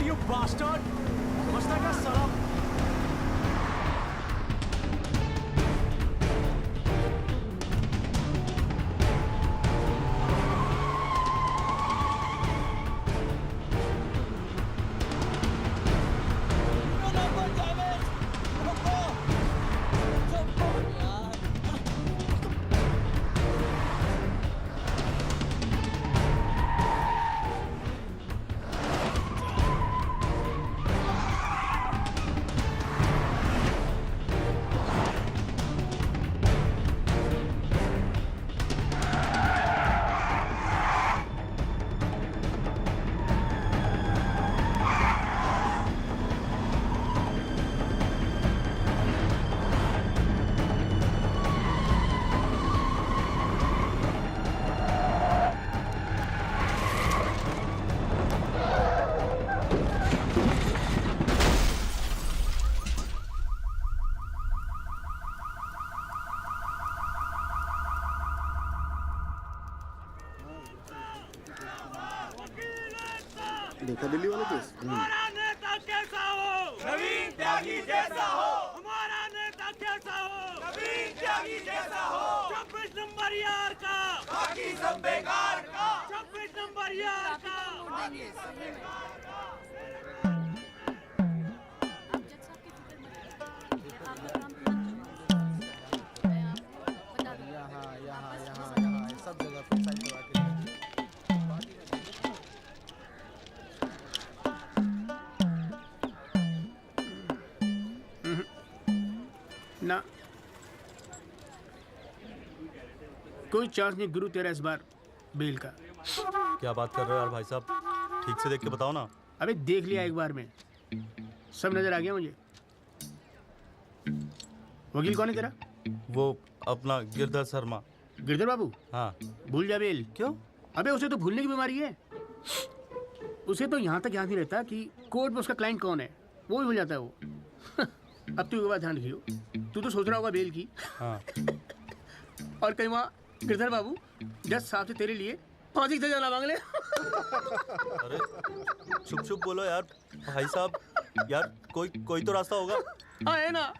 you bastard! समझता क्या साला? देखा दिल्ली वाला केस? हमारा नेता कैसा हो? नवीन त्यागी जैसा हो। हमारा नेता कैसा हो? नवीन त्यागी जैसा हो। 26 नंबर यार का, बाकी सब बेकार का। 26 नंबर यार का। यहाँ सब जगह पे साइड लगा के ना कोई चांस नहीं गुरु तेरा इस बार बेल का। क्या बात कर रहे हो यार भाई साहब, ठीक से देख के बताओ ना। अबे देख लिया एक बार में, सब नजर आ गया मुझे। वकील कौन है तेरा? वो अपना गिरधर शर्मा। गिरधर बाबू? हाँ। भूल जा बेल। क्यों? अबे उसे तो भूलने की बीमारी है। उसे तो यहाँ तक याद नहीं रहता कि कोर्ट में उसका क्लाइंट कौन है, वो भी भूल जाता है वो। अब तू एक बात ध्यान रखियो, तू तो सोच रहा होगा बेल की। हाँ। और कहीं वहाँ गिरधर बाबू जज साहब से तेरे लिए फांसी से जाना मांग ले। अरे चुप चुप बोलो यार भाई साहब, यार कोई तो रास्ता होगा। हाँ है ना।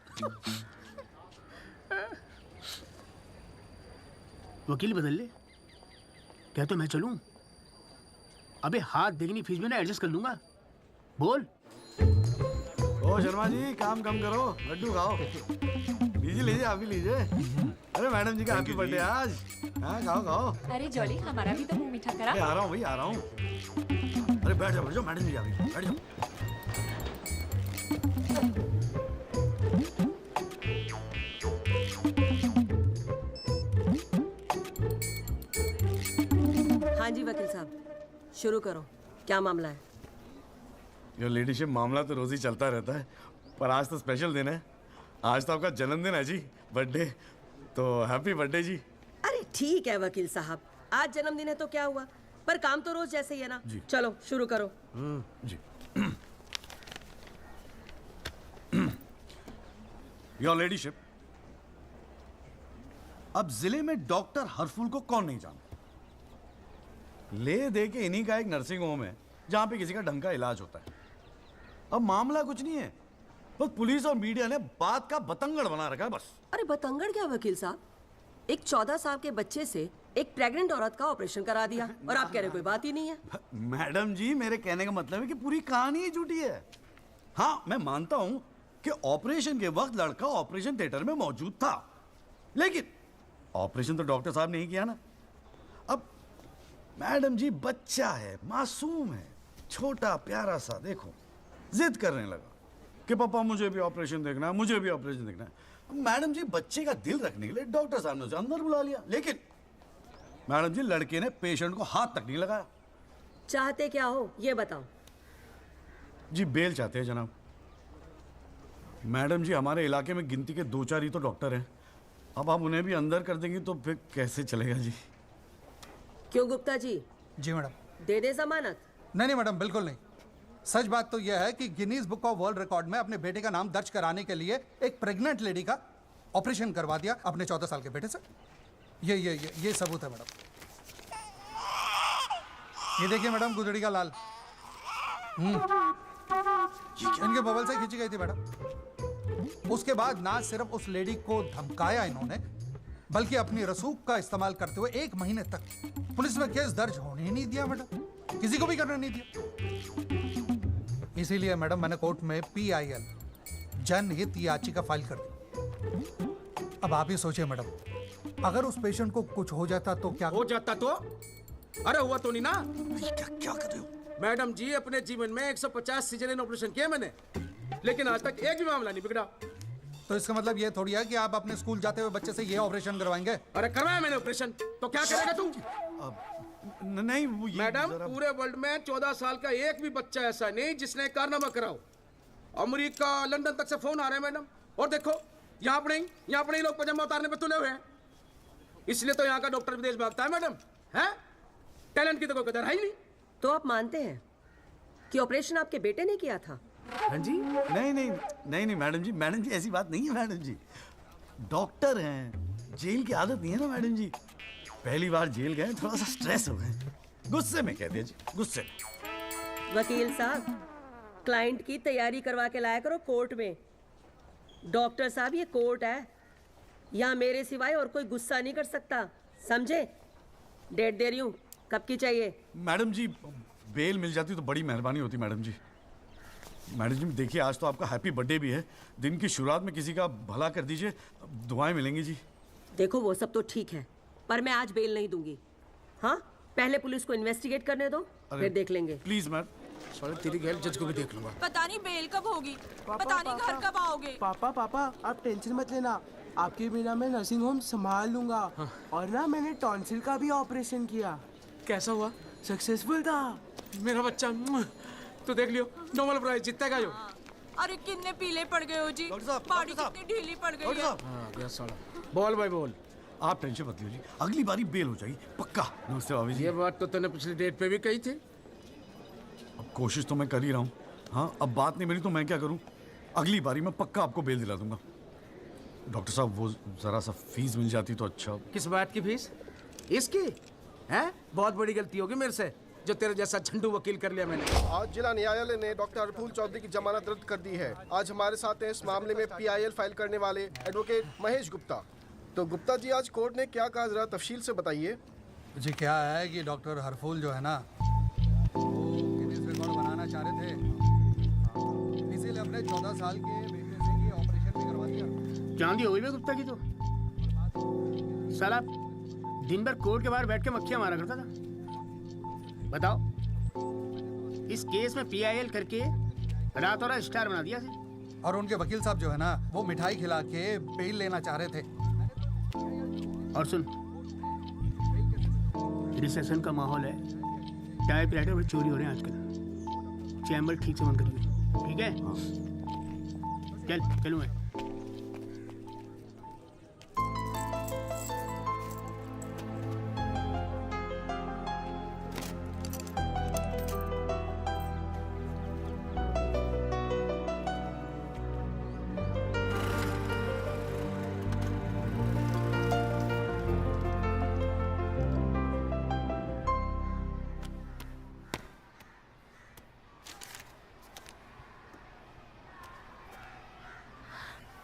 वकील बदल ले, क्या तो मैं चलूं? अबे हाथ देखनी फीस में ना एडजस्ट कर लूंगा। बोल। ओ शर्मा जी, काम कम करो, लड्डू खाओ। लीजिए लीजिए, आप भी लीजिए। अरे मैडम जी का हैप्पी बर्थडे आज। हाँ खाओ खाओ। अरे जॉली, हमारा भी तो मुंह मीठा करा। आ रहा हूँ भाई, आ रहा हूँ। अरे बैठ जाओ मैडम जी, आ गई, बैठ जाओ। हाँ जी वकील साहब, शुरू करो, क्या मामला है? योर लेडीशिप, मामला तो रोज ही चलता रहता है, पर आज तो स्पेशल दिन है। आज तो आपका जन्मदिन है जी, बर्थडे। तो हैप्पी बर्थडे जी। अरे ठीक है वकील साहब, आज जन्मदिन है तो क्या हुआ, पर काम तो रोज जैसे ही है ना। जी। चलो शुरू करो। जी। योर लेडीशिप, अब जिले में डॉक्टर हरफुल को कौन नहीं जानता? ले दे के इन्हीं का एक नर्सिंग होम है जहां पे किसी का ढंग का इलाज होता है। अब मामला कुछ नहीं है, बस पुलिस और मीडिया ने बात का बतंगड़ बना रखा है बस। अरे बतंगड़ क्या वकील साहब, एक 14 साल के बच्चे से एक प्रेग्नेंट औरत का ऑपरेशन करा दिया और आप कह रहे कोई बात ही नहीं है। मैडम जी, मेरे कहने का मतलब है कि पूरी कहानी ही झूठी है। हाँ, मैं मानता हूं कि ऑपरेशन के वक्त लड़का ऑपरेशन थिएटर में मौजूद था, लेकिन ऑपरेशन तो डॉक्टर साहब ने ही किया ना। अब मैडम जी, बच्चा है, मासूम है, छोटा प्यारा सा, देखो जिद करने लगा कि पापा मुझे भी ऑपरेशन देखना है, मुझे भी ऑपरेशन देखना है। मैडम जी, बच्चे का दिल रखने के लिए डॉक्टर साहब ने उसे अंदर बुला लिया, लेकिन मैडम जी, लड़के ने पेशेंट को हाथ तक नहीं लगाया। चाहते क्या हो ये बताओ। जी बेल चाहते हैं जनाब। मैडम जी, हमारे इलाके में गिनती के 2-4 ही तो डॉक्टर हैं। अब आप उन्हें भी अंदर कर देंगी तो फिर कैसे चलेगा जी? क्यों गुप्ता जी? जी मैडम। दे दे जमानत? नहीं मैडम, बिल्कुल नहीं। सच बात तो यह है कि Guinness book of world record में अपने बेटे का नाम दर्ज कराने के लिए एक प्रेग्नेंट लेडी का ऑपरेशन करवा दिया अपने 14 साल के बेटे से। ये सबूत है मैडम। ये देखिए मैडम, गुदड़ी का लाल। इनके मोबाइल से खींची गई थी मैडम। उसके बाद ना सिर्फ उस लेडी को धमकाया इन्होंने, बल्कि अपनी रसूख का इस्तेमाल करते हुए 1 महीने तक पुलिस में केस दर्ज होने ही नहीं दिया मैडम, किसी को भी करने नहीं दिया। इसीलिए मैडम मैंने कोर्ट में PIL जनहित याचिका फाइल कर दी। अब आप ही सोचिए मैडम, अगर उस पेशेंट को कुछ हो जाता तो क्या हो जाता तो? अरे हुआ तो नहीं ना। क्या कर रहे हो? मैडम जी, अपने जीवन में 150 सिजेरियन ऑपरेशन किए मैंने, लेकिन आज तक एक भी मामला नहीं बिगड़ा। तो इसका मतलब ये थोड़ी है कि आप अपने स्कूल जाते हुए बच्चे से ये ऑपरेशन करवाएंगे? अरे करवाया मैंने ऑपरेशन, तो क्या करेगा तू? नहीं वो ये मैडम, जरा- पूरे वर्ल्ड में 14 साल का एक भी बच्चा ऐसा नहीं जिसने कारनामा कराओ। अमेरिका, लंदन तक से फोन आ रहे हैं मैडम, और देखो यहाँ पर ही लोग पजामा उतारने पे तुले हुए हैं। इसलिए तो यहाँ का डॉक्टर विदेश भागता है मैडम, है? टैलेंट की तो कोई कदर है ही नहीं। तो आप मानते हैं कि ऑपरेशन आपके बेटे ने किया था? हाँ जी। नहीं मैडम जी ऐसी बात नहीं है मैडम जी। डॉक्टर हैं, जेल की आदत नहीं है ना मैडम जी। पहली बार जेल गए, थोड़ा सा स्ट्रेस हो गए, गुस्से में कह दिया जी, गुस्से में। वकील साहब, क्लाइंट की तैयारी करवा के लाया करो कोर्ट में। डॉक्टर साहब, ये कोर्ट है, यहाँ मेरे सिवाय और कोई गुस्सा नहीं कर सकता, समझे? डेट दे रही हूँ, कब की चाहिए? मैडम जी बेल मिल जाती तो बड़ी मेहरबानी होती मैडम जी। मैडम जी देखिए, आज तो आपका हैप्पी बर्थडे भी है, दिन की शुरुआत में किसी का भला कर दीजिए, दुआएं मिलेंगी जी। देखो वो सब तो ठीक है, पर मैं आज बेल नहीं दूंगी। हाँ, पहले पुलिस को इन्वेस्टिगेट करने दो, फिर देख लेंगे। Please ma'am. साले तेरी गैल जज को भी देख लूंगा। पता नहीं बेल कब होगी, पता नहीं घर कब आओगे। पापा आप टेंशन मत लेना, आपके बिना मैं नर्सिंग होम संभाल लूंगा। और ना मैंने टॉन्सिल का भी ऑपरेशन किया। कैसा हुआ? सक्सेसफुल था। मेरा बच्चा तो देख लियो, नोबेल प्राइज जीतेगा जो। अरे कितने पीले पड़ गए हो जी, डॉक्टर साहब, बॉडी डॉक्टर साहब। कितनी ढीली पड़ गई डॉक्टर है। साहब, हाँ गया साला। बोल भाई बोल। आप टेंशन मत लीजिए, अगली बारी बेल हो जाएगी पक्का। नमस्ते भाभी जी। ये बात तो तूने पिछली डेट पे भी कही थी। अब कोशिश तो मैं कर ही रहा हूँ। हाँ, अब बात नहीं मिली तो मैं क्या करूँ? अगली बारी मैं पक्का आपको बेल दिला दूंगा। डॉक्टर साहब, वो जरा सा फीस मिल जाती तो अच्छा। किस बात की फीस? इसकी है? बहुत बड़ी गलती होगी मेरे से, जो तेरे जैसा झंडू वकील कर लिया मैंने। आज जिला न्यायालय ने डॉक्टर हरफूल चौधरी की जमानत रद्द कर दी है। आज हमारे साथ हैं इस मामले में PIL फाइल करने वाले एडवोकेट महेश गुप्ता। तो गुप्ता जी, आज कोर्ट ने क्या कहा, जरा तफसील से बताइए। जी क्या है कि डॉक्टर हरफूल जो है ना, वो गिनीज रिकॉर्ड बनाना चाह रहे थे, इसीलिए अपने 14 साल के बेटे से ये ऑपरेशन भी करवा दिया। चांदी हो गई ना गुप्ता की तो। साला दिन भर कोर्ट के बाहर बैठ के मक्खियां मारा करता था। बताओ, इस केस में PIL करके रातों रात स्टार बना दिया से। और उनके वकील साहब जो है ना, वो मिठाई खिला के बेल लेना चाह रहे थे। और सुन, रिसेशन का माहौल है, टाइपराइटर और चोरी हो रहे हैं आजकल। चैम्बर ठीक से बंद करिए, ठीक है? चलूँ मैं।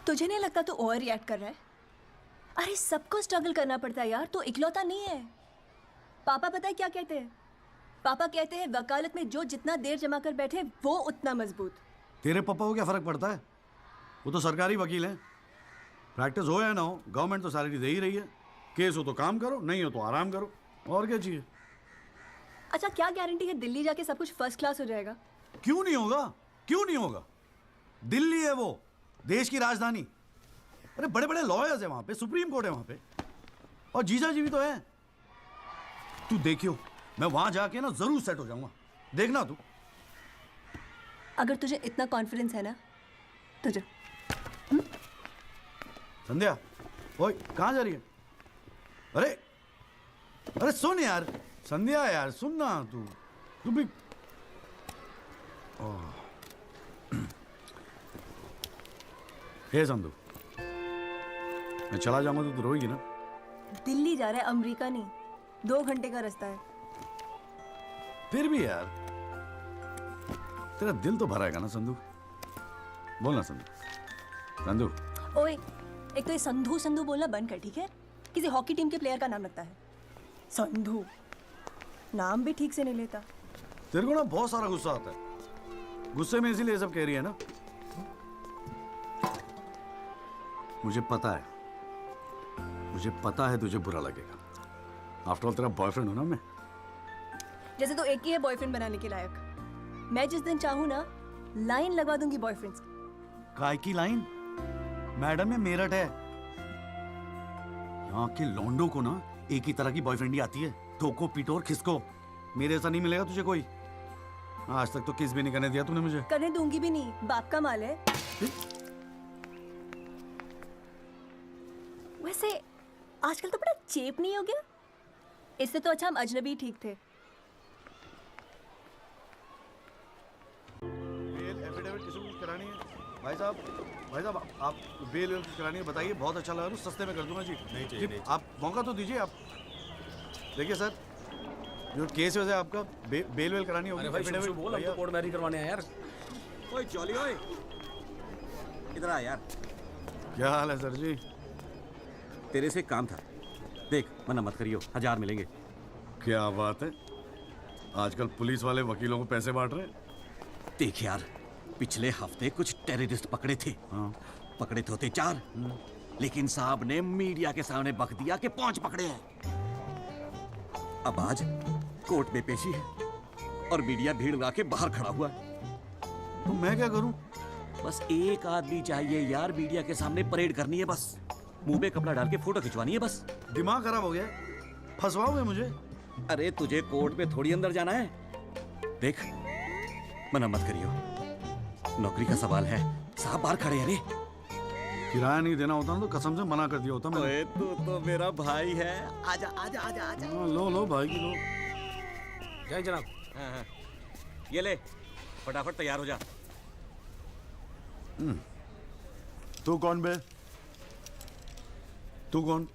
तुझे नहीं लगता तू ओवर रिएक्ट कर रहा है? अरे सबको स्ट्रगल करना पड़ता है यार, तू इकलौता नहीं है। पापा पता है क्या कहते हैं? पापा कहते हैं वकालत में जो जितना देर जमा कर बैठे वो उतना मजबूत। तेरे पापा को क्या फर्क पड़ता है? वो तो सरकारी वकील हैं। प्रैक्टिस हो या ना हो, गवर्नमेंट तो सैलरी दे ही रही है। केस हो तो काम करो, नहीं हो तो आराम करो, और क्या चाहिए? अच्छा, क्या गारंटी है दिल्ली जाके सब कुछ फर्स्ट क्लास हो जाएगा? क्यों नहीं होगा? क्यों नहीं होगा? दिल्ली है वो, देश की राजधानी। अरे बड़े बड़े लॉयर्स हैं वहां पे, सुप्रीम कोर्ट है वहां पे, और जीजा जी भी तो है। तू देखियो, मैं वहां जाके ना जरूर सेट हो जाऊंगा, देखना तू। अगर तुझे इतना कॉन्फिडेंस है ना तो जा। संध्या, ओए कहाँ जा रही है? अरे अरे सुन यार, संध्या यार सुन ना, तू भी। हे संधू, मैं चला जाऊंगा तो तू रोएगी ना? दिल्ली जा रहा है, अमेरिका नहीं। 2 घंटे का रास्ता है। फिर भी यार, तेरा दिल तो भरा है ना संधू? बोलना संधू। संधू ओए, एक तो ये संधू संधू बोलना बंद कर, ठीक है? किसी हॉकी टीम के प्लेयर का नाम लगता है संधू। नाम भी ठीक से नहीं लेता। तेरे को ना बहुत सारा गुस्सा आता है, गुस्से में इसीलिए सब कह रही है ना। मुझे पता है तुझे बुरा लगेगा। आफ्टर ऑल तेरा बॉयफ्रेंड हूं ना मैं। जैसे तो एक ही है बॉयफ्रेंड बनाने के लायक। मैं जिस दिन चाहूँ ना लाइन लगवा दूंगी बॉयफ्रेंड्स की। काय की लाइन? मैडम में मेरठ है, यहाँ के लौंडों को ना एक ही तरह की बॉयफ्रेंड ही आती है, ठोको पीटो और खिसको। मेरे ऐसा नहीं मिलेगा तुझे कोई। आज तक तो किस भी नहीं करने दिया तूने मुझे। करने दूंगी भी नहीं, बाप का माल है। वैसे आजकल तो बड़ा चेप नहीं हो गया? इससे तो अच्छा हम अजनबी ठीक थे। बेल एफिडेविट किसको करानी है? भाई साहब आप बेल करानी है, बताइए। बहुत अच्छा लगा, सस्ते में कर दूंगा जी। नहीं चाहिए, नहीं आप मौका तो दीजिए। आप देखिए सर, जो केस वैसे आपका बेल वेल करानी होगी। अरे भाई शुभ बोल, हमको कोर्ट मैरिज करवाने हैं यार। ओए जॉली ओए, इधर आ यार। क्या हाल है सर जी? तेरे से एक काम था, देख मना मत करियो, 1000 मिलेंगे। क्या बात है, आजकल पुलिस वाले वकीलों को पैसे बांट रहे हैं। देख यार, पिछले हफ्ते कुछ टेररिस्ट पकड़े थे। हाँ। पकड़े तो थे 4, लेकिन साहब ने मीडिया के सामने बक दिया कि 5 पकड़े हैं। अब आज कोर्ट में पेशी है और मीडिया भीड़ लगा के बाहर खड़ा हुआ है। तो मैं क्या करूं? बस एक आदमी चाहिए यार, मीडिया के सामने परेड करनी है बस। मुंह में कपड़ा डाल के फोटो खिंचवानी है बस। दिमाग खराब हो गया, फंसवाओगे मुझे? अरे तुझे कोर्ट में थोड़ी अंदर जाना है। देख मना मत करियो, नौकरी का सवाल है, साहब बाहर खड़े हैं। रे किराया नहीं देना होता ना तो कसम से मना कर दिया होता मैं। ओए तू तो मेरा भाई है, आजा आजा आजा आजा। लो भाई की लो। जय जनाब। हाँ। ये ले, फटाफट तैयार हो जा। तू कौन बे? तू कौन?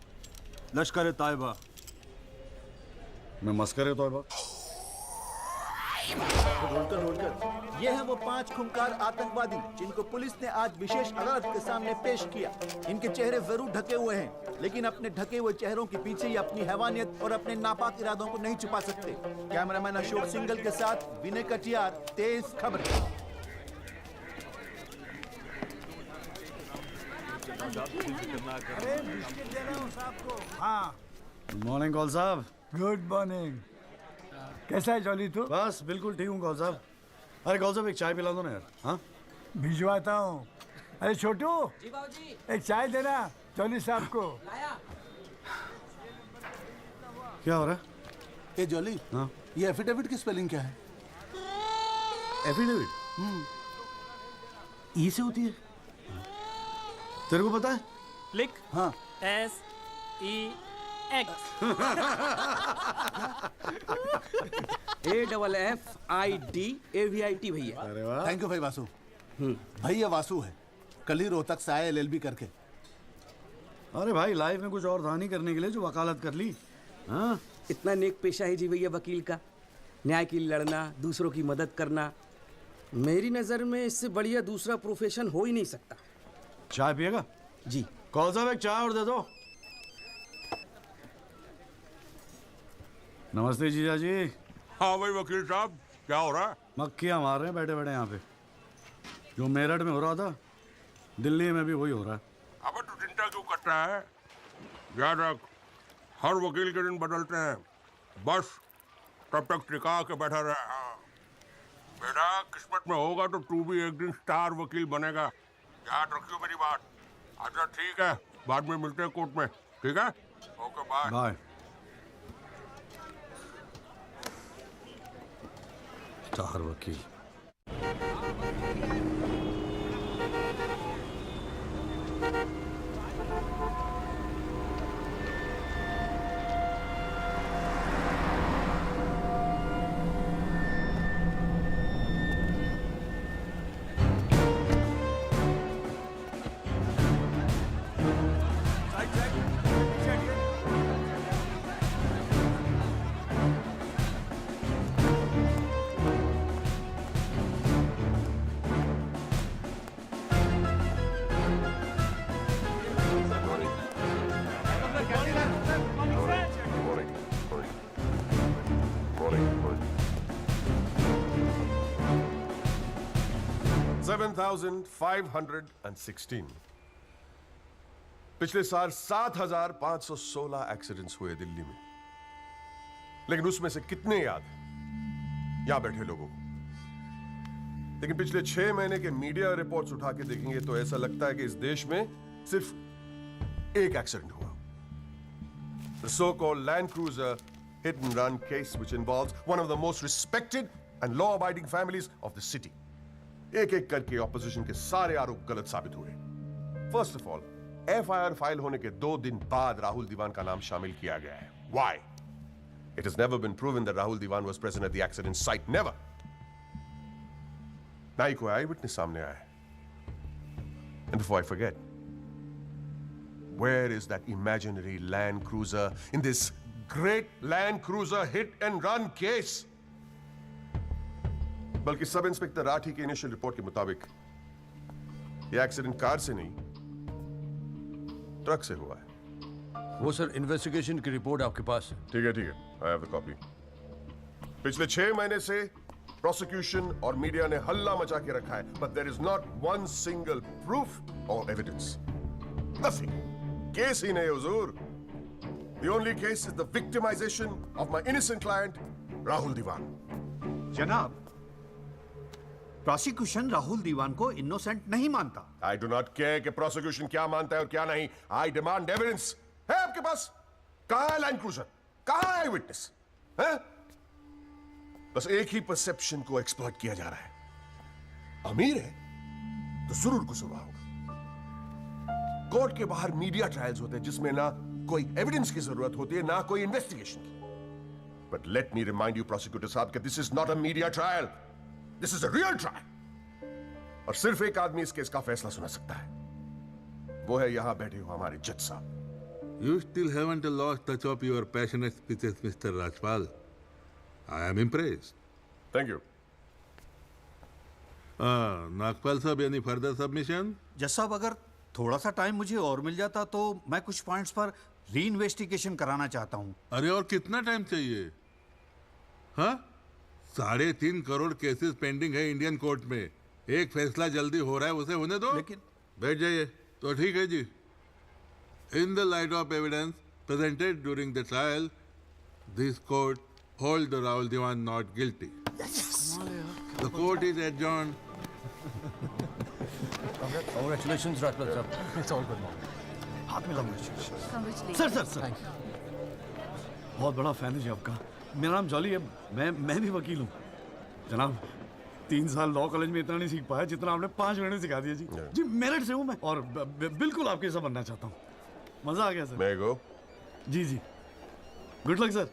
लश्कर तायबा। मैं मस्कर तोयबा। ये हैं वो 5 खूंखार आतंकवादी जिनको पुलिस ने आज विशेष अदालत के सामने पेश किया। इनके चेहरे जरूर ढके हुए हैं, लेकिन अपने ढके हुए चेहरों के पीछे ये अपनी हैवानियत और अपने नापाक इरादों को नहीं छुपा सकते। कैमरामैन अशोक सिंगल के साथ विनय कटियार, तेज खबर। हाँ, गुड मॉर्निंग कौल साहब। Good morning. कैसा है जॉली तू? बस बिल्कुल ठीक हूँ कौल साहब। अरे कौल साहब एक चाय पिला दो ना यार। हाँ भिजवाता हूँ। अरे छोटू, एक चाय देना जॉली साहब को। क्या हो रहा है? ए जॉली, हाँ ये एफिडेविट की स्पेलिंग क्या है? एफिडेविट ई से होती है, तेरे को पता है? लिख। हाँ। SEX AFFIDAVIT भैया। अरे वाह, थैंक यू भाई वासु। भाई ये वासु है, कल ही रोहतक से आया LLB करके। अरे भाई लाइफ में कुछ और था नहीं करने के लिए जो वकालत कर ली। हाँ इतना नेक पेशा है जी भैया वकील का, न्याय के लिए लड़ना, दूसरों की मदद करना। मेरी नज़र में इससे बढ़िया दूसरा प्रोफेशन हो ही नहीं सकता। चाय पिएगा? जी। कौन साहब एक चाय और दे दो। नमस्ते जीजा जी। हाँ भाई वकील साहब, क्या हो रहा है? मक्खियाँ मार रहे हैं बैठे बैठे यहाँ पे। जो मेरठ में हो रहा था दिल्ली में भी वही हो रहा है। अबे तू चिंता क्यों करता है? याद रख, हर वकील के दिन बदलते हैं, बस तब तक टिका के बैठा रहे। हाँ बेटा, किस्मत में होगा तो तू भी एक दिन स्टार वकील बनेगा, याद रखियो मेरी बात। अच्छा ठीक है, बाद में मिलते हैं कोर्ट में, ठीक है? Okay bye. बाय। स्टार वकील। 7,516 पिछले साल 7,516 एक्सीडेंट्स हुए दिल्ली में, लेकिन उसमें से कितने याद हैं यहां बैठे लोगों को? लेकिन पिछले 6 महीने के मीडिया रिपोर्ट्स उठा के देखेंगे तो ऐसा लगता है कि इस देश में सिर्फ एक एक्सीडेंट हुआ, the so-called Land Cruiser hit and run case, which involves one of the most respected and law-abiding families of the city. एक-एक करके ऑपोजिशन के सारे आरोप गलत साबित हुए। First of all, FIR file होने के 2 दिन बाद राहुल दीवान का नाम शामिल किया गया है। Why? It has never been proven that Rahul Diwan was present at the accident site. Never. ना ही कोई आई विटनेस सामने आया है। And before I forget, where is that imaginary Land Cruiser in this great Land Cruiser hit and run case? बल्कि sub inspector Rathi की initial report के मुताबिक यह एक्सीडेंट कार से नहीं, ट्रक से हुआ है। वो सर इन्वेस्टिगेशन की रिपोर्ट आपके पास है? ठीक है, आई हैव द कॉपी। पिछले 6 महीने से प्रोसिक्यूशन और मीडिया ने हल्ला मचा के रखा है, but there is not one single proof और एविडेंस। नथिंग। केस ही नहीं हुजूर। The only case is the victimisation of my innocent client Rahul Dewan. जनाब, प्रोसिक्यूशन राहुल दीवान को इनोसेंट नहीं मानता। आई डू नॉट केयर कि प्रोसिक्यूशन क्या मानता है और क्या नहीं। I demand evidence. है आपके पास? कहां है लैंड क्रूजर? कहां है विटनेस? है? बस एक ही परसेप्शन को एक्सप्लॉइट किया जा रहा है। अमीर है तो जरूर कुछ हुआ होगा। कोर्ट के बाहर मीडिया ट्रायल्स होते हैं जिसमें ना कोई एविडेंस की जरूरत होती है ना कोई इन्वेस्टिगेशन की। But let me remind you prosecutor साहब कि this is not a media trial, this is a real trial. और सिर्फ एक आदमी इस केस का फैसला सुना सकता है, वो है यहां बैठे हुए हमारे जज साहब। You still haven't lost touch of your passionate speeches, Mr. Rajpal. I am impressed. Thank you. Nagpal साहब, any further submission? जज साहब, अगर थोड़ा सा टाइम मुझे और मिल जाता तो मैं कुछ पॉइंट्स पर री इन्वेस्टिगेशन कराना चाहता हूँ। अरे और कितना टाइम चाहिए? हाँ, 3.5 करोड़ केसेस पेंडिंग है इंडियन कोर्ट में। एक फैसला जल्दी हो रहा है, उसे होने दो। लेकिन बैठ जाइए। तो ठीक है जी। In the light of evidence presented during the trial, this court holds the Rahul Diwan not guilty. Yes. The court is adjourned. Congratulations, Rajpal sir. It's all good now. हाथ मिला मुझे। Congratulations. सर बहुत बड़ा fan है जी आपका। मेरा नाम jolly है, मैं भी वकील हूँ। जनाब, 3 साल लॉ कॉलेज में इतना नहीं सीख पाया जितना आपने 5 मिनट में सिखा दिया जी। जी मेरिट से हूँ मैं और बिल्कुल आपके जैसा बनना चाहता हूँ। मजा आ गया सर। मैं गो। जी जी, good luck sir.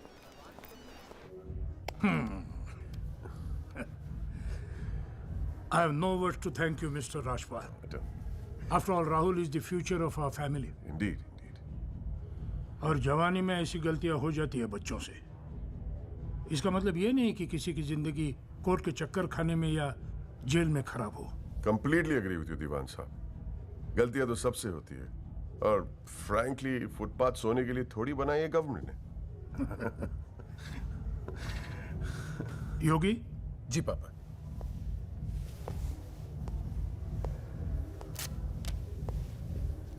I have no words to thank you, Mr. Rajpal. After all, Rahul is the future of our family. Indeed. और जवानी में ऐसी गलतियां हो जाती है बच्चों से। इसका मतलब ये नहीं कि किसी की जिंदगी कोर्ट के चक्कर खाने में या जेल में खराब हो। कंप्लीटली एग्री विद यू दीवान साहब। गलतियां तो सबसे होती है और फ्रैंकली फुटपाथ सोने के लिए थोड़ी बनाई है गवर्नमेंट ने। योगी जी पापा।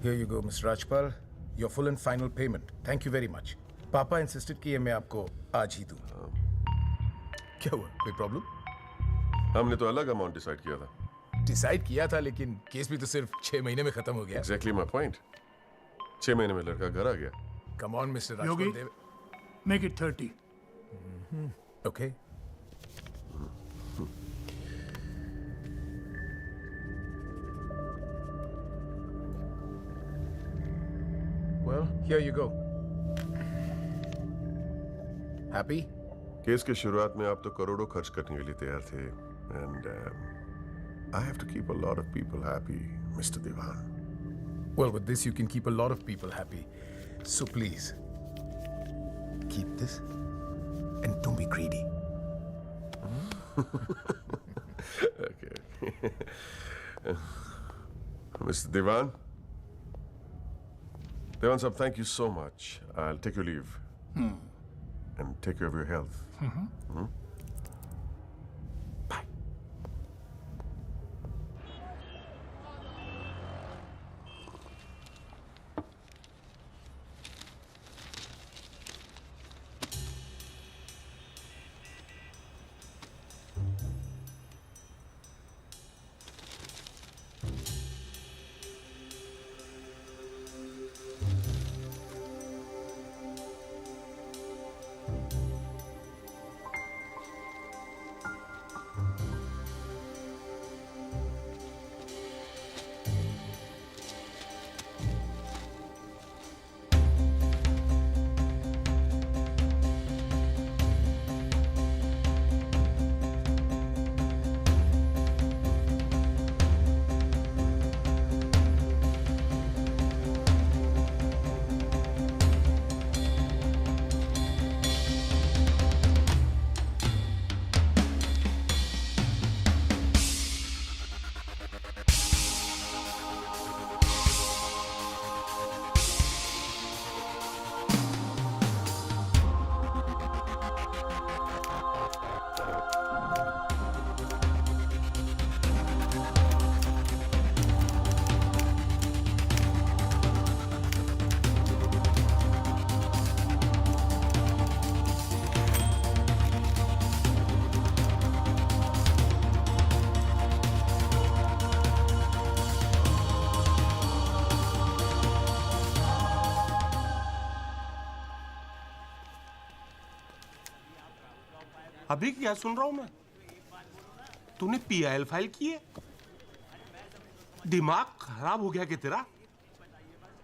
Here you go, Mr. Rajpal. Your full and final payment. Thank you very much. पापा इंसिस्टेड कि मैं आपको आज ही दूं। क्या हुआ? कोई प्रॉब्लम? हमने तो अलग अमाउंट डिसाइड किया था। डिसाइड किया था, लेकिन केस भी तो सिर्फ 6 महीने में खत्म हो गया। Exactly my point. 6 महीने में लड़का घर आ गया। Come on, Mr. Rajpal. Yogi, make it 30. Okay. Well, here you go. Happy? Case के शुरुआत में आप तो करोड़ों खर्च करने के लिए तैयार थे and I have to keep a lot of people happy, Mr. Diwan. Well, with this you can keep a lot of people happy. So please, keep this and don't be greedy. Okay. Mr. Diwan? Diwan sahab, thank you so much. I'll take your leave. And take care of your health. अभी क्या सुन रहा हूं मैं? तूने PIL file की है? दिमाग खराब हो गया क्या तेरा?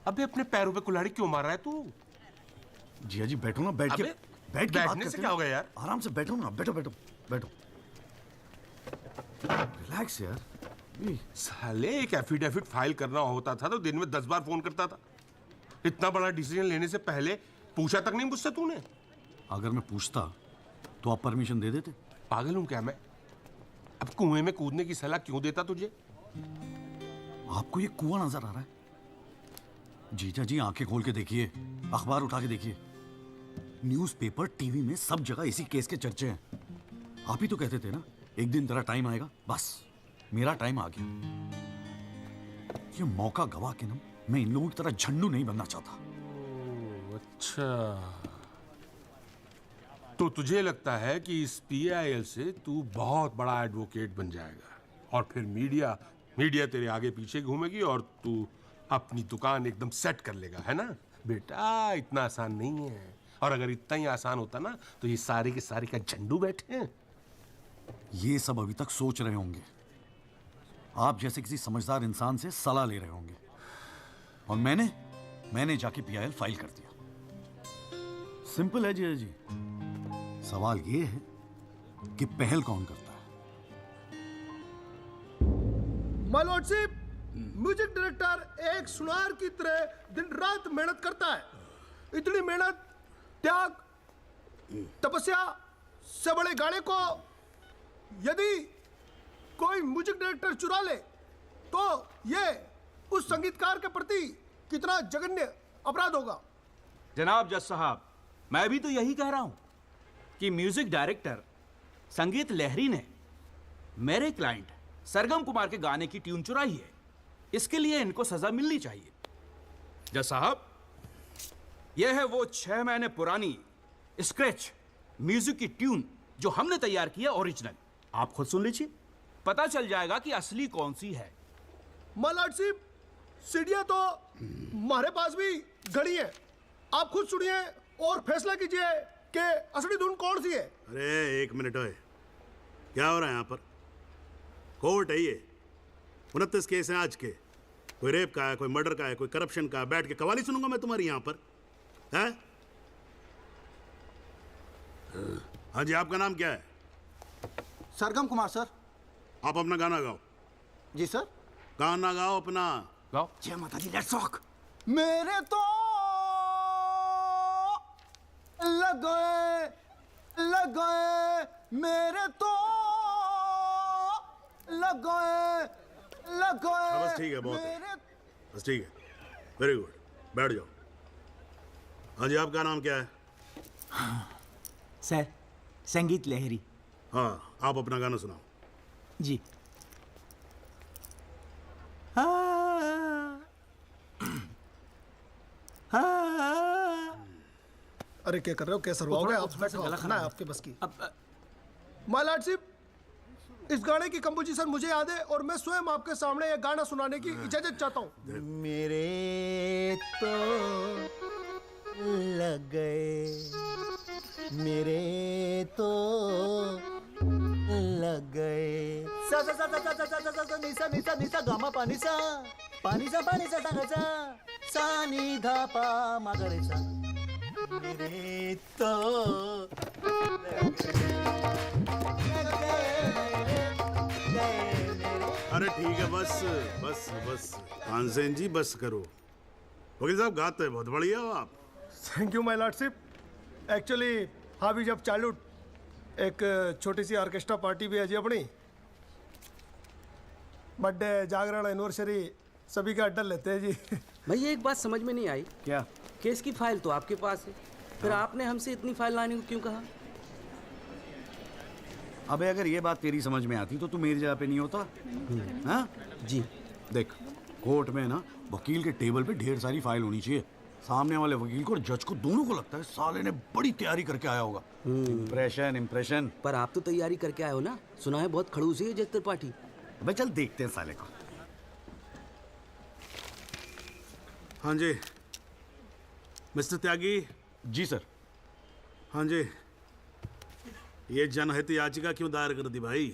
अबे अपने पैरों पे कुल्हाड़ी क्यों मार रहा है तू? जिया जी बैठो ना, बैठ के अबे, बैठ के बात बैठने से करते क्या हैं। होगा यार? आराम से बैठो ना, बैठो बैठो बैठो। रिलैक्स यार। साले एक एफिडेविट फाइल करना होता था तो दिन में 10 बार फोन करता था। इतना बड़ा डिसीजन लेने से पहले पूछा तक नहीं मुझसे तूने? अगर मैं पूछता तो आप परमिशन दे देते? पागल हूं क्या मैं? अब कुएं में कूदने की सलाह क्यों देता तुझे? आपको ये कुआं नजर आ रहा है? जीजा जी आंखें खोल के देखिए, अखबार उठा के देखिए, न्यूज़पेपर, टीवी में सब जगह इसी केस के चर्चे हैं। आप ही तो कहते थे ना, एक दिन तेरा टाइम आएगा। बस मेरा टाइम आ गया। ये मौका गवा के ना मैं इन लोगों की तरह झंडू नहीं बनना चाहता। अच्छा, तो तुझे लगता है कि इस पीआईएल से तू बहुत बड़ा एडवोकेट बन जाएगा और फिर मीडिया तेरे आगे पीछे घूमेगी और तू अपनी दुकान एकदम सेट कर लेगा, है ना? बेटा इतना आसान नहीं है, और अगर इतना ही आसान होता ना तो ये सारे के सारे का झंडू बैठे हैं। ये सब अभी तक सोच रहे होंगे, आप जैसे किसी समझदार इंसान से सलाह ले रहे होंगे, और मैंने जाके पीआईएल फाइल कर दिया। सिंपल है जी जी। सवाल ये है कि पहल कौन करता है? माय लॉर्डशिप, म्यूजिक डायरेक्टर एक सुनार की तरह दिन रात मेहनत करता है। इतनी मेहनत, त्याग, तपस्या से बड़े गाने को यदि कोई म्यूजिक डायरेक्टर चुरा ले तो ये उस संगीतकार के प्रति कितना जघन्य अपराध होगा। जनाब जज साहब, मैं भी तो यही कह रहा हूं कि म्यूजिक डायरेक्टर संगीत लहरी ने मेरे क्लाइंट सरगम कुमार के गाने की ट्यून चुराई है। इसके लिए इनको सजा मिलनी चाहिए। जज साहब, यह है वो 6 महीने पुरानी स्क्रैच म्यूजिक की ट्यून जो हमने तैयार की है, ओरिजिनल। आप खुद सुन लीजिए, पता चल जाएगा कि असली कौन सी है। माय लॉर्डशिप, सीढ़ियां तो हमारे पास भी घड़ी है। आप खुद सुनिए और फैसला कीजिए कि असली धुन कौन सी है। अरे एक मिनट ओए, क्या हो रहा है यहाँ पर? कोर्ट है ये, 29 केस हैं आज के। कोई रेप का है, कोई मर्डर का है, कोई करप्शन का है। बैठ के कवाली सुनूंगा मैं तुम्हारी यहाँ पर, है? हाँ जी, आपका नाम क्या है? सरगम कुमार सर। आप अपना गाना गाओ। जी सर। गाना गाओ अपना। गाओ। जय माता दी, लेट्स रॉक। मेरे तो लग गए मेरे तो लग गए बस ठीक है, बहुत है। बस ठीक है, वेरी गुड, बैठ जाओ। हाँ जी, आपका नाम क्या है? सर, संगीत लहरी। हाँ, आप अपना गाना सुनाओ। जी। अरे क्या कर रहे हो, कैसे रुआओगे आप? खाना है आपके बस की। माय लॉर्डशिप, इस गाने की कंपोजिशन मुझे याद है और मैं स्वयं आपके सामने ये गाना सुनाने की इजाजत चाहता हूँ। मेरे तो लग गए, मेरे तो लग गए। सा सा सा सा सा सा सा सा सा निसा निसा निसा गामा पानी सा सा सा नी धा पा मगरे सा। मेरे तो अरे ठीक है, बस बस बस तानसेन जी, बस करो। वकील साहब, गाते हैं बहुत बढ़िया हो आप। Thank you my lordship. Actually हाँ भी जब चालू एक छोटी सी ऑर्केस्ट्रा पार्टी भी है जी अपनी। बर्थडे, जागरण, एनिवर्सरी सभी का अड्डा लेते हैं जी। भैया एक बात समझ में नहीं आई। क्या? केस की फाइल तो आपके पास है, फिर आपने हमसे इतनी फाइल लाने को क्यों कहा? अबे अगर ये बात तेरी समझ में आती तो तू मेरी जगह पे नहीं होता। हाँ जी। देख, कोर्ट में ना वकील के टेबल पे ढेर सारी फाइल होनी चाहिए। सामने वाले वकील को और जज को दोनों को लगता है साले ने बड़ी तैयारी करके आया होगा। इम्प्रेशन। पर आप तो तैयारी करके आए हो ना, सुना है बहुत खड़ूस है जज त्रिपाठी। भाई चल देखते हैं साले को। हाँ जी मिस्टर त्यागी। जी सर। हाँ जी, ये जनहित याचिका क्यों दायर कर दी भाई?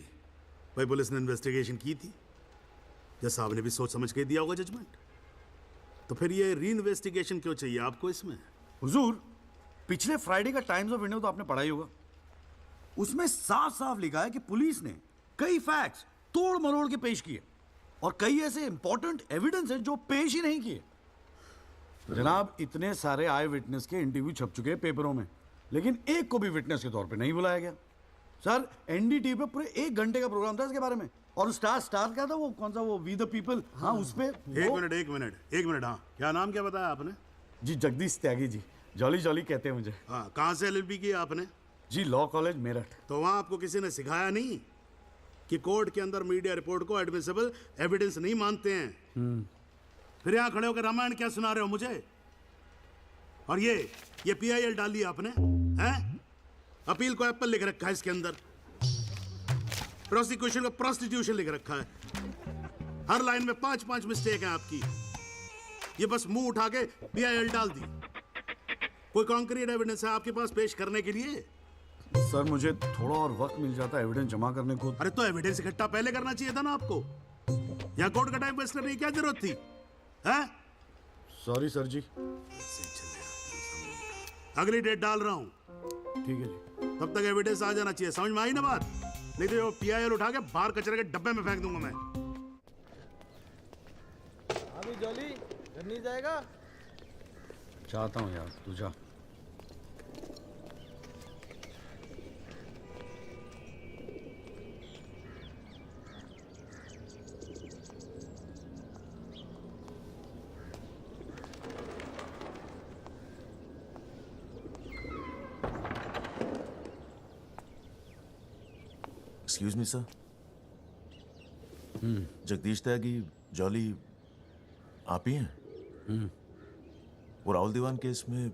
भाई पुलिस ने इन्वेस्टिगेशन की थी, जज साहब ने भी सोच समझ के दिया होगा जजमेंट, तो फिर ये री इन्वेस्टिगेशन क्यों चाहिए आपको इसमें? हुजूर, पिछले फ्राइडे का टाइम्स ऑफ इंडिया तो आपने पढ़ा ही होगा। उसमें साफ साफ लिखा है कि पुलिस ने कई फैक्ट्स तोड़ मरोड़ के पेश किए और कई ऐसे इंपॉर्टेंट एविडेंस हैं जो पेश ही नहीं किए। जनाब, इतने सारे आई विटनेस के इंटरव्यू छप चुके हैं पेपरों में, लेकिन एक को भी विटनेस के तौर पे नहीं बुलाया गया। सर, एनडीटीवी पे पूरे 1 घंटे का प्रोग्राम था इसके बारे में, और स्टार क्या था वो, कौन सा वो, वी द पीपल, हाँ उस पे। एक मिनट, हाँ क्या नाम क्या बताया आपने? जी जगदीश त्यागी जी, जॉली जॉली कहते हैं मुझे। हाँ, कहाँ से LLB की आपने? जी लॉ कॉलेज मेरठ। तो वहाँ आपको किसी ने सिखाया नहीं कि कोर्ट के अंदर मीडिया रिपोर्ट को एडमिसिबल एविडेंस नहीं मानते हैं? फिर यहाँ खड़े होकर रामायण क्या सुना रहे हो मुझे? और ये PIL डाल दिया आपने, हैं? अपील को एप्पल लिख रखा है इसके अंदर, प्रोसिक्यूशन को प्रोस्टिट्यूशन लिख रखा है। हर लाइन में 5-5 मिस्टेक है आपकी। ये बस मुंह उठा के PIL डाल दी। कोई कॉन्क्रीट एविडेंस है आपके पास पेश करने के लिए? सर, मुझे थोड़ा और वक्त मिल जाता एविडेंस जमा करने को। अरे तो एविडेंस इकट्ठा पहले करना चाहिए था ना आपको। यहाँ कोर्ट का टाइम वेस्ट करने की क्या जरूरत थी, हैं? सॉरी सर जी। अगली डेट डाल रहा हूँ, ठीक है जी। तब तक एविडेंस आ जाना चाहिए, समझ में आई ना बात? नहीं तो वो PIL उठा के बाहर कचरे के डब्बे में फेंक दूंगा मैं। अभी जॉली घर नहीं जाएगा? चाहता हूँ यार, तू जा। Excuse me sir. Jagdish Tyagi, Jolly आप ही हैं? वो राहुल दीवान केस में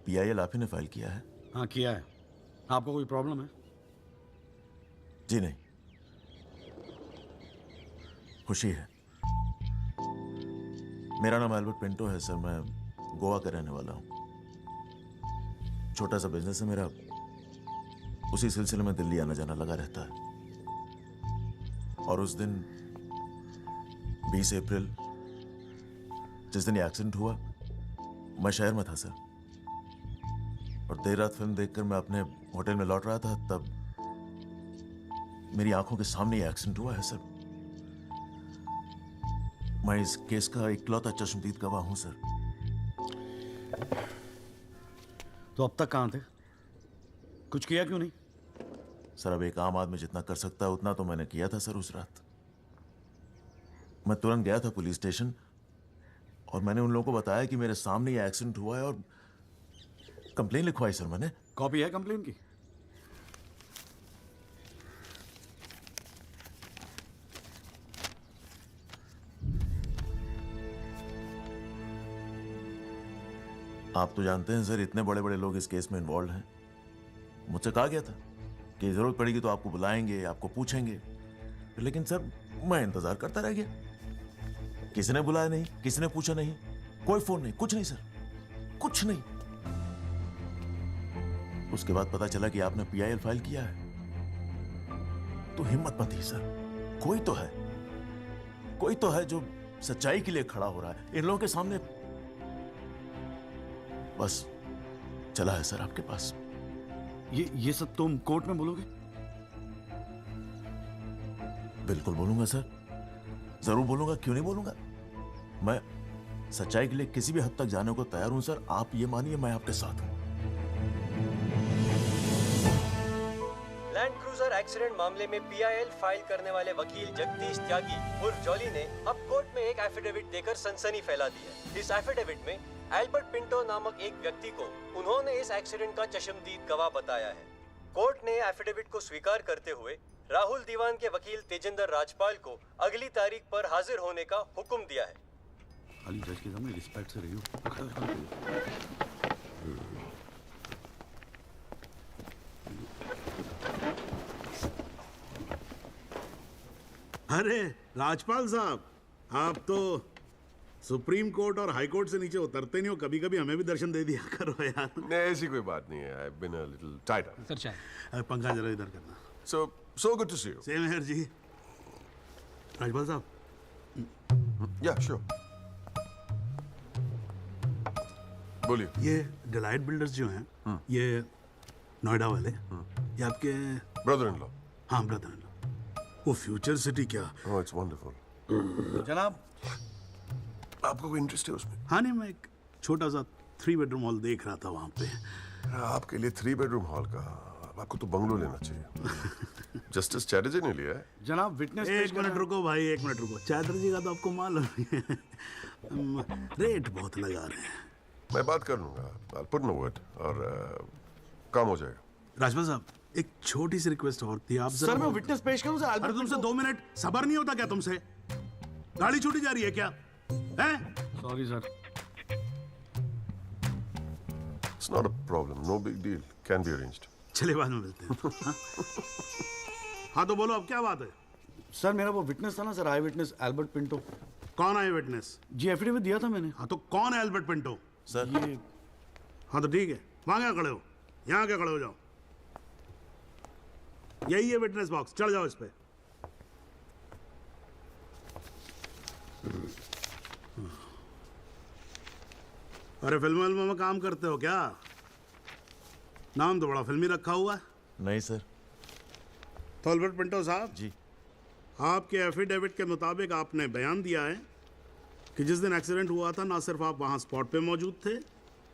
PIL आप ही ने फाइल किया है? हाँ किया है। आपको कोई प्रॉब्लम है? जी नहीं, खुशी है। मेरा नाम एल्बर्ट पिंटो है सर, मैं गोवा का रहने वाला हूँ। छोटा सा बिजनेस है मेरा, उसी सिलसिले में दिल्ली आना जाना लगा रहता है। और उस दिन 20 अप्रैल जिस दिन ये एक्सीडेंट हुआ, मैं शहर में था सर, और देर रात फिल्म देखकर मैं अपने होटल में लौट रहा था, तब मेरी आंखों के सामने ये एक्सीडेंट हुआ है सर। मैं इस केस का इकलौता चश्मदीद गवाह हूं सर। तो अब तक कहाँ थे? कुछ किया क्यों नहीं? सर, अब एक आम आदमी जितना कर सकता है उतना तो मैंने किया था सर। उस रात मैं तुरंत गया था पुलिस स्टेशन, और मैंने उन लोगों को बताया कि मेरे सामने ये एक्सीडेंट हुआ है, और कंप्लेन लिखवाई सर मैंने। कॉपी है कंप्लेन की? आप तो जानते हैं सर, इतने बड़े बड़े लोग इस केस में इन्वॉल्व हैं। मुझसे कहा गया था कि जरूरत पड़ेगी तो आपको बुलाएंगे, आपको पूछेंगे, लेकिन सर मैं इंतजार करता रह गया। किसी ने बुलाया नहीं, किसी ने पूछा नहीं, कोई फोन नहीं, कुछ नहीं सर, कुछ नहीं। उसके बाद पता चला कि आपने PIL फाइल किया है, तो हिम्मत मत ही सर। कोई तो है जो सच्चाई के लिए खड़ा हो रहा है इन लोगों के सामने। बस चला है सर आपके पास। ये सब तुम कोर्ट में बोलोगे? बिल्कुल बोलूंगा सर, जरूर बोलूंगा, क्यों नहीं बोलूंगा। मैं सच्चाई के लिए किसी भी हद तक जाने को तैयार हूं सर। आप ये मानिए, मैं आपके साथ हूं। लैंड क्रूजर एक्सीडेंट मामले में PIL फाइल करने वाले वकील जगदीश त्यागी उर्फ जॉली ने अब कोर्ट में एक एफिडेविट देकर सनसनी फैला दी है। इस एफिडेविट में एल्बर्ट पिंटो नामक एक व्यक्ति को उन्होंने इस एक्सीडेंट का चश्मदीद गवाह बताया है। कोर्ट ने एफिडेविट को स्वीकार करते हुए राहुल दीवान के वकील तेजिंदर राजपाल को अगली तारीख पर हाजिर होने का हुक्म दिया है। खाली जज के सामने रिस्पेक्ट से रहियो। अरे राजपाल साहब, आप तो सुप्रीम कोर्ट और हाई कोर्ट से नीचे उतरते नहीं हो, कभी कभी हमें भी दर्शन दे दिया करो यार। नहीं, ऐसी कोई बात नहीं है। I've been a little tied up. Sir चाय। पंखा जरा इधर करना। So good to see you. Same here ji. Rajpal sahab. Yeah, sure. बोलिए। ये डिलाइट बिल्डर्स जो हैं, ये नोएडा वाले, ये आपके ब्रदर इन लॉ। हाँ, ब्रदर इन लॉ। वो फ्यूचर सिटी क्या? Oh, it's wonderful. जनाब, आपको कोई इंटरेस्ट है उसमें? हाँ नहीं, मैं एक छोटा सा 3 बेडरूम हॉल देख रहा था वहाँ पे। आपके लिए 3 बेडरूम हॉल का, आपको तो बंगलो लेना चाहिए। जस्टिस चैटर्जी ने लिया है। जनाब विटनेस। एक मिनट रुको भाई, एक मिनट रुको। चैटर्जी का तो आपको मालूम है, रेट बहुत लगा रहे हैं। मैं बात कर लूंगा, I'll put in a word और काम हो जाएगा। राजपाल साहब, एक छोटी सी रिक्वेस्ट और थी। आप सर मैं विटनेस पेश करूं सर? अरे तुमसे 2 मिनट सबर नहीं होता क्या तुमसे? गाड़ी छूटी जा रही है क्या? हैं? Sorry sir. It's not a problem, no big deal, can be arranged. चलिए बाद में मिलते हैं। हाँ? हाँ तो बोलो, अब क्या बात है? सर मेरा वो विटनेस था ना सर, आई विटनेस एल्बर्ट पिंटो। कौन है विटनेस? जी एफिडेविट दिया था मैंने। हाँ तो कौन है एल्बर्ट पिंटो? सर ये। हाँ तो ठीक है, वहां क्या खड़े हो? यहाँ क्या खड़े हो जाओ। यही है विटनेस बॉक्स, चढ़ जाओ इस पे। अरे फिल्म में काम करते हो क्या? नाम तो बड़ा फिल्मी रखा हुआ है। नहीं सर। तो एल्बर्ट पिंटो साहब जी, आपके एफिडेविट के मुताबिक आपने बयान दिया है कि जिस दिन एक्सीडेंट हुआ था ना सिर्फ आप वहां स्पॉट पे मौजूद थे,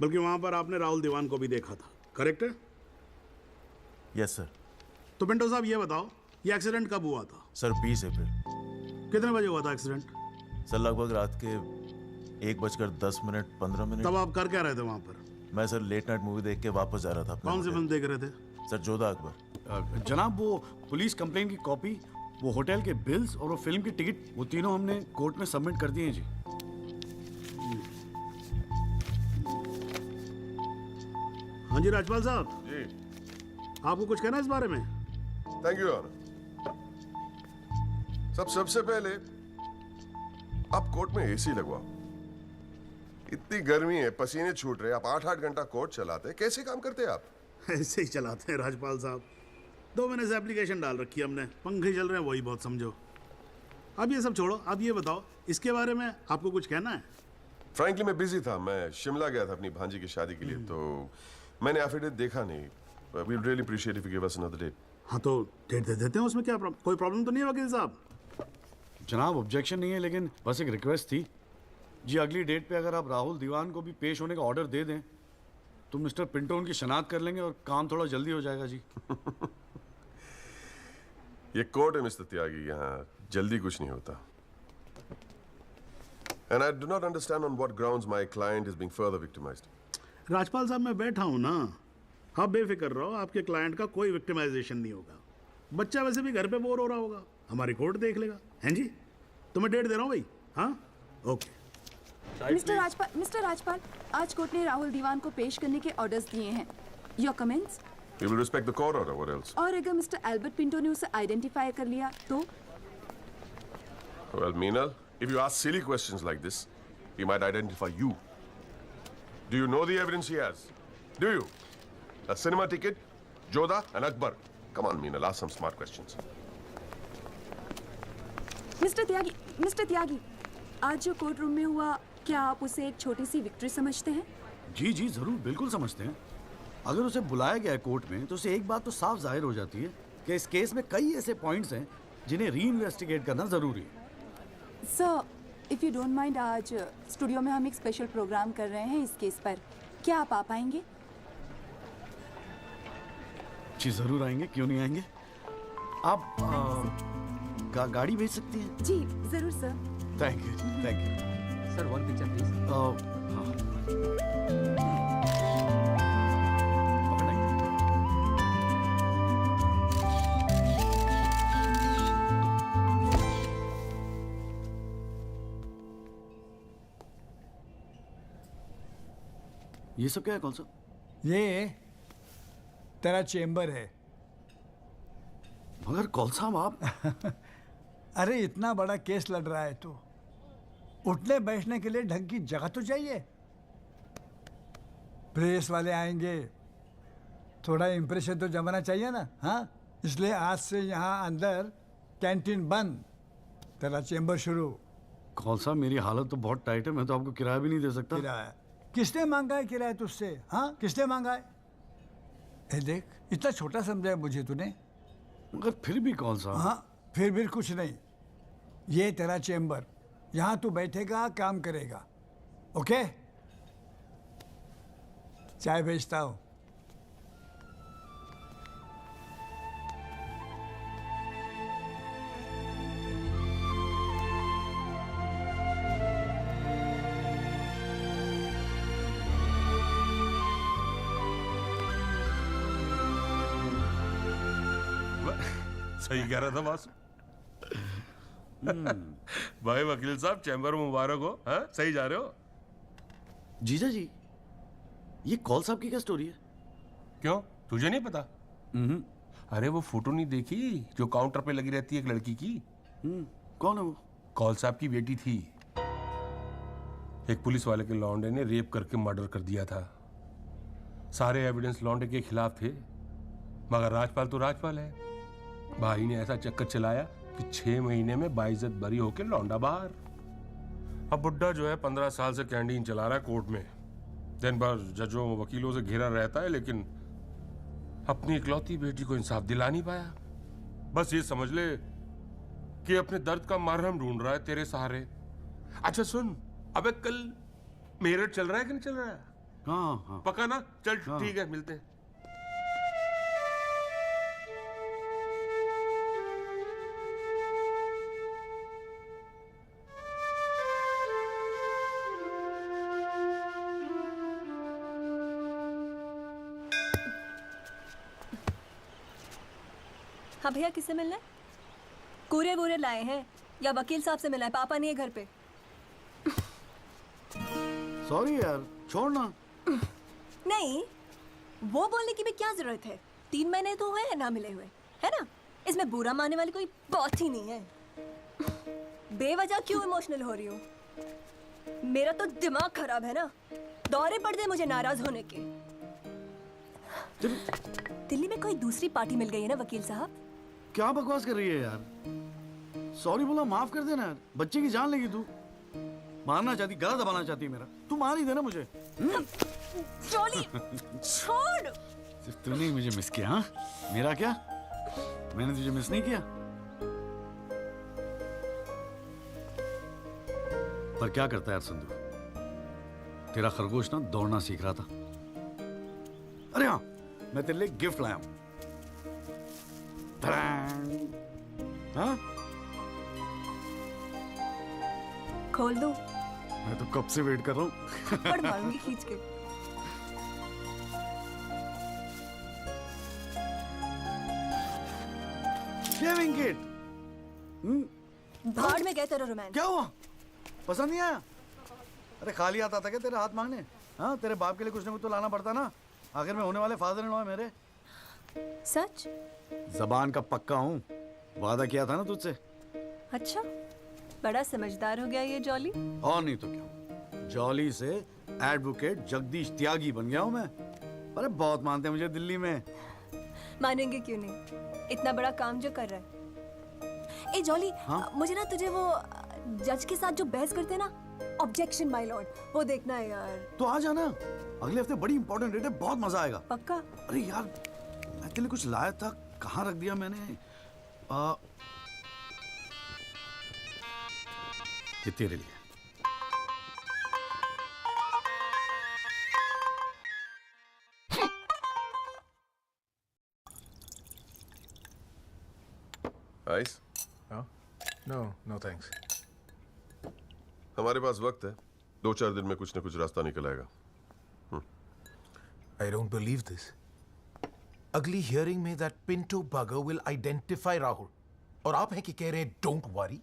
बल्कि वहां पर आपने राहुल दीवान को भी देखा था, करेक्ट है? Yes sir. तो पिंटो साहब ये बताओ, ये एक्सीडेंट कब हुआ था? सर 20 अप्रैल। कितने बजे हुआ था एक्सीडेंट? सर लगभग रात के 1:10 तब आप कर क्या रहे थे वहां पर? मैं सर लेट नाइट मूवी देख के वापस जा रहा था। कौन सी फिल्म देख रहे थे? सर जोधा अकबर। जनाब वो पुलिस कंप्लेन की कॉपी, वो होटल के बिल्स और वो फिल्म की टिकट, वो तीनों हमने कोर्ट में सबमिट कर दिए हैं जी। हाँ जी राजपाल साहब जी, आपको कुछ कहना है इस बारे में? Thank you honour. सबसे पहले आप कोर्ट में एसी लगवाओ। इतनी गर्मी है, पसीने छूट रहे, आप 8-8 घंटा कोर्ट चलाते हैं, कैसे काम करते हैं आप? ऐसे ही चलाते हैं राजपाल साहब। 2 महीने से एप्लीकेशन डाल रखी है हमने, पंखे चल रहे हैं, वही बहुत समझो। अब ये सब छोड़ो, अब ये बताओ इसके बारे में आपको कुछ कहना है? फ्रैंकली मैं बिजी था, मैं शिमला गया था अपनी भांजी की शादी के लिए, तो मैंने एफिडेविट देखा नहीं। We really appreciate if you give us another date. हाँ तो डेट दे देते हैं, उसमें क्या कोई प्रॉब्लम तो नहीं है वकील साहब? जनाब ऑब्जेक्शन नहीं है, लेकिन बस एक रिक्वेस्ट थी जी, अगली डेट पे अगर आप राहुल दीवान को भी पेश होने का ऑर्डर दे दें तो मिस्टर पिंटो उनकी शनाख्त कर लेंगे और काम थोड़ा जल्दी हो जाएगा जी। ये कोर्ट है मिस्टर त्यागी, यहाँ जल्दी कुछ नहीं होता। And I do not understand on what grounds my client is being further victimized. Rajpal साहब मैं बैठा हूँ ना, आप बेफिक्र रहो, आपके क्लाइंट का कोई विक्टिमाइजेशन नहीं होगा। बच्चा वैसे भी घर पे बोर हो रहा होगा, हमारी कोर्ट देख लेगा। हैं जी, तो मैं डेट दे रहा हूँ भाई। हाँ ओके। मिस्टर राजपाल, आज कोर्ट ने राहुल दीवान को पेश करने के ऑर्डर्स दिए हैं। Your comments? We will respect the court order. What else? और अगर मिस्टर एल्बर्ट पिंटो ने उसे आइडेंटिफाई कर लिया तो? Well, Meenal, if you ask silly questions like this, he might identify you. Do you know the evidence he has? Do you? A cinema ticket, Jodha and Akbar. Come on, Meenal, ask some smart questions. Mister Tyagi, आज जो court room में हुआ, क्या आप उसे एक छोटी सी victory समझते हैं? जी जी जरूर, बिल्कुल समझते हैं। अगर उसे बुलाया गया है कोर्ट में तो उसे एक बात तो साफ जाहिर हो जाती है कि इस केस में कई ऐसे पॉइंट्स हैं जिन्हें री इन्वेस्टिगेट करना जरूरी है। Sir, if you don't mind, आज स्टूडियो में हम एक स्पेशल प्रोग्राम कर रहे हैं इस केस पर, क्या आप आ पाएंगे? जी जरूर आएंगे, क्यों नहीं आएंगे। आप गाड़ी भेज सकती हैं? जी जरूर sir. Thank you sir. 1 picture please. ये सब क्या है? कौन सा? ये तेरा चेम्बर है। मगर कौन सा आप? अरे इतना बड़ा केस लड़ रहा है तो उठने बैठने के लिए ढंग की जगह तो चाहिए। प्रेस वाले आएंगे, थोड़ा इम्प्रेशन तो जमाना चाहिए ना। हाँ, इसलिए आज से यहाँ अंदर कैंटीन बंद, तेरा चेंबर शुरू। कौन सा, मेरी हालत तो बहुत टाइट है, मैं तो आपको किराया भी नहीं दे सकता। किराया किसने मांगा है? किराया तुझसे? हाँ, किसने मांगा है? ए देख, इतना छोटा समझा मुझे तूने। मगर फिर भी कौन सा? हाँ, फिर भी कुछ नहीं। ये तेरा चेंबर, यहाँ तू बैठेगा, काम करेगा। ओके, चाय भेजता हूँ। सही कह रहा था बॉस। भाई वकील साहब, चैम्बर मुबारक हो। हाँ, सही जा रहे हो। जीजा जी, ये कॉल साहब की क्या स्टोरी है? क्यों, तुझे नहीं पता? अरे वो फोटो नहीं देखी जो काउंटर पे लगी रहती है एक लड़की की? कौन है वो? कॉल साहब की बेटी थी। एक पुलिस वाले के लौंडे ने रेप करके मर्डर कर दिया था। सारे एविडेंस लौंडे के खिलाफ थे, मगर राजपाल तो राजपाल है। भाई ने ऐसा चक्कर चलाया कि 6 महीने में बाइज्जत बरी होके लौंडा बाहर। अब बुड्ढा जो है 15 साल से कैंटीन चला रहा है कोर्ट में। दिन भर जजों वकीलों से घिरा रहता है, लेकिन अपनी इकलौती बेटी को इंसाफ दिला नहीं पाया। बस ये समझ ले कि अपने दर्द का मरहम ढूंढ रहा है तेरे सहारे। अच्छा सुन, अबे कल मेरठ चल रहा है कि नहीं चल रहा है? हाँ। पक्का ना? चल ठीक है, मिलते हैं। हाँ भैया, किससे मिलना है? कूरे वूरे लाए हैं या वकील साहब से मिलना है? पापा नहीं है घर पे। सॉरी यार, छोड़ना। नहीं, वो बोलने की भी क्या जरूरत है? 3 महीने तो हुए हैं ना मिले हुए, है ना? इसमें बुरा मानने वाली कोई बात ही नहीं है। बेवजह क्यों इमोशनल हो रही हो? मेरा तो दिमाग खराब है ना, दौरे पड़ गए मुझे नाराज होने के। दिल्ली में कोई दूसरी पार्टी मिल गई है ना वकील साहब? क्या बकवास कर रही है यार? सॉरी बोला, माफ कर देना यार। बच्चे की जान लेगी तू। मारना चाहती, गला दबाना चाहती है मेरा। तू मार ही देना मुझे। जॉली, छोड़। सिर्फ तूने ही मुझे मिस किया? हाँ, मेरा क्या? मैंने तुझे मिस नहीं किया। पर क्या करता है यार संधू, तेरा खरगोश ना दौड़ना सीख रहा था। अरे हाँ, मैं तेरे लिए गिफ्ट लाया हूं। हाँ? खोल दो। मैं तो कब से वेट कर रहा हूँ। थप्पड़ मारूंगी खींच के। Shaving kit. भाड़ में गए तेरा रोमांस। क्या हुआ? पसंद नहीं आया? अरे खाली आता था क्या तेरे हाथ मांगने? हाँ, तेरे बाप के लिए कुछ ना कुछ तो लाना पड़ता ना। आखिर में होने वाले फादर इन लॉ है मेरे। सच? जबान का पक्का हूँ, वादा किया था ना तुझसे। अच्छा, बड़ा समझदार हो गया ये जॉली। और नहीं तो क्या, जॉली से एडवोकेट जगदीश त्यागी बन गया हूँ मैं। अरे बहुत मानते हैं मुझे दिल्ली में। मानेंगे क्यों नहीं, इतना बड़ा काम जो कर रहा है। ए जॉली, हाँ? मुझे ना तुझे वो जज के साथ जो बहस करते हैं ना, ऑब्जेक्शन माय लॉर्ड, वो देखना है यार। तो आ जाना, अगले हफ्ते बड़ी इंपॉर्टेंट डेट है, बहुत मजा आएगा। पक्का? अरे यार, मैं तेरे लिए कुछ लाया था, कहाँ रख दिया मैंने? ये तेरे लिए। आइस? No thanks. हमारे पास वक्त है, 2-4 दिन में कुछ ना कुछ रास्ता निकल आएगा। I don't believe this. अगली हियरिंग में that Pinto bugger will identify Rahul. और आप हैं कि कह रहे हैं don't worry?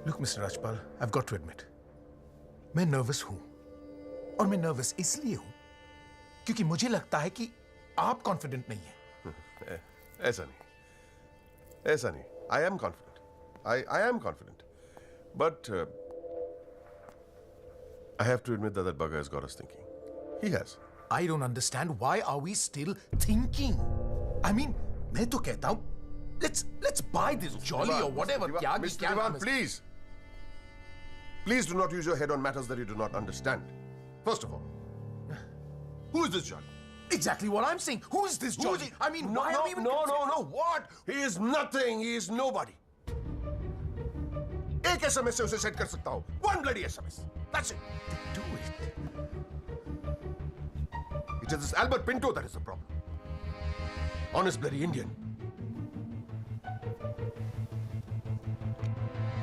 Look, Mr. Rajpal, I've got to admit, मैं नर्वस हूं। और मैं नर्वस इसलिए हूं क्योंकि मुझे लगता है कि आप कॉन्फिडेंट नहीं हैं। ऐसा नहीं। I am confident. I am confident. But I have to admit that bugger has got us thinking. He has. I don't understand why are we still thinking? I mean, मैं तो कहता हूँ, let's buy this jolly or whatever. Mr. Diwan, please. Please do not use your head on matters that you do not understand. First of all, who is this Jolly? Exactly what I'm saying. Who is this Jolly? I mean, no, why are we even no, what? He is nothing. He is nobody. एक SMS से उसे set कर सकता हूँ. One bloody SMS. That's it. Do it. It is this Albert Pinto that is the problem. Honest bloody Indian.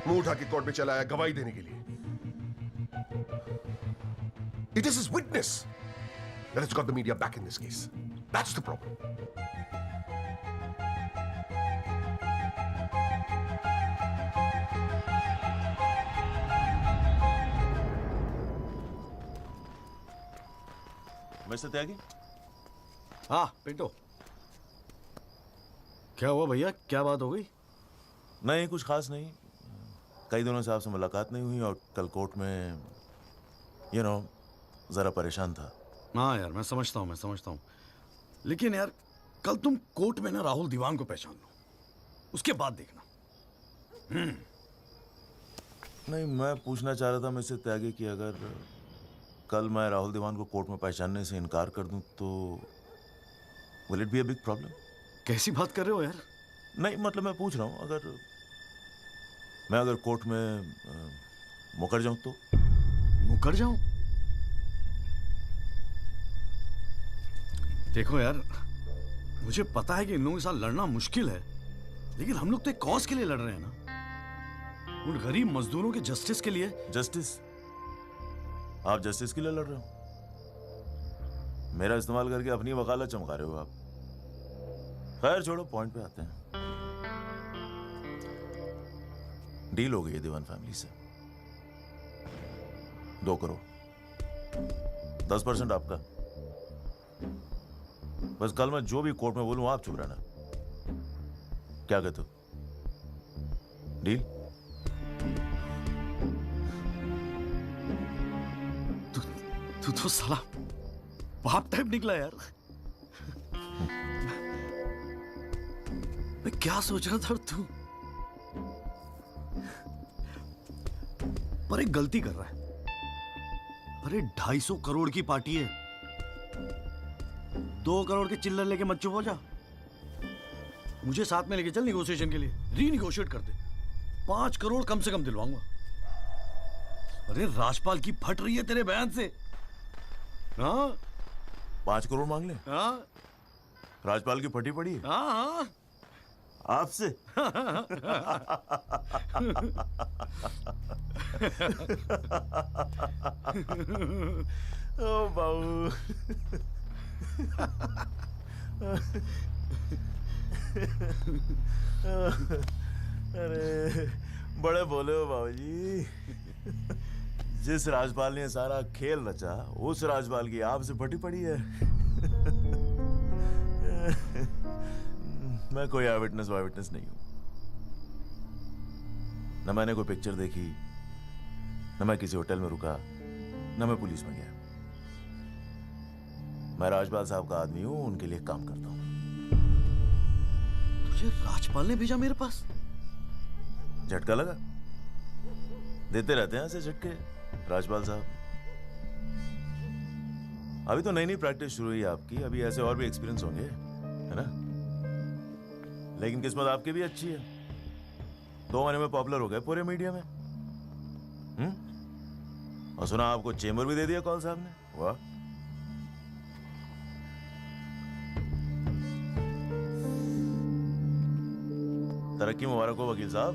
मुंह उठा के court में चला आया गवाही देने के लिए. It is his witness that has got the media back in this case. That's the problem. Mister Tyagi? हाँ पिंटो, क्या हुआ भैया, क्या बात हो गई? नहीं, कुछ खास नहीं. कई दिनों से आपसे मुलाकात नहीं हुई और कल कोर्ट में जरा परेशान था. हाँ यार, मैं समझता हूँ. लेकिन यार, कल तुम कोर्ट में ना राहुल दीवान को पहचान लो, उसके बाद देखना. नहीं, मैं पूछना चाह रहा था मिस्टर त्यागी कि अगर कल मैं राहुल दीवान को कोर्ट में पहचानने से इनकार कर दूं तो will it be a big problem? कैसी बात कर रहे हो यार? नहीं, मतलब मैं पूछ रहा हूं, अगर कोर्ट में मुकर जाऊं तो? मुकर जाऊं? देखो यार, मुझे पता है कि इन लोगों के साथ लड़ना मुश्किल है, लेकिन हम लोग तो एक कॉज के लिए लड़ रहे हैं ना, उन गरीब मजदूरों के जस्टिस के लिए. जस्टिस? आप जस्टिस के लिए लड़ रहे हो? मेरा इस्तेमाल करके अपनी वकालत चमका रहे हो आप. खैर छोड़ो, पॉइंट पे आते हैं. डील हो गई है दीवान फैमिली से. 2 करोड़, 10% आपका. बस कल मैं जो भी कोर्ट में बोलूं आप चुप रहना. क्या कहते हो? डील? तू तो साला बाप टाइप निकला यार. मैं क्या सोच रहा था तू, पर एक गलती कर रहा है. अरे 250 करोड़ की पार्टी है, 2 करोड़ के चिल्लर लेके मत चुप हो जा. मुझे साथ में लेके चल निगोशिएशन के लिए, रीनिगोशिएट करते. 5 करोड़ कम से कम दिलवाऊंगा. अरे राजपाल की फट रही है तेरे बयान से. हाँ, 5 करोड़ मांग ले? हाँ, राजपाल की फटी पड़ी है? हाँ, आपसे? ओ बाबू. अरे बड़े बोले हो बाबूजी. जिस राजपाल ने सारा खेल रचा, उस राजपाल की आपसे फटी पड़ी है. मैं कोई आई विटनेस नहीं हूं. न मैंने कोई पिक्चर देखी, न मैं किसी होटल में रुका, न मैं पुलिस में गया. मैं राजपाल साहब का आदमी हूं, उनके लिए काम करता हूं. तुझे राजपाल ने भेजा मेरे पास? झटका लगा? देते रहते हैं ऐसे झटके राजपाल साहब. अभी तो नई प्रैक्टिस शुरू हुई है आपकी, अभी ऐसे और भी एक्सपीरियंस होंगे, है ना? लेकिन किस्मत आपकी भी अच्छी है, 2 महीने में पॉपुलर हो गए पूरे मीडिया में. और सुना आपको चेंबर भी दे दिया कौल साहब ने. वाह. तरक्की मुबारक हो वकील साहब.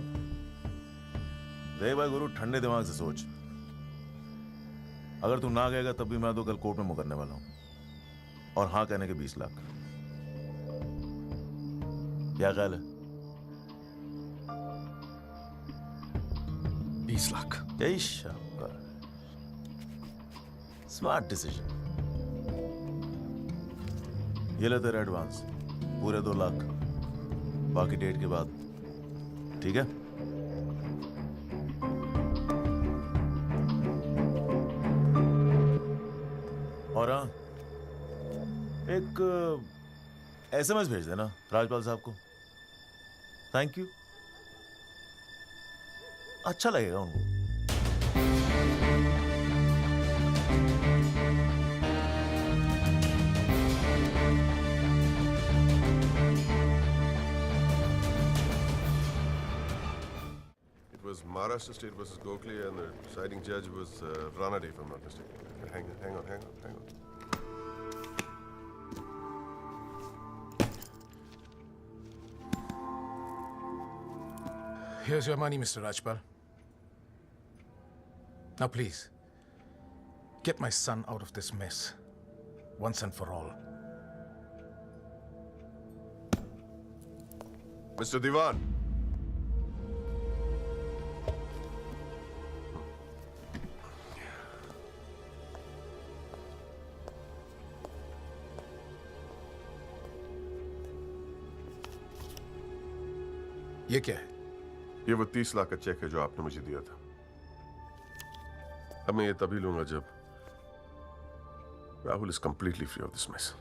देख भाई गुरु, ठंडे दिमाग से सोच. अगर तू ना गएगा तब भी मैं तो कल कोर्ट में मुकरने वाला हूं, और हाँ कहने के 20 लाख. क्या ख्याल है? 20 लाख? यही शाबाश, स्मार्ट डिसीजन. ये ले तेरा एडवांस, पूरे 2 लाख, बाकी डेट के बाद. ठीक है? और हाँ, एक SMS भेज देना राजपाल साहब को। थैंक यू, अच्छा लगेगा उनको। It was Maharashtra State versus Gokhale, and the deciding judge was Ranade, if I'm not mistaken. Hang on. Here's your money, Mr. Rajpal. Now, please, get my son out of this mess, once and for all. Mr. Diwan. ये क्या है? ये वो 30 लाख का check है जो आपने मुझे दिया था। अब मैं ये तभी लूंगा जब Rahul is completely free of this mess.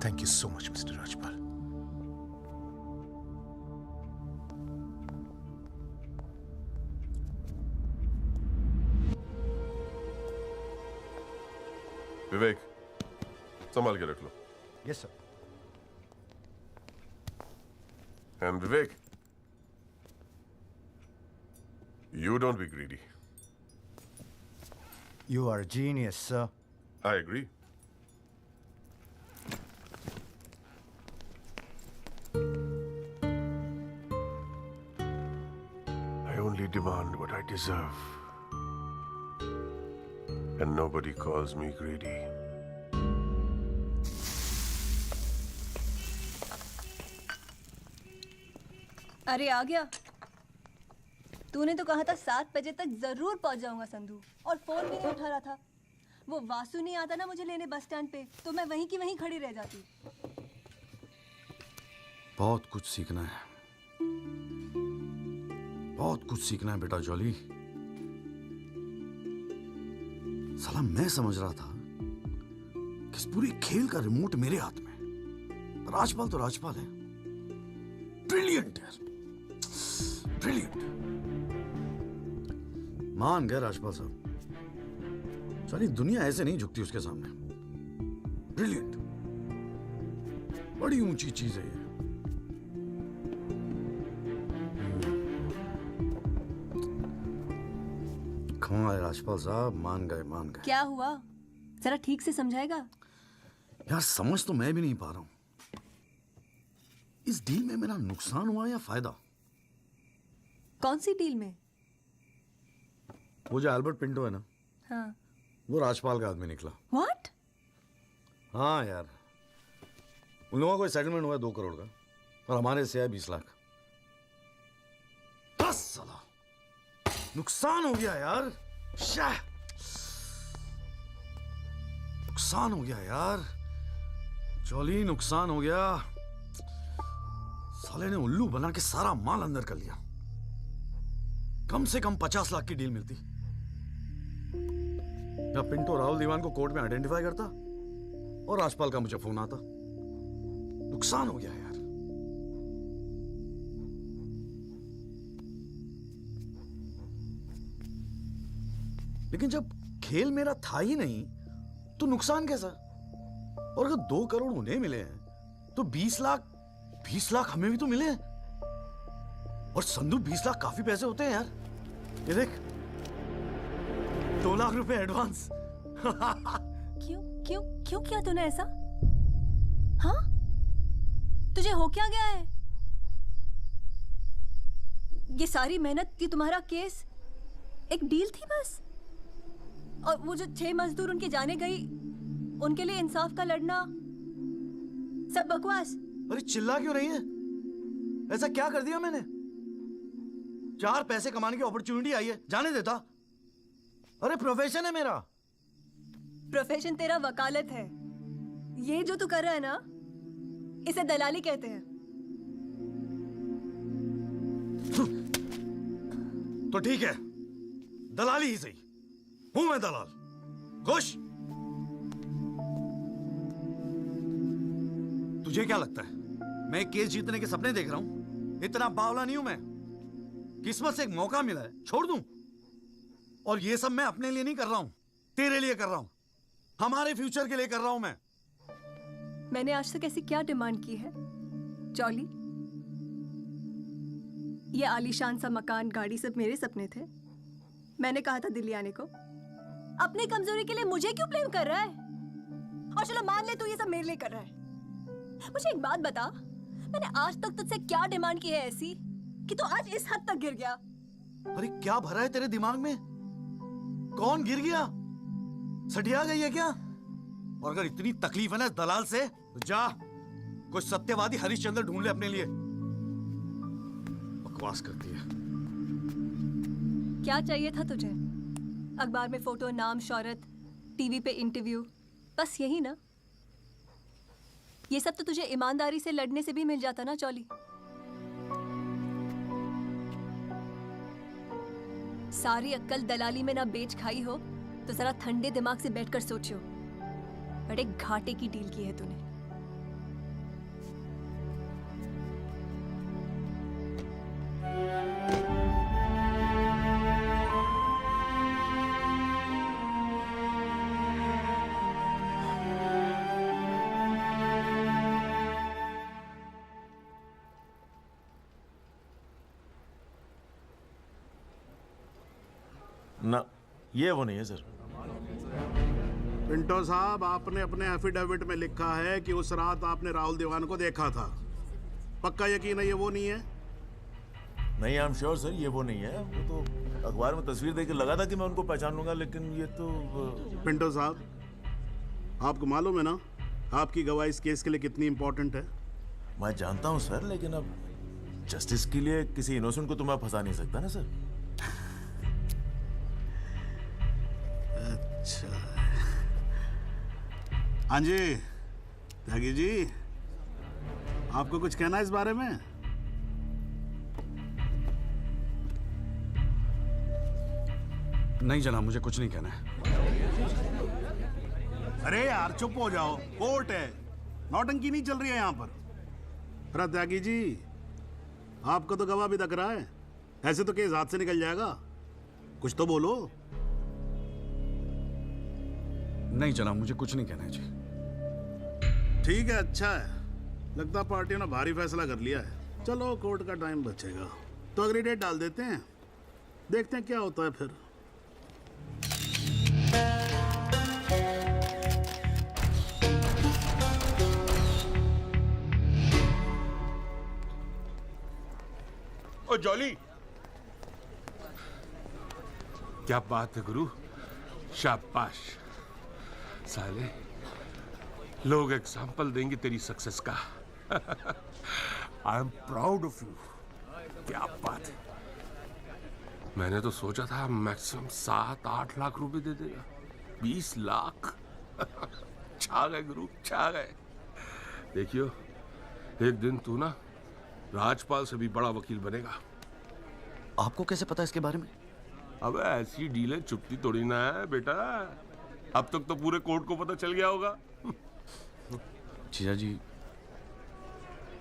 Thank you so much, Mr. Rajpal. Vivek, संभाल के रख लो। Yes sir. And Vivek, you don't be greedy. You are a genius, sir. I agree. I only demand what I deserve. And nobody calls me greedy. अरे आ गया। तूने तो कहा था 7 बजे तक जरूर पहुंच जाऊंगा संधू, और फोन भी नहीं उठा रहा था। वो वासु नहीं आता ना मुझे लेने बस स्टैंड पे, तो मैं वहीं की वहीं खड़ी रह जाती। बहुत कुछ सीखना है, बहुत कुछ सीखना है बेटा जॉली। साला मैं समझ रहा था कि इस पूरी खेल का रिमोट मेरे हाथ में। राजपाल तो राजपाल है, ब्रिलियंट है, ब्रिलियंट। मान गए राजपाल साहब, सारी दुनिया ऐसे नहीं झुकती उसके सामने। ब्रिलियंट, बड़ी ऊंची चीज है ये। कमाल है राजपाल साहब, मान गए मान गए। क्या हुआ, जरा ठीक से समझाएगा? यार समझ तो मैं भी नहीं पा रहा हूं, इस डील में मेरा नुकसान हुआ या फायदा? कौन सी डील में? वो जो एल्बर्ट पिंटो है ना, हाँ। वो राजपाल का आदमी निकला। What? हाँ यार, उन लोगों का कोई सेटलमेंट हुआ है 2 करोड़ का, और हमारे से है 20 लाख। बस साला नुकसान हो गया यार, नुकसान हो गया यार, जॉली नुकसान हो गया। साले ने उल्लू बना के सारा माल अंदर कर लिया। कम से कम 50 लाख की डील मिलती। या पिंटो राहुल दीवान को कोर्ट में आइडेंटिफाई करता और राजपाल का मुझे फोन आता। नुकसान हो गया यार। लेकिन जब खेल मेरा था ही नहीं तो नुकसान कैसा? और अगर 2 करोड़ उन्हें मिले हैं तो 20 लाख हमें भी तो मिले हैं। और संधू 20 लाख काफी पैसे होते हैं यार। ये देख 2 लाख रुपए एडवांस। क्यों क्यों क्यों किया तूने ऐसा? हाँ, तुझे हो क्या गया है? ये सारी मेहनत, ये तुम्हारा केस एक डील थी बस? और वो जो 6 मजदूर उनके जाने गई, उनके लिए इंसाफ का लड़ना, सब बकवास। अरे चिल्ला क्यों रही है? ऐसा क्या कर दिया मैंने? 4 पैसे कमाने की अपॉर्चुनिटी आई है, जाने देता? अरे प्रोफेशन है मेरा। प्रोफेशन तेरा वकालत है। ये जो तू कर रहा है ना, इसे दलाली कहते हैं। तो ठीक है, दलाली ही सही, हूं मैं दलाल। खुश? तुझे क्या लगता है मैं केस जीतने के सपने देख रहा हूं? इतना बावला नहीं हूं मैं। किस्मत से एक मौका मिला है, छोड़ दूं? और ये सब मैं अपने लिए नहीं कर रहा हूं, तेरे लिए कर रहा हूं, हमारे फ्यूचर के लिए कर रहा हूं मैं। मैंने आज तक ऐसी क्या डिमांड की है जॉली? ये आलीशान सा मकान, गाड़ी सब मेरे सपने थे। मैंने कहा था दिल्ली आने को। अपनी कमजोरी के लिए मुझे क्यों ब्लेम कर रहा है? और चलो मान ले तू ये सब मेरे लिए कर रहा है। मुझे एक बात बता, मैंने आज तक तुझसे क्या डिमांड की है ऐसी कि तू आज इस हद तक गिर गया? अरे क्या भरा है तेरे दिमाग में? कौन गिर गया? सटिया गई है क्या? और अगर इतनी तकलीफ है ना इस दलाल से, तो जा कुछ सत्यवादी हरिश्चंद्र ढूंढ ले अपने लिए। बकवास करती है। क्या चाहिए था तुझे? अखबार में फोटो, नाम, शोहरत, टीवी पे इंटरव्यू, बस यही ना? ये सब तो तुझे ईमानदारी से लड़ने से भी मिल जाता ना चौली। सारी अक्कल दलाली में ना बेच खाई हो तो जरा ठंडे दिमाग से बैठकर सोचो, बड़े घाटे की डील की है तूने। ना, ये वो नहीं है सर। पिंटो साहब, आपने अपने एफिडेविट में लिखा है कि उस रात आपने राहुल दीवान को देखा था। पक्का यकीन है ये वो नहीं है? नहीं, आई एम श्योर सर, ये वो नहीं है। वो तो अखबार में तस्वीर देख के लगा था कि मैं उनको पहचान लूंगा, लेकिन ये तो पिंटो साहब, आपको मालूम है ना आपकी गवाही इस केस के लिए कितनी इंपॉर्टेंट है? मैं जानता हूँ सर, लेकिन अब जस्टिस के लिए किसी इनोसेंट को तो मैं फंसा नहीं सकता ना सर। अच्छा, हाँ जी त्यागी जी, आपको कुछ कहना है इस बारे में? नहीं जनाब, मुझे कुछ नहीं कहना है। अरे यार चुप हो जाओ, कोर्ट है, नौटंकी नहीं चल रही है यहाँ पर। अरे त्यागी जी, आपका तो गवाह भी तक रहा है, ऐसे तो केस हाथ से निकल जाएगा, कुछ तो बोलो। नहीं जनाब, मुझे कुछ नहीं कहना है जी। ठीक है, अच्छा है, लगता पार्टियों ने भारी फैसला कर लिया है। चलो कोर्ट का टाइम बचेगा तो अगली डेट डाल देते हैं, देखते हैं क्या होता है फिर। ओ जॉली, क्या बात है गुरु, शाबाश। साले लोग एग्जाम्पल देंगे तेरी सक्सेस का। I am proud of you. क्या बात है। मैंने तो सोचा था मैक्सिमम 7-8 लाख रुपए दे देगा, 20 लाख। छा गए गुरु, छा गए। देखियो, एक दिन तू ना राजपाल से भी बड़ा वकील बनेगा। आपको कैसे पता इसके बारे में? अब ऐसी डीलें चुपती तोड़ी ना है बेटा। अब तक तो पूरे कोर्ट को पता चल गया होगा। जीजा जी,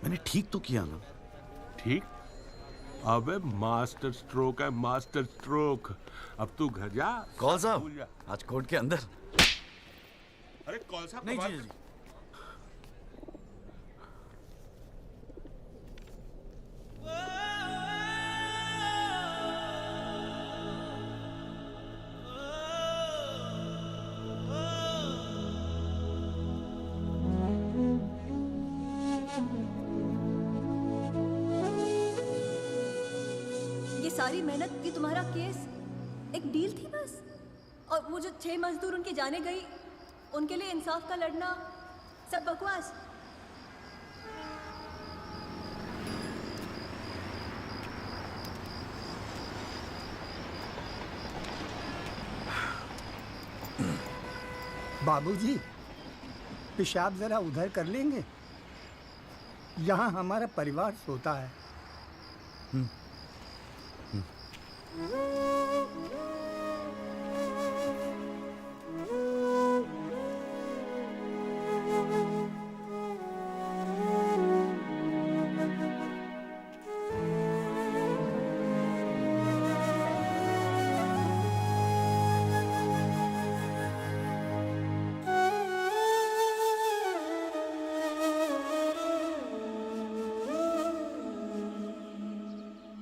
मैंने ठीक तो किया ना? ठीक? अबे मास्टर स्ट्रोक है, मास्टर स्ट्रोक। अब तू घर जा। कौल साहब, आज कोर्ट के अंदर। अरे कौल साहब, नहीं जीजा जी। सारी मेहनत की तुम्हारा केस एक डील थी बस? और वो जो 6 मजदूर उनके जाने गई, उनके लिए इंसाफ का लड़ना सब बकवास? बाबूजी, पेशाब जरा उधर कर लेंगे? यहाँ हमारा परिवार सोता है।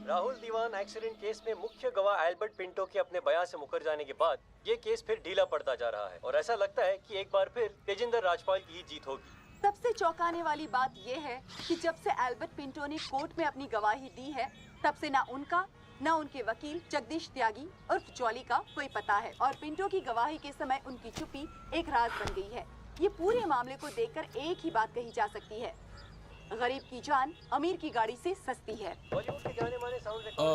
राहुल दीवान एक्सीडेंट केस में मुख्य गवाह एल्बर्ट पिंटो के अपने बयान से मुकर जाने के बाद ये केस फिर ढीला पड़ता जा रहा है और ऐसा लगता है कि एक बार फिर तेजिंदर राजपाल की ही जीत होगी। सबसे चौंकाने वाली बात यह है कि जब से एल्बर्ट पिंटो ने कोर्ट में अपनी गवाही दी है तब से ना उनका न उनके वकील जगदीश त्यागी उर्फ जॉली का कोई पता है और पिंटो की गवाही के समय उनकी चुप्पी एक राज बन गई है। ये पूरे मामले को देखकर एक ही बात कही जा सकती है, गरीब की जान अमीर की गाड़ी से सस्ती है।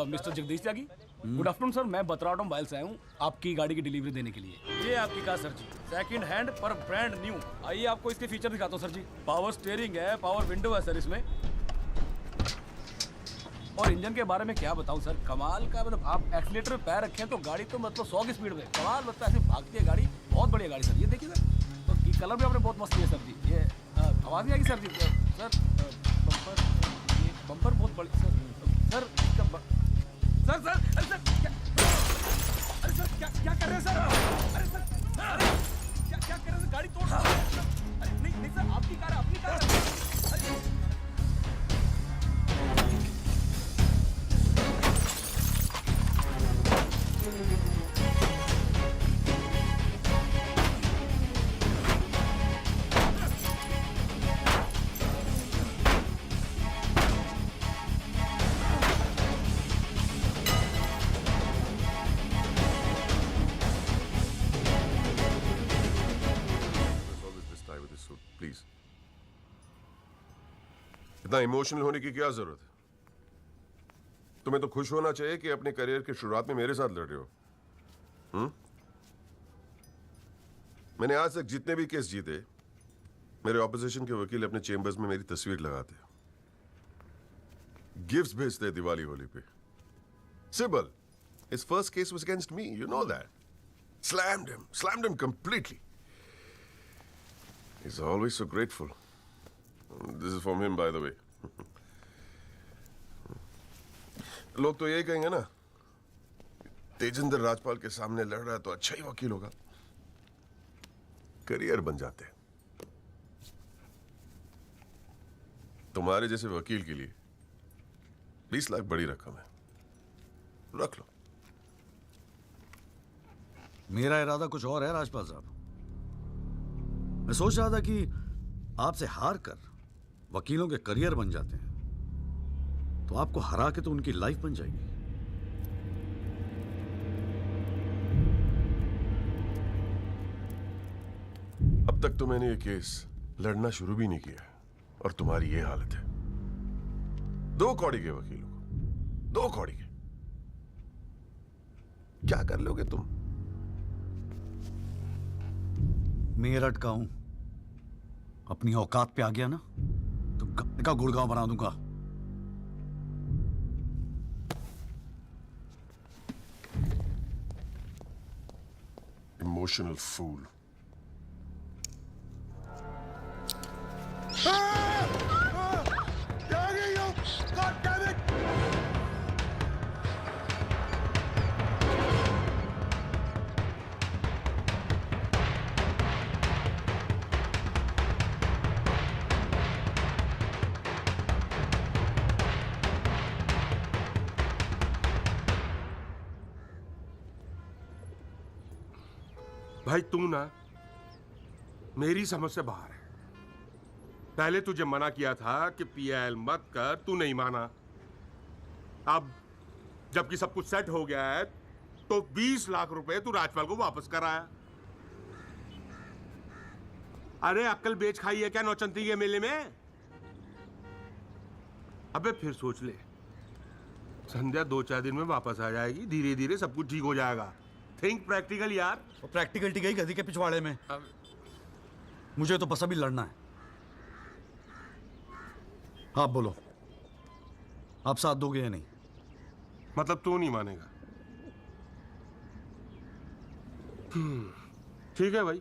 मिस्टर जगदीश त्यागी, गुड आफ्टरनून सर। मैं बतराटो मोबाइल से आया हूँ आपकी गाड़ी की डिलीवरी देने के लिए। ये आपकी कार सर जी, सेकंड हैंड पर ब्रांड न्यू। आइए आपको इसके फीचर दिखाता हूँ सर जी। पावर स्टीयरिंग है, पावर विंडो है सर इसमें, और इंजन के बारे में क्या बताऊं सर, कमाल का। मतलब आप एक्सीलेटर पे पैर रखें तो गाड़ी तो मतलब 100 की स्पीड में कमाल लगता है, ऐसे भागती है गाड़ी। बहुत बढ़िया गाड़ी सर, ये देखिए सर। तो ये कलर भी आपने बहुत मस्त किया सर जी। ये आवाज़ नहीं आएगी सर जी। सर बम्पर, ये बम्पर बहुत बड़ी सर। सर सर सर अरे सर क्या, अरे सर क्या कर रहे हैं सर? अरे सर क्या कर रहे हैं? गाड़ी तोड़ अरे नहीं सर, आपकी कार है, अपनी कार है। प्लीज, इतना इमोशनल होने की क्या जरूरत है? तुम्हें तो खुश होना चाहिए कि अपने करियर की शुरुआत में मेरे साथ लड़ रहे हो। मैंने आज तक जितने भी केस जीते, मेरे ऑपोजिशन के वकील अपने चेंबर्स में मेरी तस्वीर लगाते, गिफ्ट्स भेजते दिवाली होली पे। Sibal, his first case was against me, you know that. Slammed him completely. He's always so grateful. This is from him, by the way. लोग तो यही कहेंगे ना, तेजिंदर राजपाल के सामने लड़ रहा है तो अच्छा ही वकील होगा। करियर बन जाते हैं। तुम्हारे जैसे वकील के लिए 20 लाख बड़ी रकम है, रख लो। मेरा इरादा कुछ और है राजपाल साहब। मैं सोच रहा था कि आपसे हार कर वकीलों के करियर बन जाते हैं तो आपको हरा के तो उनकी लाइफ बन जाएगी। अब तक तो मैंने ये केस लड़ना शुरू भी नहीं किया और तुम्हारी ये हालत है। 2 कौड़ी के वकीलों को, 2 कौड़ी के, क्या कर लोगे तुम? मेरठ का हूं, अपनी औकात पे आ गया ना तो गाय का गुड़गांव बना दूंगा। Emotional fool. भाई तू ना मेरी समझ से बाहर है। पहले तुझे मना किया था कि पीएल मत कर, तू नहीं माना। अब जबकि सब कुछ सेट हो गया है तो 20 लाख रुपए तू राजपाल को वापस कराया। अरे अक्ल बेच खाई है क्या नौचंती के मेले में? अबे फिर सोच ले, संध्या 2-4 दिन में वापस आ जाएगी, धीरे धीरे सब कुछ ठीक हो जाएगा। थिंक प्रैक्टिकल यार। प्रैक्टिकलिटी गई गधी के पिछवाड़े में। मुझे तो बस अभी लड़ना है। आप बोलो, आप साथ दोगे या नहीं? मतलब तू नहीं मानेगा? ठीक है भाई,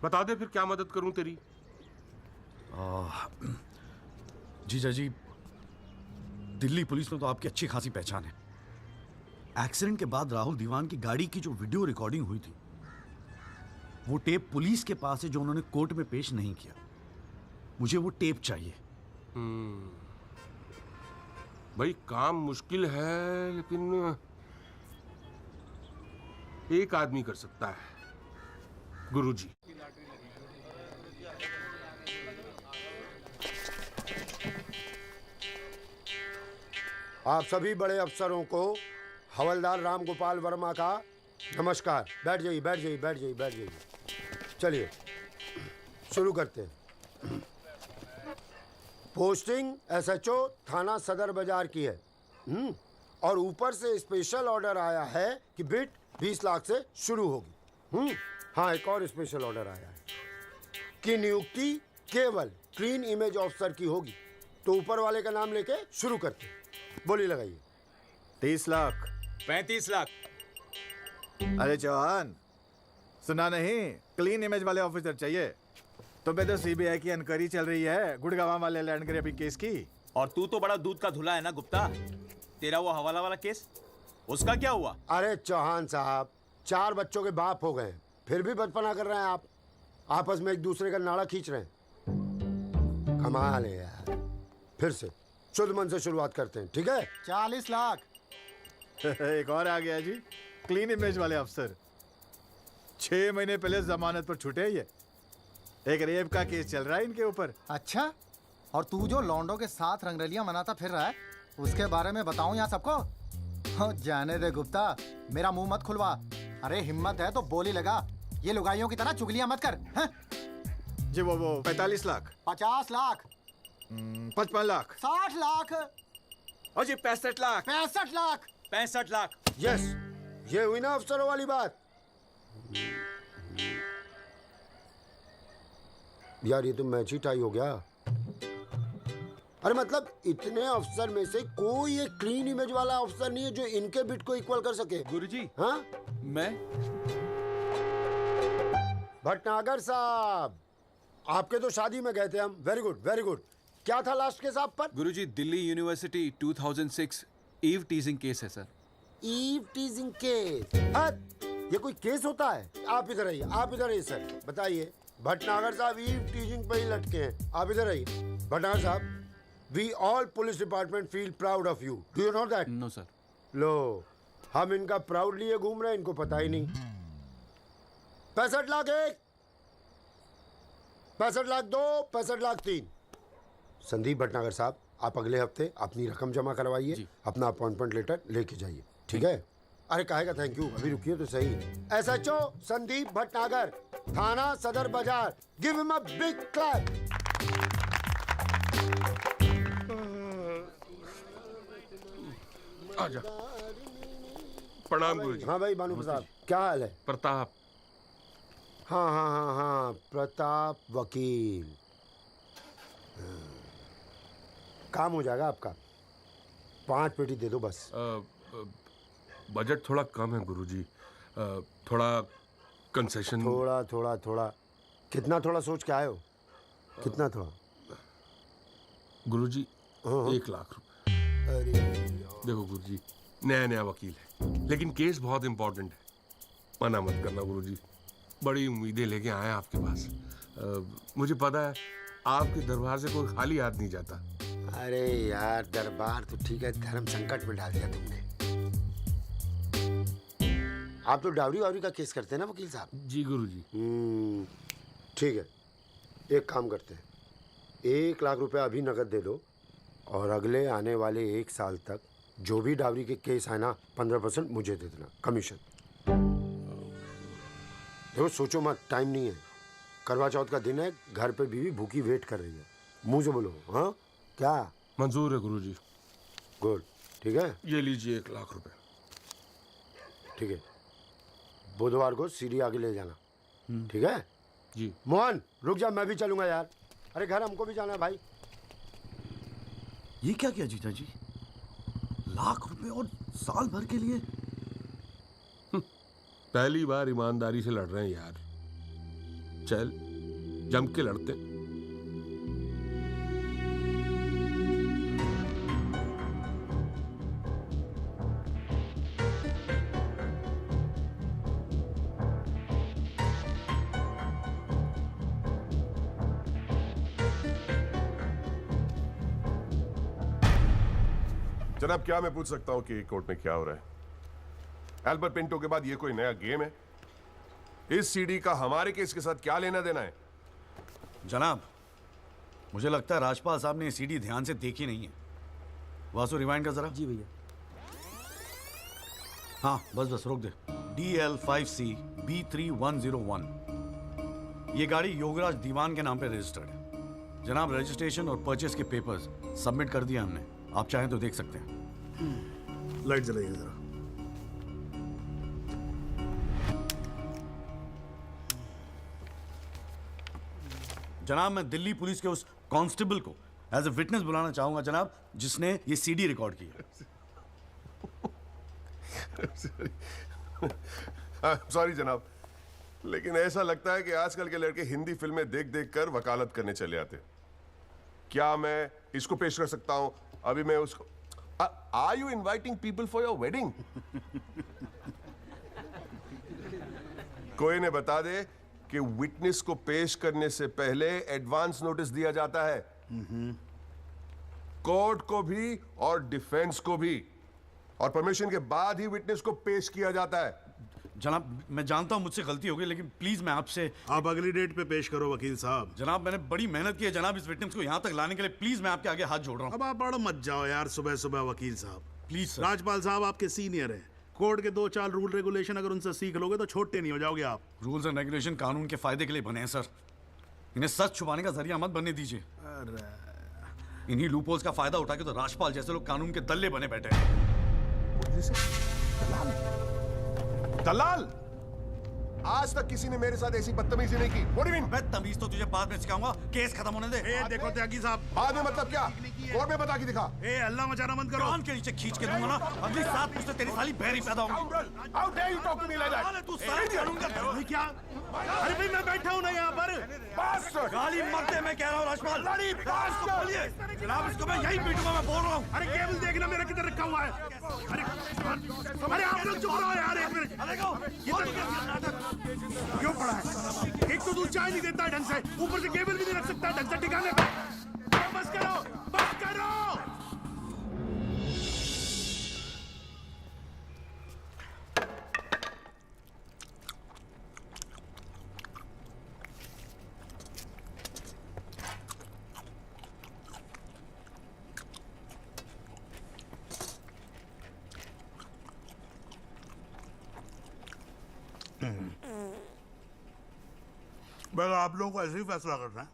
बता दे फिर क्या मदद करूं तेरी। जीजा जी, दिल्ली पुलिस में तो आपकी अच्छी खासी पहचान है। एक्सीडेंट के बाद राहुल दीवान की गाड़ी की जो वीडियो रिकॉर्डिंग हुई थी, वो टेप पुलिस के पास है जो उन्होंने कोर्ट में पेश नहीं किया। मुझे वो टेप चाहिए। भाई काम मुश्किल है, लेकिन एक आदमी कर सकता है, गुरुजी। आप सभी बड़े अफसरों को हवलदार राम गोपाल वर्मा का नमस्कार। बैठ जाइए, बैठ जाइए, बैठ जाइए, बैठ जाइए। चलिए शुरू करते हैं। पोस्टिंग एसएचओ थाना सदर बाजार की है। और ऊपर से स्पेशल ऑर्डर आया है कि बिट 20 लाख से शुरू होगी। हाँ, एक और स्पेशल ऑर्डर आया है कि नियुक्ति केवल क्लीन इमेज ऑफिसर की होगी। तो ऊपर वाले का नाम लेके शुरू करते हैं। बोली लगाइए। 30 लाख। 35 लाख। अरे चौहान, सुना नहीं? क्लीन इमेज वाले ऑफिसर चाहिए। तुम्हें तो सीबीआई की इंक्वायरी चल रही है गुड़गांव वाले लैंड ग्रैबिंग केस की। और तू तो बड़ा दूध का धुला है ना गुप्ता। तेरा वो हवाला वाला केस, उसका क्या हुआ? अरे चौहान साहब, 4 बच्चों के बाप हो गए, फिर भी बचपना कर रहे हैं आप। आपस में एक दूसरे का नाड़ा खींच रहे हैं। कमाल है यार। फिर से शुद्ध मन से शुरुआत करते हैं, ठीक है? 40 लाख। एक और आ गया जी, क्लीन इमेज वाले अफसर। 6 महीने पहले जमानत पर छूटे ये। एक रेप का केस चल रहा है इनके ऊपर। अच्छा, और तू जो लौंडों के साथ रंगरलियां मनाता फिर रहा है, उसके बारे में बताऊं यहाँ सबको? हो जाने दे गुप्ता, मेरा मुंह मत खुलवा। अरे हिम्मत है तो बोली लगा, ये लुगाइयों की तरह चुगलियां मत कर। हैं? जी वो 45 लाख। 50 लाख। 55 लाख। 60 लाख। और जी 65 लाख। 65 लाख। 65 लाख। यस, ये हुई ना अफसरों वाली बात। यार ये तो मैच ही टाई हो गया। अरे मतलब इतने अफसर में से कोई एक क्लीन इमेज वाला अफसर नहीं है जो इनके बिट को इक्वल कर सके। गुरुजी, हाँ? मैं भटनागर साहब, आपके तो शादी में गए थे हम। Very good, very good. क्या था लास्ट केस आप पर? Guruji, Delhi university 2006 eve teasing case है सर। Eve teasing case? ये कोई केस होता है? आप इधर आइए, आप इधर आइए सर, बताइए। भटनागर साहब ईव टीजिंग पे ही लटके हैं। आप इधर आइए। Bhatnagar sahab, we all police department feel proud of you. Do you know that? No sir. लो, हम इनका प्राउड लिए घूम रहे हैं, इनको पता ही नहीं। 65 लाख 1, 65 लाख 2, 65 लाख 3। संदीप भटनागर साहब, आप अगले हफ्ते अपनी रकम जमा करवाइए, अपना अपॉइंटमेंट लेटर लेके जाइए, ठीक है? अरे काहेगा थैंक यू, अभी रुकिए तो सही। एसएचओ संदीप भटनागर, थाना सदर बाजार, give him a big clap. आजा। प्रणाम गुरुजी। हाँ भाई भानु प्रताप, क्या हाल है? प्रताप। हाँ हाँ हाँ हाँ, प्रताप वकील। काम हो जाएगा आपका। 5 पेटी दे दो बस। बजट थोड़ा कम है गुरुजी, थोड़ा कंसेशन। थोड़ा थोड़ा थोड़ा कितना थोड़ा सोच के आए हो? कितना थोड़ा? गुरुजी 1 लाख रुपए। अरे देखो गुरुजी, नया वकील है, लेकिन केस बहुत इंपॉर्टेंट है। मना मत करना गुरुजी, बड़ी उम्मीदें लेके आए आपके पास। मुझे पता है आपके दरबार से कोई खाली हाथ नहीं जाता। अरे यार, दरबार तो ठीक है, धर्म संकट में डाल दिया तुमने। आप तो डावरी वावरी का केस करते हैं ना वकील साहब? जी गुरुजी। ठीक है, एक काम करते हैं, 1 लाख रुपए अभी नकद दे दो, और अगले आने वाले 1 साल तक जो भी डावरी के केस आए ना, 15% मुझे दे देना कमीशन। देखो सोचो मत, टाइम नहीं है। करवा चौथ का दिन है, घर पे बीवी भूखी वेट कर रही है। मुंह से बोलो। हाँ क्या? मंजूर है गुरुजी। गुड, ठीक है। ये लीजिए 1 लाख रुपए। ठीक है, बुधवार को सीढ़ी आगे ले जाना, ठीक है? जी। मोहन रुक जा, मैं भी चलूंगा यार। अरे घर हमको भी जाना है भाई। ये क्या किया जीजा जी? 1 लाख रुपए और साल भर के लिए? पहली बार ईमानदारी से लड़ रहे हैं यार। चल जम के लड़ते हैं। जनाब, क्या मैं पूछ सकता हूं कि कोर्ट में क्या हो रहा है? एल्बर्ट पिंटो के बाद ये कोई नया गेम है? इस सीडी का हमारे केस के साथ क्या लेना देना है? जनाब, मुझे लगता है राजपाल साहब ने ये सीडी ध्यान से देखी नहीं है। वासु रिवाइंड कर जरा। जी भैया। हाँ बस रोक दे। DL5C B3101, ये गाड़ी योगराज दीवान के नाम पे रजिस्टर्ड है। जनाब, रजिस्ट्रेशन और परचेस के पेपर्स सबमिट कर दिया हमने, आप चाहें तो देख सकते हैं। लाइट जलाइए जरा। जनाब, मैं दिल्ली पुलिस के उस कांस्टेबल को एज ए विटनेस बुलाना चाहूंगा जनाब, जिसने ये सीडी रिकॉर्ड की है। सॉरी जनाब, लेकिन ऐसा लगता है कि आजकल के लड़के हिंदी फिल्में देख देख कर वकालत करने चले आते। क्या मैं इसको पेश कर सकता हूं? अभी मैं उसको are you inviting people for your wedding? कोई ने बता दे कि विटनेस को पेश करने से पहले एडवांस नोटिस दिया जाता है, कोर्ट को भी और डिफेंस को भी, और परमिशन के बाद ही विटनेस को पेश किया जाता है। जनाब, मैं जानता हूं मुझसे गलती हो गई, लेकिन प्लीज मैं आपसे। आप अगली डेट पे पेश करो वकील साहब। जनाब, मैंने बड़ी मेहनत की है जनाब इस विटनेस को यहाँ तक लाने के लिए। प्लीज मैं आपके आगे हाथ जोड़ रहा हूँ। अब आप बड़ा मत जाओ यार सुबह सुबह वकील साहब। Please sir. राजपाल साहब आपके सीनियर हैं। कोर्ट के 2-4 रूल रेगुलेशन अगर उनसे सीख लोगे तो छोटे नहीं हो जाओगे आप। रूल्स एंड रेगुलेशन कानून के फायदे के लिए बने हैं सर, इन्हें सच छुपाने का जरिया मत बनने दीजिए। इन्हीं लूपहोल्स का फायदा उठा के तो राजपाल जैसे लोग कानून के दल्ले बने बैठे हैं। दलाल, आज तक किसी ने मेरे साथ ऐसी बदतमीजी नहीं की। What do you mean? बदतमीज तो तुझे बाद में सिखाऊंगा, केस खत्म होने दे। देखो त्यागी साहब, बाद में मतलब क्या? कोर्ट में बता के दिखा। अल्लाह मचाना बंद करो। कान के नीचे खींच के दूंगा ना, अगली सात पुश्तें तेरी साली बहरी पैदा होंगी। How dare you talk to me like that? तू सारे कानून का क्या? अरे भाई मैं बैठा हूँ ना यहाँ पर। गाली मत दे, मैं कह रहा हूँ राजपाल। इसको बोलिए जनाब, इसको मैं यही पीटूंगा, मैं बोल रहा हूँ। अरे केबल देखना मेरा किधर रखा हुआ है। अरे आप लोग चुप रहो यार एक मिनट। क्यों पड़ा है? एक तो तू चाय नहीं देता ढंग से, ऊपर से केबल भी नहीं रख सकता ढंग से ठिकाने पे। बस करो, बस करो। अगर आप लोगों को ऐसे ही फैसला करना है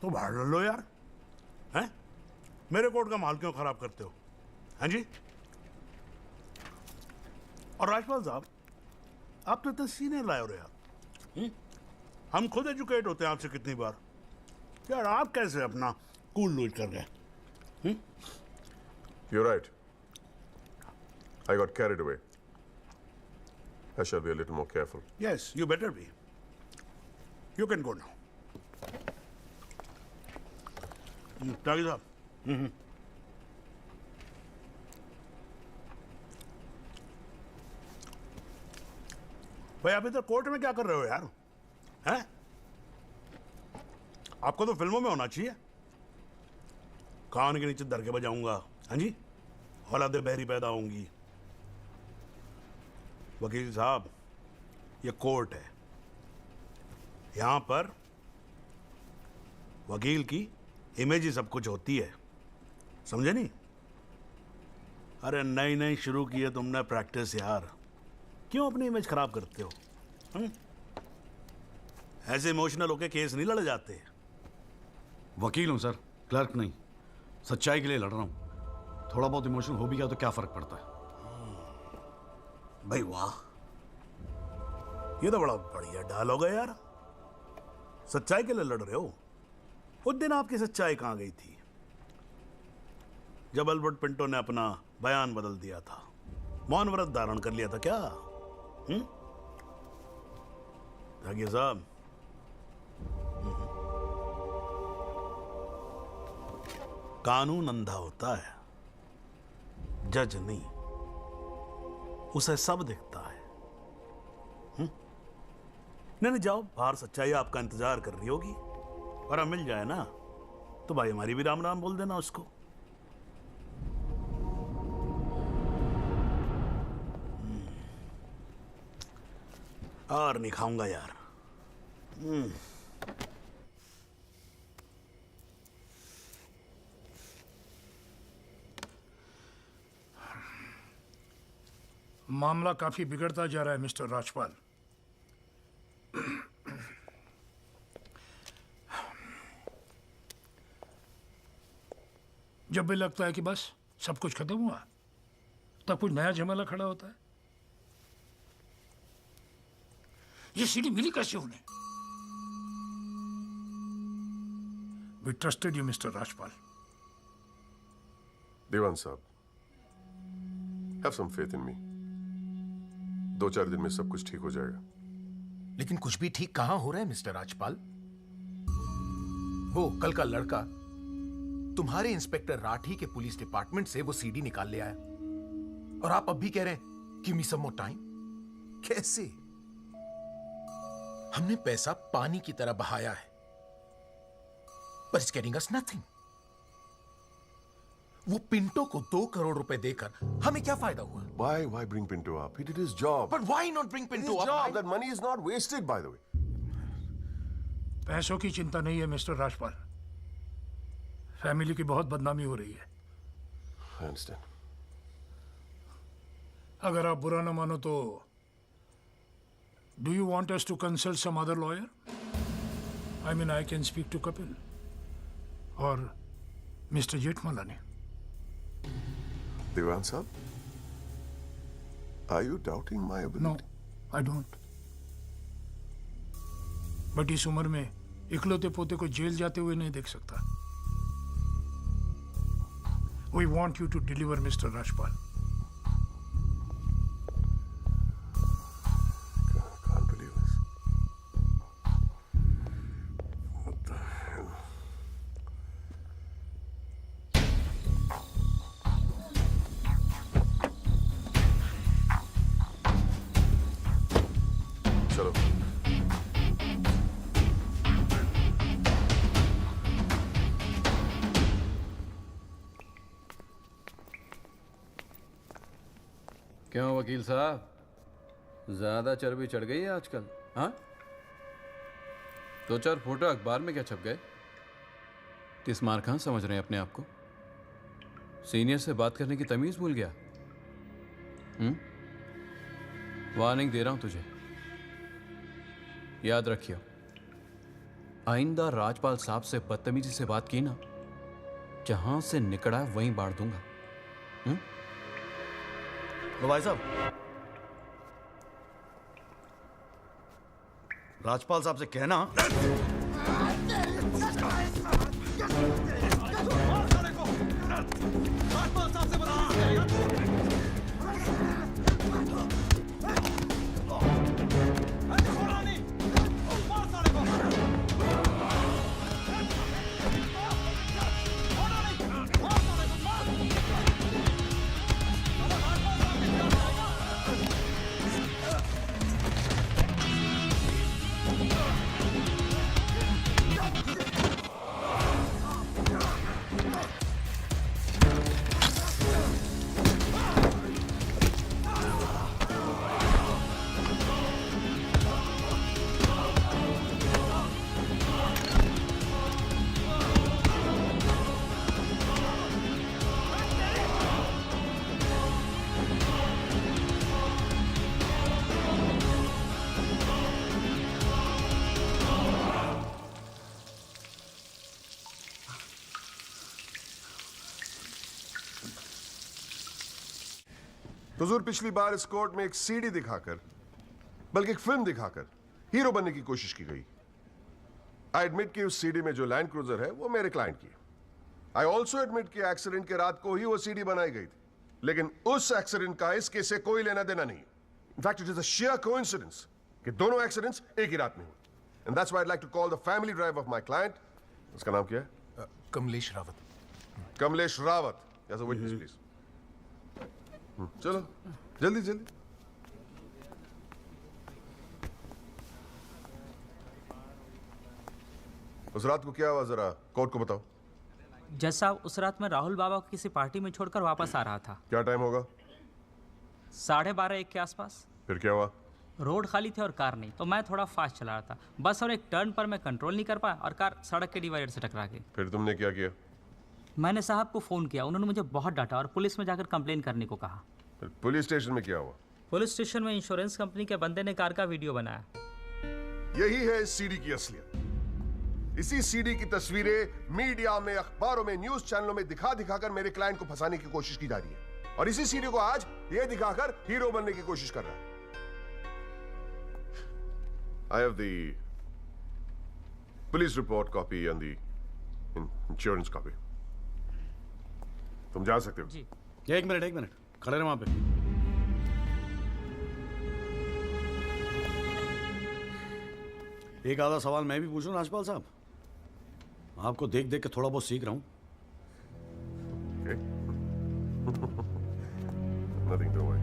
तो बाहर लड़ लो यार। हैं? मेरे कोर्ट का माहौल क्यों खराब करते हो? हैं जी? और राजपाल साहब, आप तो इतने सीनियर लाए हो रहे यार। हम खुद एजुकेट होते हैं आपसे कितनी बार यार, आप कैसे अपना कूल लूज कर गए? You're right. I got carried away. I shall be a little more careful. Yes, you better be. You can go now. त्यागी साहब। भाई आप इधर कोर्ट में क्या कर रहे हो यार? हैं? आपको तो फिल्मों में होना चाहिए। कान के नीचे धर के बजाऊंगा, हाँ जी, औलादे बहरी पैदा होंगी। वकील साहब, ये कोर्ट है, यहां पर वकील की इमेज ही सब कुछ होती है, समझे नहीं? अरे नई नई शुरू की है तुमने प्रैक्टिस यार, क्यों अपनी इमेज खराब करते हो? ऐसे इमोशनल होके केस नहीं लड़े जाते। वकील हूं सर, क्लर्क नहीं। सच्चाई के लिए लड़ रहा हूं। थोड़ा बहुत इमोशनल हो भी गया तो क्या फर्क पड़ता है? भाई वाह, ये तो बड़ा बढ़िया डायलॉग है यार। सच्चाई के लिए लड़ रहे हो? उस दिन आपकी सच्चाई कहां गई थी जब अल्बर्ट पिंटो ने अपना बयान बदल दिया था, मौन व्रत धारण कर लिया था क्या? जागिर साहब, कानून अंधा होता है, जज नहीं। उसे सब दिखता है। नहीं, जाओ बाहर, सच्चाई आपका इंतजार कर रही होगी। और अब मिल जाए ना तो भाई हमारी भी राम राम बोल देना उसको। और नहीं खाऊंगा यार। मामला काफी बिगड़ता जा रहा है मिस्टर राजपाल। जब भी लगता है कि बस सब कुछ खत्म हुआ, तब कुछ नया झमेला खड़ा होता है। ये सीढ़ी मिली कैसे उन्हें? We trusted you, Mr. Rajpal. देवान साहब, have some faith in me. 2-4 दिन में सब कुछ ठीक हो जाएगा। लेकिन कुछ भी ठीक कहां हो रहा है मिस्टर राजपाल? वो कल का लड़का तुम्हारे इंस्पेक्टर राठी के पुलिस डिपार्टमेंट से वो सीडी निकाल ले आया, और आप अब भी कह रहे हैं गिव मी सम मोर टाइम। कैसे? हमने पैसा पानी की तरह बहाया है, but it's getting us nothing. वो पिंटो को 2 करोड़ रुपए देकर हमें क्या फायदा हुआ? Why bring Pinto up? He did his job. But why not bring Pinto His up? job. That money is not wasted, by the way. पैसों की चिंता नहीं है मिस्टर राजपाल। फैमिली की बहुत बदनामी हो रही है। I understand. अगर आप बुरा न मानो तो do you want us to consult some other lawyer? I mean, I can speak to Kapil or Mr. Jetmalani. Devan sahab, are you doubting my ability? No, I don't. But इस उम्र में इकलौते पोते को जेल जाते हुए नहीं देख सकता। We want you to deliver, Mr. Rajpal. Can't believe this. What the hell? चलो। क्यों वकील साहब, ज्यादा चर्बी चढ़ गई है आजकल? हाँ, 2-4 फोटो अखबार में क्या छप गए? किस मार खां समझ रहे हैं अपने आप को? सीनियर से बात करने की तमीज भूल गया? वार्निंग दे रहा हूं तुझे, याद रखियो, आइंदा राजपाल साहब से बदतमीजी से बात की ना, जहां से निकला वहीं बांट दूंगा। लो भाई साहब, राजपाल साहब से कहना हुजूर, पिछली बार इस कोर्ट में एक सीडी दिखाकर, बल्कि एक फिल्म दिखाकर हीरो बनने की कोशिश की गई। आई एडमिट कि उस सीडी में जो लैंड क्रूजर है वो मेरे क्लाइंट की है। आई ऑल्सो एडमिट कि एक्सीडेंट के रात को ही वो सीडी बनाई गई थी, लेकिन उस एक्सीडेंट का इस केस से कोई लेना देना नहीं। In fact, it is a sheer coincidence कि दोनों एक्सीडेंट्स एक ही रात में हुए. And that's why I'd like to call the family driver of my client. उसका नाम क्या है? Kamlesh Rawat. Kamlesh Rawat. As a witness, please. चलो, जल्दी जल्दी. उस रात को क्या हुआ जरा कोर्ट को बताओ. जज साहब, उस रात मैं राहुल बाबा को किसी पार्टी में छोड़कर वापस आ रहा था. क्या टाइम होगा? 12:30 1 के आसपास. फिर क्या हुआ? रोड खाली थी और कार नहीं, तो मैं थोड़ा फास्ट चला रहा था. बस और एक टर्न पर मैं कंट्रोल नहीं कर पाया और कार सड़क के डिवाइडर से टकरा गई. फिर तुमने क्या किया? मैंने साहब को फ़ोन किया. उन्होंने मुझे बहुत डांटा और पुलिस में जाकर कंप्लेन करने को कहा. फिर पुलिस स्टेशन में क्या हुआ? पुलिस स्टेशन में इंश्योरेंस कंपनी के बंदे ने कार का वीडियो बनाया. यही है इस सीडी की असलियत. इसी सीडी की तस्वीरें मीडिया में, अखबारों में, न्यूज चैनलों में दिखा दिखाकर मेरे क्लाइंट को फंसाने की कोशिश की जा रही है. और इसी सीडी को आज ये दिखाकर हीरो बनने की कोशिश कर रहा है. I have the police report copy and the insurance copy. तुम जा सकते हो. जी. एक मिनट खड़े रहे वहां पे. एक आधा सवाल मैं भी पूछूं राजपाल साहब? आपको देख देख के थोड़ा बहुत सीख रहा हूं. Nothing to worry.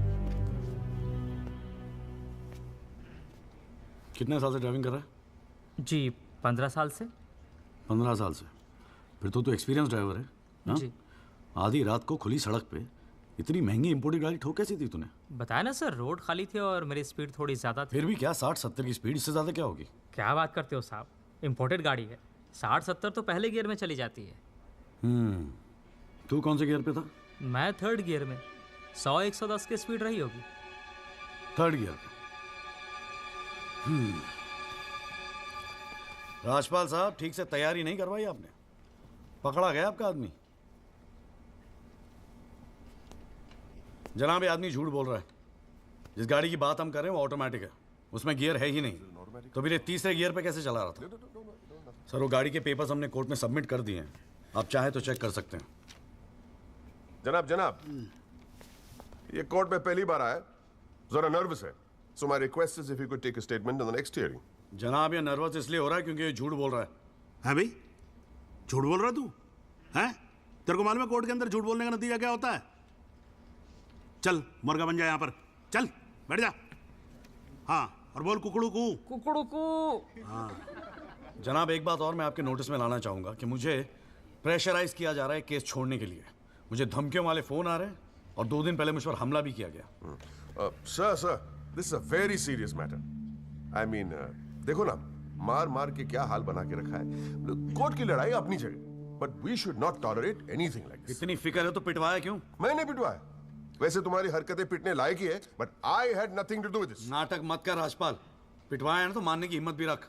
कितने साल से ड्राइविंग कर रहा है? जी 15 साल से. 15 साल से. फिर तो तू एक्सपीरियंस ड्राइवर है ना? जी. आधी रात को खुली सड़क पे इतनी महंगी इंपोर्टेड गाड़ी ठोक कैसी थी तूने? बताया ना सर, रोड खाली थी और मेरी स्पीड थोड़ी ज़्यादा थी. फिर भी क्या 60-70 की स्पीड, इससे ज़्यादा क्या होगी? क्या बात करते हो साहब, इंपोर्टेड गाड़ी है. 60-70 तो पहले गियर में चली जाती है. तू कौन से गियर पे था? मैं 3rd गियर में. 100-110 की स्पीड रही होगी. 3rd गियर पे. राजपाल साहब, ठीक से तैयारी नहीं करवाई आपने. पकड़ा गया आपका आदमी. जनाब, ये आदमी झूठ बोल रहा है. जिस गाड़ी की बात हम कर रहे हैं वो ऑटोमेटिक है, उसमें गियर है ही नहीं. तो फिर ये 3रे गियर पे कैसे चला रहा था? सर, वो गाड़ी के पेपर्स हमने कोर्ट में सबमिट कर दिए हैं. आप चाहे तो चेक कर सकते हैं. जनाब, ये कोर्ट में पहली बार आया, जरा नर्वस है. So my request is if you could take a statement in the next hearing. जनाब, ये नर्वस इसलिए हो रहा है क्योंकि ये झूठ बोल रहा है. है भाई? झूठ बोल रहा तू? हैं? तेरे को मालूम है कोर्ट के अंदर झूठ बोलने का नतीजा क्या होता है? चल मुर्गा बन जा यहाँ पर. चल बैठ जा. हाँ, और बोल कुकड़ू कू. कुकड़ू कू. हाँ. जनाब, एक बात और मैं आपके नोटिस में लाना चाहूँगा कि मुझे प्रेशराइज किया जा रहा है केस छोड़ने के लिए. मुझे धमकियों वाले फ़ोन आ रहे हैं और 2 दिन पहले मुझ पर हमला भी किया गया. Sir, this is a very serious matter. I mean, देखो ना, मार के क्या हाल बना के रखा है. कोर्ट की लड़ाई अपनी जगह, but we should not tolerate anything like this. इतनी फिक्र है तो पिटवाया क्यों? मैंने पिटवाया. वैसे तुम्हारी हरकतें पिटने लायक ही है, but I had nothing to do with this. नाटक मत कर राजपाल. पिटवाया ना तो मानने की हिम्मत भी रख.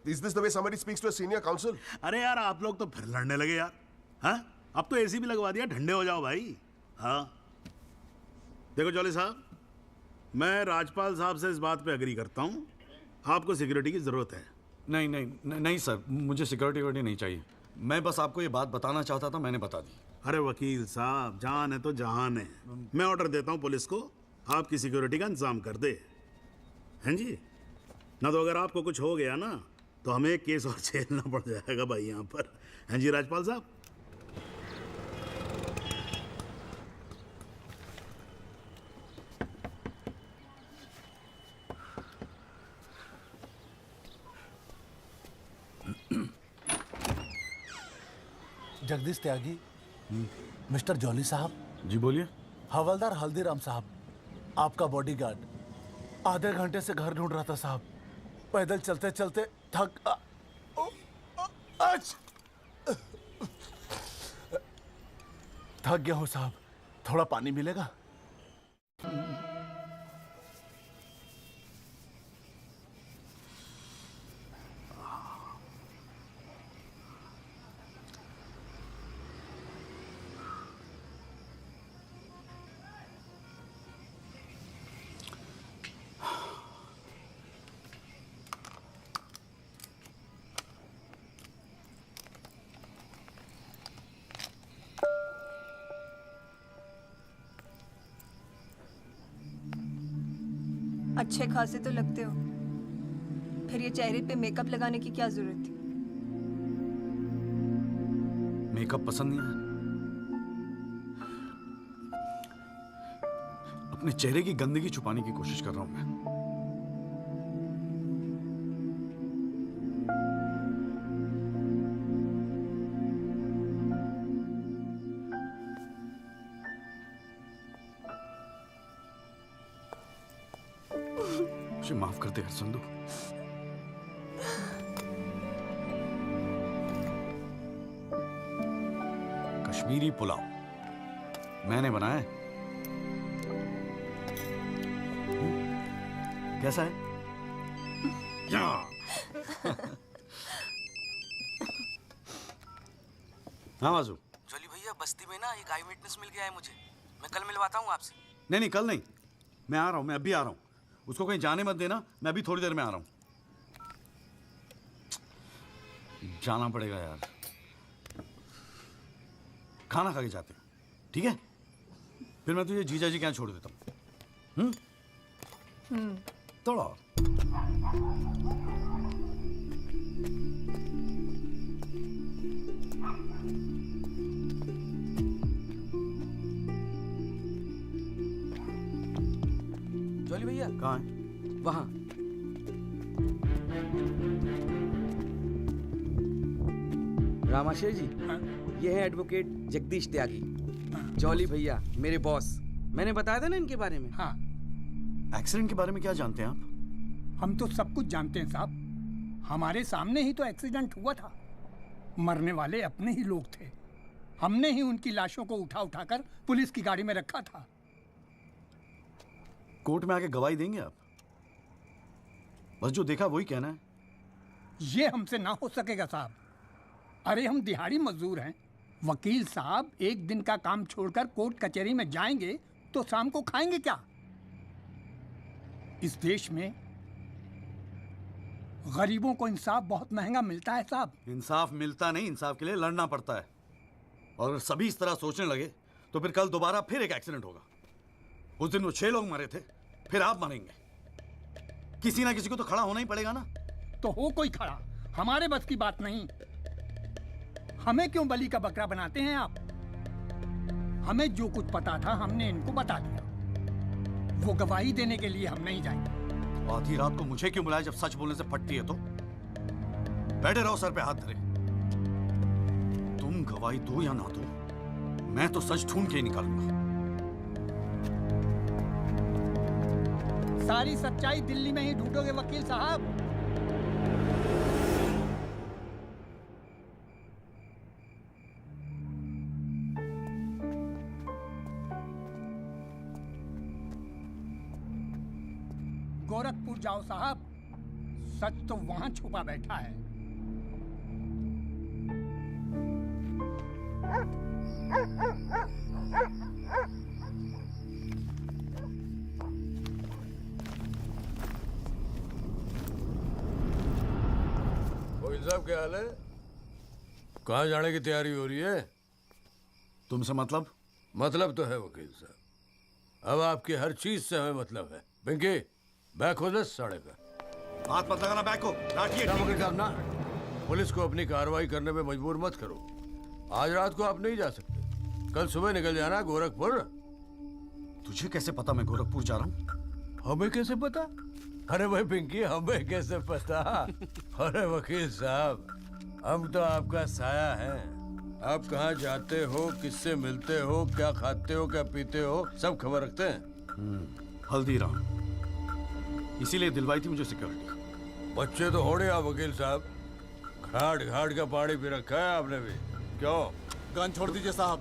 Is this the way somebody speaks to a senior counsel? अरे यार, आप लोग तो फिर लड़ने लगे यार. हाँ, अब तो एसी भी लगवा दिया. ठंडे हो जाओ भाई. हाँ, देखो जॉली साहब, मैं राजपाल साहब से इस बात पे एग्री करता हूँ. आपको सिक्योरिटी की जरूरत है. नहीं सर, मुझे सिक्योरिटी नहीं चाहिए. मैं बस आपको ये बात बताना चाहता था, मैंने बता दी. अरे वकील साहब, जान है तो जहान है. मैं ऑर्डर देता हूँ पुलिस को, आपकी सिक्योरिटी का इंतजाम कर दे. हैं जी? ना तो अगर आपको कुछ हो गया ना तो हमें एक केस और झेलना पड़ जाएगा भाई यहाँ पर. हैं जी राजपाल साहब? जगदीश त्यागी, मिस्टर जॉली साहब. जी बोलिए. हवलदार हल्दीराम साहब, आपका बॉडीगार्ड. आधे घंटे से घर ढूंढ रहा था साहब. पैदल चलते चलते थक गया हूँ साहब. थोड़ा पानी मिलेगा? अच्छे खासे तो लगते हो, फिर ये चेहरे पे मेकअप लगाने की क्या जरूरत थी? मेकअप पसंद नहीं है? अपने चेहरे की गंदगी छुपाने की कोशिश कर रहा हूं मैं। मुझे माफ कर दे यार संधू। कश्मीरी पुलाव मैंने बनाया है। कैसा है? हाँ माजू। जॉली भैया, बस्ती में ना एक आई विटनेस मिल गया है मुझे। मैं कल मिलवाता हूँ आपसे। नहीं, कल नहीं, मैं आ रहा हूँ, मैं अभी आ रहा हूँ। उसको कहीं जाने मत देना, मैं अभी थोड़ी देर में आ रहा हूँ। जाना पड़ेगा यार, खाना खा के जाते हैं, ठीक है? फिर मैं तुझे जीजा जी के यहाँ छोड़ देता हूँ। थोड़ा और। जॉली भैया कहाँ है? वहां। रामाशय जी, ये है एडवोकेट जगदीश त्यागी। जॉली भैया मेरे बॉस। मैंने बताया था ना इनके बारे में। हाँ। एक्सीडेंट के बारे में क्या जानते हैं आप? हम तो सब कुछ जानते हैं साहब। हमारे सामने ही तो एक्सीडेंट हुआ था। मरने वाले अपने ही लोग थे। हमने ही उनकी लाशों को उठा उठाकर पुलिस की गाड़ी में रखा था। कोर्ट में आके गवाही देंगे आप? बस जो देखा वही कहना है। ये हमसे ना हो सकेगा साहब। अरे हम दिहाड़ी मजदूर हैं। वकील साहब एक दिन का काम छोड़कर कोर्ट कचहरी में जाएंगे तो शाम को खाएंगे क्या? इस देश में गरीबों को इंसाफ बहुत महंगा मिलता है साहब। इंसाफ मिलता नहीं, इंसाफ के लिए लड़ना पड़ता है। और अगर सभी इस तरह सोचने लगे तो फिर कल दोबारा फिर एक एक्सीडेंट होगा। उस दिन वो 6 लोग मरे थे, फिर आप मरेंगे। किसी ना किसी को तो खड़ा होना ही पड़ेगा ना। तो हो कोई खड़ा, हमारे बस की बात नहीं। हमें क्यों बलि का बकरा बनाते हैं आप? हमें जो कुछ पता था हमने इनको बता दिया। वो गवाही देने के लिए हम नहीं जाएंगे। आधी रात को मुझे क्यों बुलाया जब सच बोलने से फटती है? तो बैठे रहो सर पे हाथ धरे। तुम गवाही दो या ना दो, मैं तो सच ढूंढ के ही निकालूंगा। सारी सच्चाई दिल्ली में ही ढूंढोगे वकील साहब। गोरखपुर जाओ साहब, सच तो वहां छुपा बैठा है। वकील साहब क्या हाल है? कहाँ जाने की तैयारी हो रही है? तुमसे मतलब? मतलब तो है वकील साहब। अब आपकी हर चीज से हमें मतलब है। पिंकी, बैग खोल साढ़े का। हाथ मत लगाना बैग को। वकील साहब ना, पुलिस को अपनी कार्रवाई करने में मजबूर मत करो। आज रात को आप नहीं जा सकते, कल सुबह निकल जाना गोरखपुर। तुझे कैसे पता मैं गोरखपुर जा रहा हूँ? हमें कैसे पता? अरे भाई पिंकी, हमें कैसे पता? अरे वकील साहब, हम तो आपका साया हैं। आप कहाँ जाते हो, किससे मिलते हो, क्या खाते हो, क्या पीते हो, सब खबर रखते हैं। हल्दीराम, इसीलिए दिलवाई थी मुझे सिक्योरिटी। बच्चे तो होड़े आप वकील साहब, घाट घाट का पानी पी रखा है आपने भी। क्यों? गन छोड़ दीजिए साहब।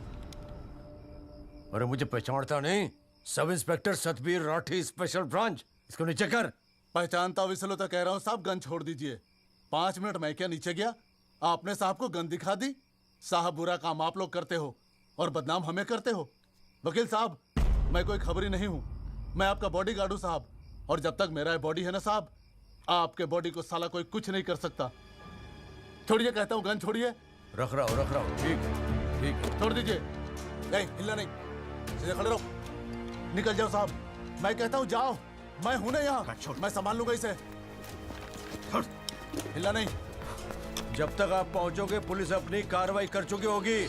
अरे मुझे पहचानता नहीं? Sub inspector Satbir Rathi, special branch. इसको नीचे कर। पहचानता हूँ इसलिए तो कह रहा हूँ साहब, गन छोड़ दीजिए। 5 मिनट मैं क्या नीचे गया, आपने साहब को गन दिखा दी। साहब बुरा काम आप लोग करते हो और बदनाम हमें करते हो। वकील साहब, मैं कोई खबरी नहीं हूँ, मैं आपका बॉडीगार्ड हूँ साहब। और जब तक मेरा बॉडी है ना साहब, आपके बॉडी को साला कोई कुछ नहीं कर सकता। छोड़िए कहता हूँ, गन छोड़िए। रख रहा हूँ। ठीक ठीक, छोड़ दीजिए। नहीं हिलना नहीं, सीधे खड़े रहो। निकल जाओ साहब, मैं कहता हूँ जाओ। मैं हूं ना यहाँ, मैं संभाल लूंगा इसे। हिलना नहीं। जब तक आप पहुंचोगे पुलिस अपनी कार्रवाई कर चुकी होगी।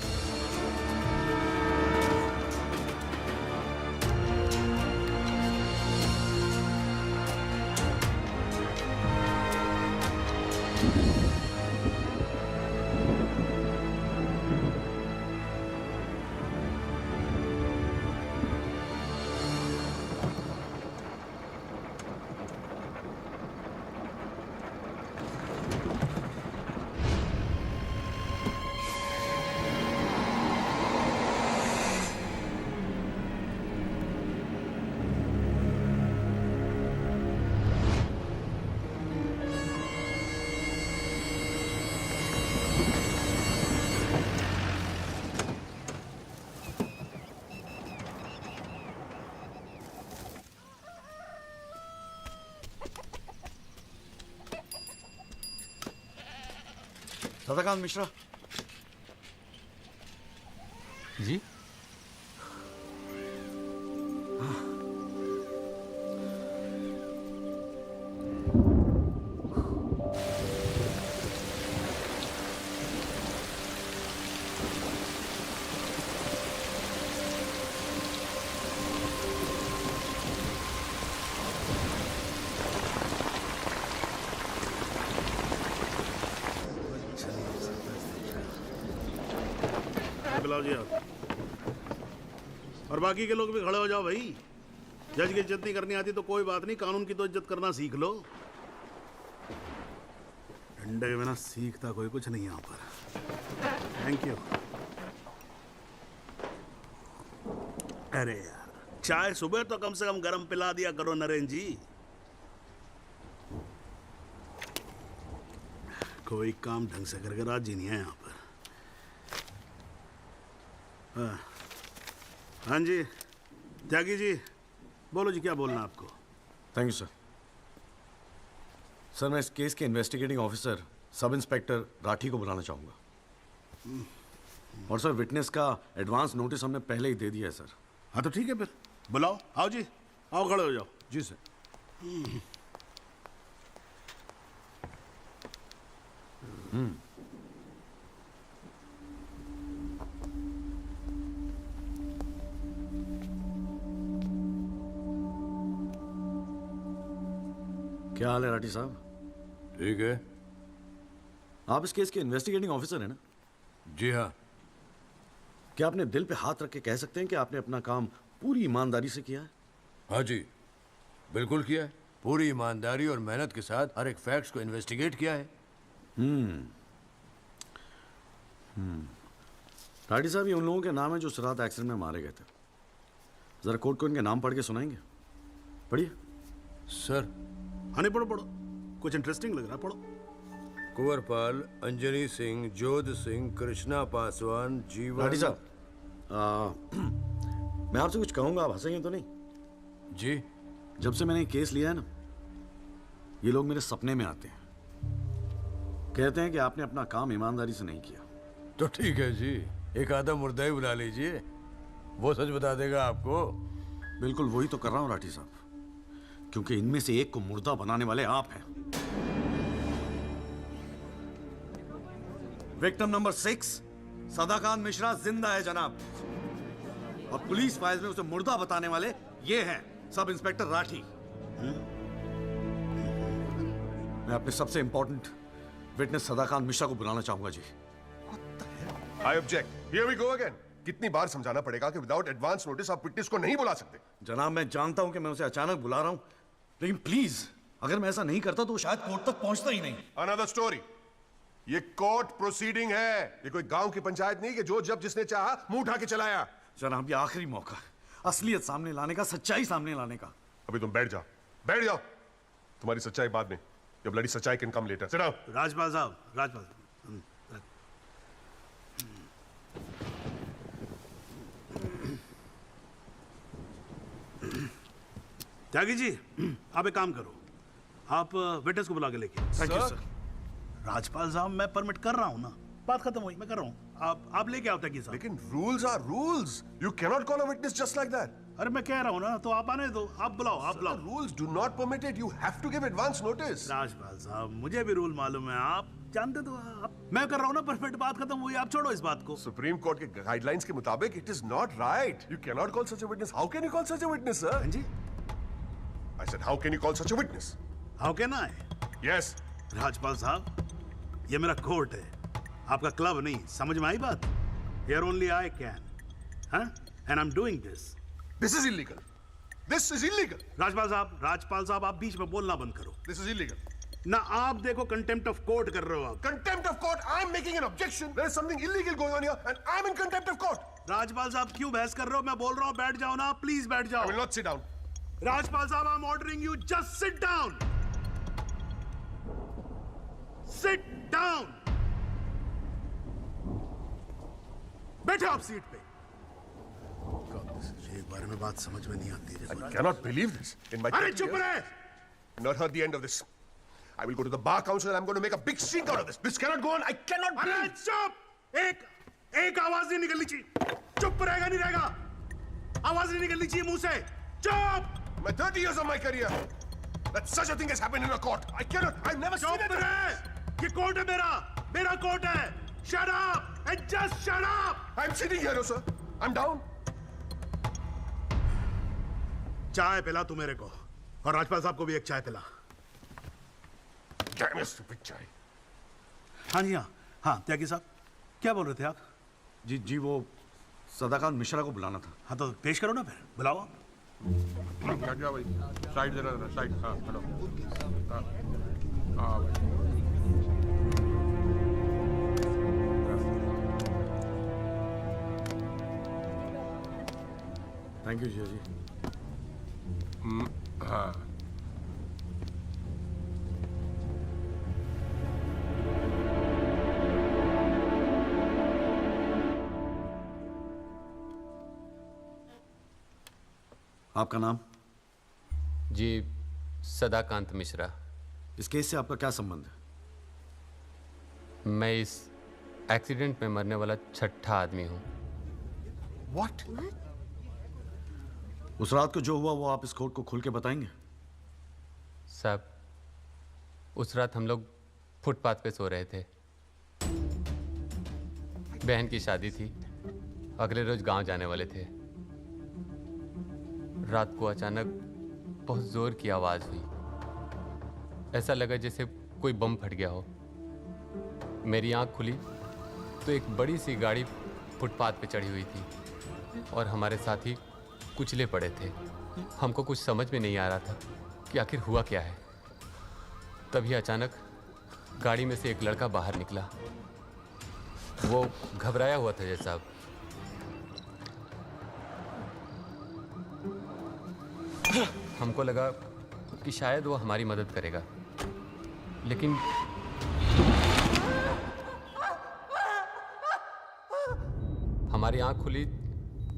सदाकांत मिश्रा जी। बुलाओ जी आप। और बाकी के लोग भी खड़े हो जाओ भाई। जज की इज्जत नहीं करनी आती तो कोई बात नहीं, कानून की तो इज्जत करना सीख लो। डंडे के बिना सीखता कोई कुछ नहीं यहाँ पर। Thank you. अरे यार, चाय सुबह तो कम से कम गर्म पिला दिया करो नरेंद्र जी। कोई काम ढंग से करके राजी नहीं है यहाँ पर। हाँ जी त्यागी जी, बोलो जी, क्या बोलना है आपको? Thank you sir. सर मैं इस केस के investigating officer sub inspector Rathi को बुलाना चाहूँगा। और सर विटनेस का एडवांस नोटिस हमने पहले ही दे दिया है सर। हाँ तो ठीक है, फिर बुलाओ। आओ जी, आओ खड़े हो जाओ। जी सर। क्या हाल है राठी साहब? ठीक है। आप इस केस के इन्वेस्टिगेटिंग ऑफिसर हैं ना? जी हाँ। क्या आपने दिल पे हाथ रख के कह सकते हैं कि आपने अपना काम पूरी ईमानदारी से किया है? हाँ जी, बिल्कुल किया है। पूरी ईमानदारी और मेहनत के साथ हर एक फैक्ट्स को इन्वेस्टिगेट किया है। राठी साहब, ये उन लोगों के नाम है जो इस रात एक्सीडेंट में मारे गए थे। जरा कोर्ट को इनके नाम पढ़ के सुनाएंगे? पढ़िए। सर। हाँ नहीं, पढ़ो पढ़ो, कुछ इंटरेस्टिंग लग रहा है, पढ़ो। कुंवरपाल, अंजनी सिंह, जोध सिंह, कृष्णा पासवान, जीवन। राठी साहब, मैं आपसे कुछ कहूंगा, आप हंसेंगे तो नहीं? जी। जब से मैंने ये केस लिया है ना, ये लोग मेरे सपने में आते हैं, कहते हैं कि आपने अपना काम ईमानदारी से नहीं किया। तो ठीक है जी, एक आधा मुर्दा ही बुला लीजिए, वो सच बता देगा आपको। बिल्कुल वही तो कर रहा हूँ राठी साहब, क्योंकि इनमें से एक को मुर्दा बनाने वाले आप हैं। विक्टिम नंबर 6 सदाकांत मिश्रा जिंदा है जनाब, और पुलिस फाइल्स में उसे मुर्दा बताने वाले ये हैं सब इंस्पेक्टर राठी। मैं अपने सबसे इंपॉर्टेंट विटनेस सदाकांत मिश्रा को बुलाना चाहूंगा ji. I object. Here we go again. कितनी बार समझाना पड़ेगा कि विदाउट एडवांस नोटिस आप विटनेस को नहीं बुला सकते? जनाब मैं जानता हूं कि मैं उसे अचानक बुला रहा हूं, लेकिन प्लीज अगर मैं ऐसा नहीं करता तो शायद कोर्ट तक पहुंचता ही नहीं। Another story. ये कोर्ट प्रोसीडिंग है, ये कोई गांव की पंचायत नहीं कि जो जब जिसने चाहा मुंह उठा के चलाया। जनाब ये आखिरी मौका है असलियत सामने लाने का, सच्चाई सामने लाने का। अभी तुम बैठ जाओ, बैठ जाओ। तुम्हारी सच्चाई बाद में, जब लड़ी सच्चाई can come later. Sit down. Rajpal साहब, राजपाल साहब। त्यागी जी, आप एक काम करो, आप विटनेस को बुला के लेके। Thank you sir. राजपाल साहब मैं परमिट कर रहा हूँ ना, बात खत्म हुई, मैं कर रहा हूँ। आप लेके आओ त्यागी साहब। लेकिन rules are rules. You can not call a witness just like that. अरे मैं कह रहा हूँ ना, तो आप आने दो, आप बुलाओ, आप बुलाओ। Rules do not permit it, you have to give advance notice. Rajpal साहब, मुझे भी रूल मालूम है, आप जानते तो आप। मैं कर रहा हूँ ना, परफेक्ट, बात खत्म हुई, आप छोड़ो इस बात को। सुप्रीम कोर्ट के गाइडलाइंस के मुताबिक it is not right. You can not call such a witness. How can you call such a witness, sir? हाँ जी, I said how can you call such a witness? How can I? Yes Rajpal sahab, ये मेरा court है, आपका club नहीं, समझ में आई बात? Here only I can, huh? And I'm doing this. This is illegal. This is illegal. Rajpal साहब, आप बीच में बोलना बंद करो। This is illegal. ना आप देखो कंटेम्प्ट ऑफ कोर्ट कर रहे हो आप। Contempt of court. I'm making an objection. There is something illegal going on here, and I'm in contempt of court. Rajpal साहब क्यों बहस कर रहे हो? मैं बोल रहा हूँ, बैठ जाओ ना, प्लीज बैठ जाओ। I will not sit down. Rajpal साहब, I'm ordering you, just sit down. Sit down. बैठो आप सीट पे। एक बार में बात समझ में नहीं आती है। I cannot believe this. In my अरे चुप रहे! I've not heard the end of this. I will go to the bar council and I'm going to make a big stink out of this. This cannot go on. I cannot अरे breathe. चुप! एक आवाज नहीं निकलनी चाहिए। चुप रहेगा नहीं रहेगा? आवाज नहीं निकलनी चाहिए मुंह से। चुप! My 30 years of my career, that such a thing has happened in a court. I cannot. I've never seen it. चुप रहे! ये कोर्ट है मेरा कोर्ट है। Shut up and just shut up. I'm sitting here, sir. I'm down. चाय पिला तू मेरे को, और राजपाल साहब को भी एक चाय पिला। Damn your stupid chai. हाँ जी, हाँ त्यागी साहब, क्या बोल रहे थे आप? जी वो सदाकांत मिश्रा को बुलाना था। हाँ तो पेश करो ना फिर, बुलाओ आप। हट जाओ भाई, साइड देना, साइड। हाँ हेलो, हाँ भाई। थैंक यू जी। हाँ आपका नाम? जी सदाकांत मिश्रा। इस केस से आपका क्या संबंध है? मैं इस एक्सीडेंट में मरने वाला छठा आदमी हूँ। What? उस रात को जो हुआ वो आप इस कोर्ट को खुल के बताएंगे? साहब, उस रात हम लोग फुटपाथ पे सो रहे थे। बहन की शादी थी, अगले रोज गांव जाने वाले थे। रात को अचानक बहुत जोर की आवाज हुई। ऐसा लगा जैसे कोई बम फट गया हो। मेरी आंख खुली तो एक बड़ी सी गाड़ी फुटपाथ पे चढ़ी हुई थी और हमारे साथी कुचले पड़े थे। हमको कुछ समझ में नहीं आ रहा था कि आखिर हुआ क्या है। तभी अचानक गाड़ी में से एक लड़का बाहर निकला। वो घबराया हुआ था जैसा। हमको लगा कि शायद वो हमारी मदद करेगा, लेकिन हमारी आंख खुली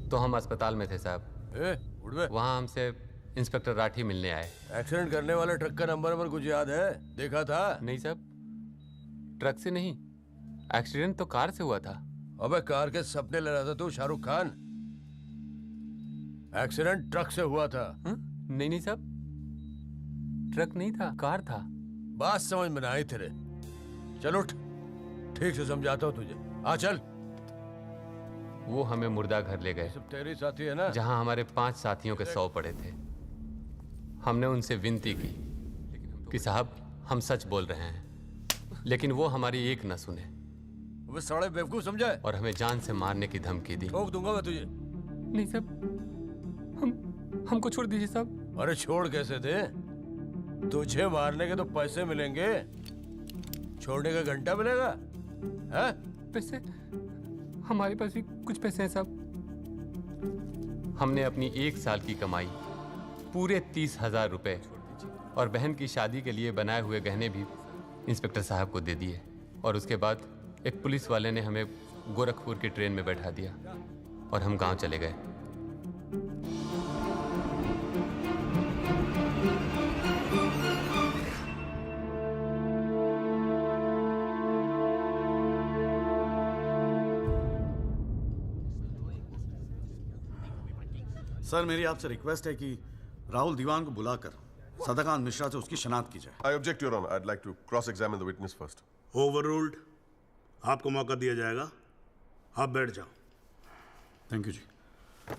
तो हम अस्पताल में थे साहब। वहाँ हमसे इंस्पेक्टर राठी मिलने आए। एक्सीडेंट करने वाले ट्रक का नंबर कुछ याद है? देखा था? नहीं साहब, ट्रक से नहीं, एक्सीडेंट तो कार से हुआ था। अबे कार के सपने ले रहा था तू, शाहरुख खान। एक्सीडेंट ट्रक से हुआ था। नहीं साहब, ट्रक नहीं था, कार था। बात समझ में ना आई तेरे। चल उठ, ठीक से समझाता हूँ तुझे। आ चल। वो हमें मुर्दा घर ले गए। सब तेरे साथी है ना? जहां हमारे 5 साथियों के 100 पड़े थे। हमने उनसे विनती की कि साहब हम सच बोल रहे हैं, लेकिन वो हमारी एक न सुने। वो साले बेवकूफ समझा है और हमें जान से मारने की धमकी दी। ठोक दूंगा मैं तुझे। नहीं साहब, हमको छोड़ दीजिए साहब। अरे छोड़ कैसे दे? तुझे मारने के तो पैसे मिलेंगे, छोड़ने का घंटा मिलेगा? है? पैसे? हमारे पास भी कुछ पैसे हैं साहब। हमने अपनी 1 साल की कमाई पूरे 30,000 रुपए और बहन की शादी के लिए बनाए हुए गहने भी इंस्पेक्टर साहब को दे दिए। और उसके बाद एक पुलिस वाले ने हमें गोरखपुर की ट्रेन में बैठा दिया और हम गांव चले गए। सर मेरी आपसे रिक्वेस्ट है कि राहुल दीवान को बुलाकर सदाकांत मिश्रा से उसकी शनाख्त की जाए। I object, Your Honor. I'd like to cross-examine the witness first. Overruled. आपको मौका दिया जाएगा, आप बैठ जाओ। थैंक यू जी।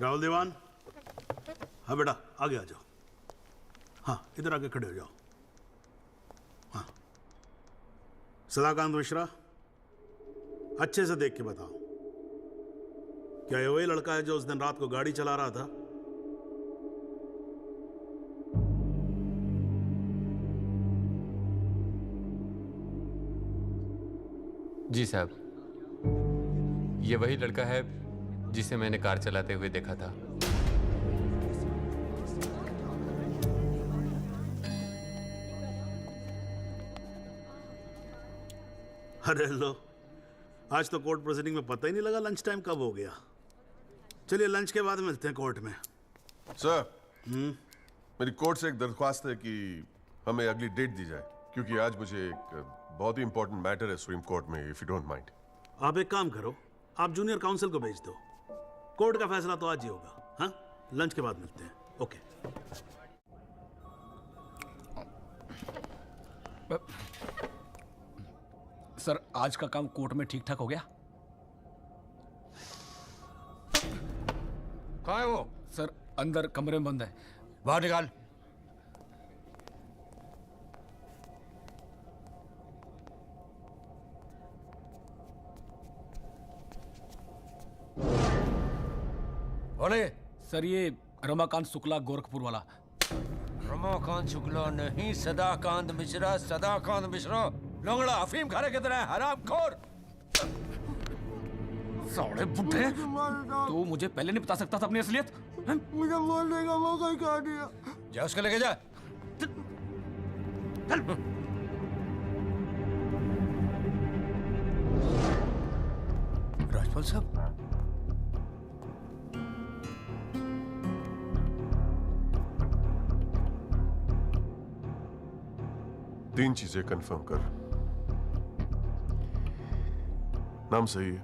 राहुल दीवान, हाँ बेटा आगे आ जाओ। हाँ इधर आके खड़े हो जाओ। हाँ सदाकांत मिश्रा, अच्छे से देख के बताओ, क्या ये वही लड़का है जो उस दिन रात को गाड़ी चला रहा था? जी साहब, ये वही लड़का है जिसे मैंने कार चलाते हुए देखा था। अरे लो, आज तो कोर्ट प्रोसीडिंग में पता ही नहीं लगा लंच टाइम कब हो गया। चलिए लंच के बाद मिलते हैं कोर्ट में। सर, मेरी कोर्ट से एक दरख्वास्त है कि हमें अगली डेट दी जाए, क्योंकि आज मुझे एक बहुत ही इंपॉर्टेंट मैटर है सुप्रीम कोर्ट में, इफ यू डोंट माइंड। आप एक काम करो, आप जूनियर काउंसिल को भेज दो। कोर्ट का फैसला तो आज ही होगा। हाँ, लंच के बाद मिलते हैं। ओके। सर, आज का काम कोर्ट में ठीक ठाक हो गया? कहाँ है वो? सर, अंदर कमरे में बंद है। बाहर निकाल। बोले। सर, ये रमाकांत शुक्ला, गोरखपुर वाला। रमाकांत शुक्ला नहीं, सदाकांत मिश्रा। सदाकांत मिश्रा लंगड़ा अफीम खाने की तरह हरामखोर। साले बुड्ढे, तू मुझे पहले नहीं बता सकता था अपनी असलियत? मुझे बोलने का मौका ही कहा दिया। जा उसको लेके जा। राजपाल साहब, तीन चीजें कंफर्म कर। नाम सही है?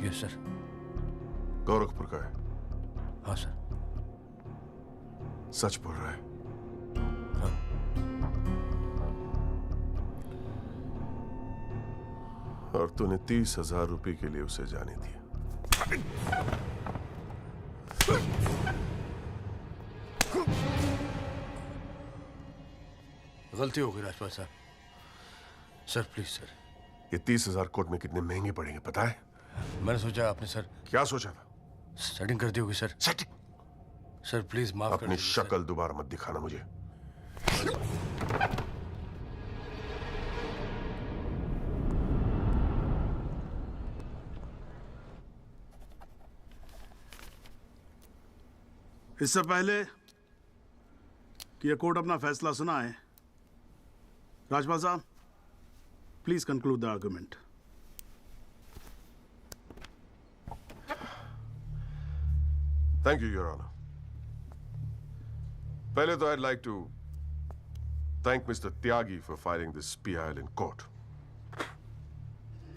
Yes sir. गोरखपुर का है? हाँ सर। सच बोल रहा है? हाँ। और तूने 30,000 रुपए के लिए उसे जाने दिया। गलती हो गई राजपाल साहब। Sir please sir. ये 30,000 कोर्ट में कितने महंगे पड़ेंगे पता है? मैंने सोचा आपने सर। क्या सोचा था? सेटिंग कर दी होगी सर। सेटिंग? सर प्लीज माफ कर अपनी शक्ल दोबारा मत दिखाना मुझे। इससे पहले कि यह कोर्ट अपना फैसला सुनाए, राजपाल साहब please conclude the argument. Thank you your honour. पहले तो I'd like to thank Mr. Tyagi for filing this PIL in court.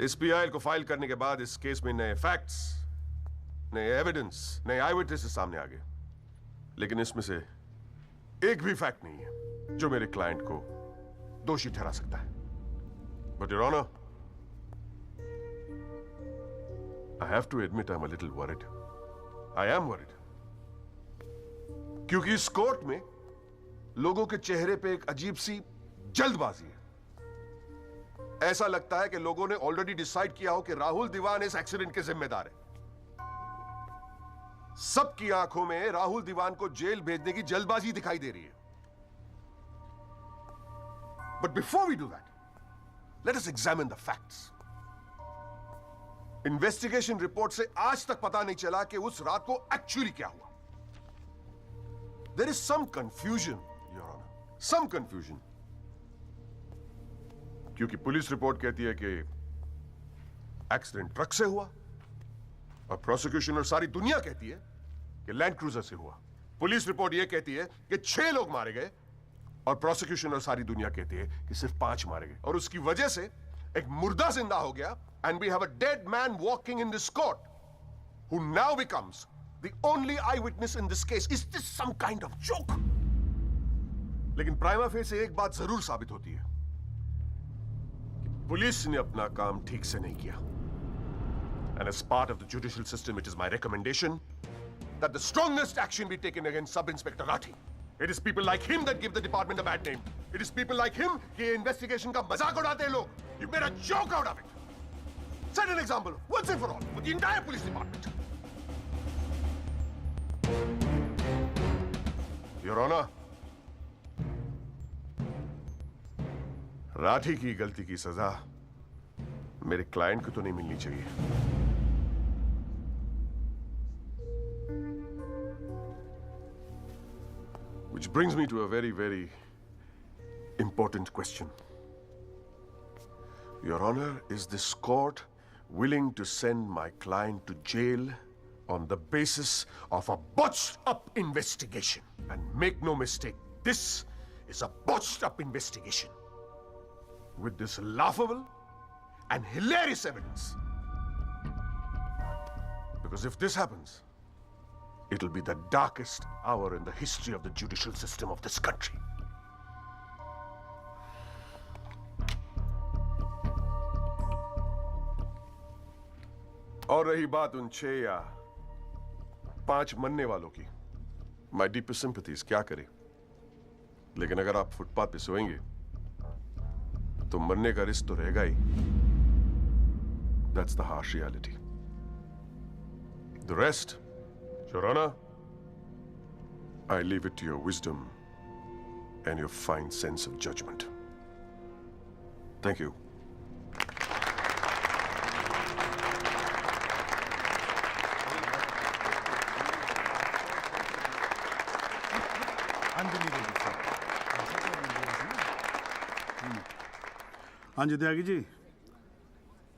इस PIL को फाइल करने के बाद इस केस में नए फैक्ट्स, नए एविडेंस, नए आई विटनेसेस सामने आ गए, लेकिन इसमें से एक भी फैक्ट नहीं है जो मेरे क्लाइंट को दोषी ठहरा सकता है। But Your Honor, I have to admit I'm a little worried. I am worried. क्योंकि इस कोर्ट में लोगों के चेहरे पे एक अजीब सी जल्दबाजी है। ऐसा लगता है कि लोगों ने ऑलरेडी डिसाइड किया हो कि राहुल दीवान इस एक्सीडेंट के जिम्मेदार है। सबकी आंखों में राहुल दीवान को जेल भेजने की जल्दबाजी दिखाई दे रही है। But before we do that, let us examine the facts. Investigation report से आज तक पता नहीं चला कि उस रात को एक्चुअली क्या हुआ। There is some confusion, Your Honor. Some confusion. क्योंकि पुलिस रिपोर्ट कहती है कि एक्सीडेंट ट्रक से हुआ, और प्रोसिक्यूशन और सारी दुनिया कहती है कि लैंड क्रूजर से हुआ। पुलिस रिपोर्ट यह कहती है कि 6 लोग मारे गए, और प्रोसिक्यूशन और सारी दुनिया कहती है कि सिर्फ 5 मारे गए, और उसकी वजह से एक मुर्दा जिंदा हो गया, and we have a dead man walking in this court, who now becomes the only eyewitness in this case. Is this some kind of joke? लेकिन प्राइमा फेसी एक बात जरूर साबित होती है कि पुलिस ने अपना काम ठीक से नहीं किया. And as part of the judicial system, it is my recommendation that the strongest action be taken against Sub-Inspector Rathi. It is people like him that give the department a bad name. It is people like him कि investigation का मजाक उड़ाते हैं लोग. You made a joke out of it. Set an example once and for all for the entire police department. Your Honor, Rathi की गलती की सजा मेरे क्लाइंट को तो नहीं मिलनी चाहिए. Which brings me to a very, very important question. Your Honor, is this court willing to send my client to jail on the basis of a botched-up investigation? And make no mistake, this is a botched-up investigation with this laughable and hilarious evidence. Because if this happens, it'll be the darkest hour in the history of the judicial system of this country. और रही बात उन 6 या 5 मरने वालों की, my deepest sympathies, क्या करें? लेकिन अगर आप फुटपाथ पे सोएंगे तो मरने का रिस्क तो रहेगा ही. That's the harsh reality. The rest, Your Honor, I leave it to your wisdom and your fine sense of judgment. Thank you. हाँ जी Tyagi ji,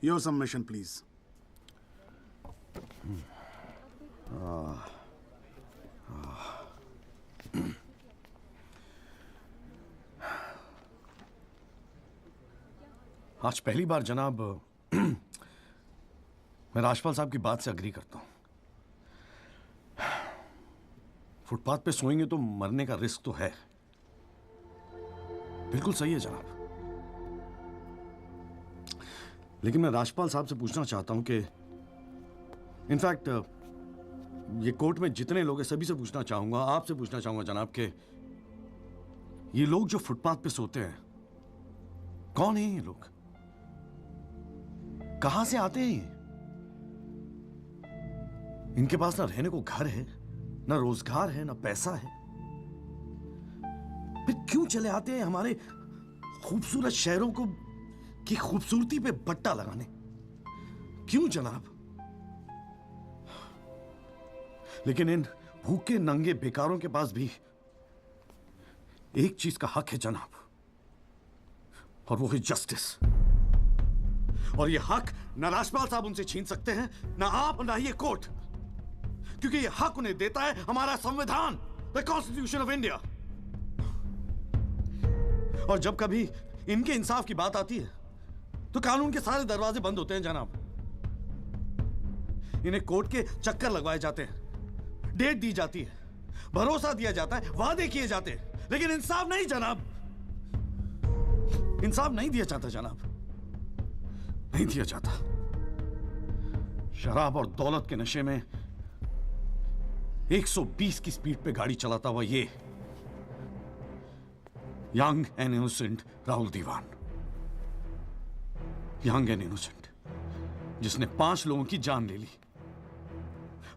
your submission please. आज पहली बार जनाब मैं राजपाल साहब की बात से अग्री करता हूं. फुटपाथ पे सोएंगे तो मरने का रिस्क तो है. बिल्कुल सही है जनाब. लेकिन मैं राजपाल साहब से पूछना चाहता हूं कि इनफैक्ट ये कोर्ट में जितने लोग हैं सभी से पूछना चाहूंगा, आपसे पूछना चाहूंगा जनाब कि ये लोग जो फुटपाथ पे सोते हैं कौन है? ये लोग कहां से आते हैं? इनके पास ना रहने को घर है, ना रोजगार है, ना पैसा है. फिर क्यों चले आते हैं हमारे खूबसूरत शहरों को की खूबसूरती पे बट्टा लगाने? क्यों जनाब? लेकिन इन भूखे नंगे बेकारों के पास भी एक चीज का हक है जनाब, और वो है जस्टिस. और ये हक ना राजपाल साहब उनसे छीन सकते हैं, ना आप, ना ये कोर्ट, क्योंकि ये हक उन्हें देता है हमारा संविधान, द कॉन्स्टिट्यूशन ऑफ इंडिया. और जब कभी इनके इंसाफ की बात आती है तो कानून के सारे दरवाजे बंद होते हैं जनाब. इन्हें कोर्ट के चक्कर लगवाए जाते हैं, डेट दी जाती है, भरोसा दिया जाता है, वादे किए जाते हैं, लेकिन इंसाफ नहीं जनाब. इंसाफ नहीं दिया जाता जनाब, नहीं दिया जाता. शराब और दौलत के नशे में 120 की स्पीड पे गाड़ी चलाता हुआ ये young and innocent Rahul Diwan, young and innocent, जिसने 5 लोगों की जान ले ली.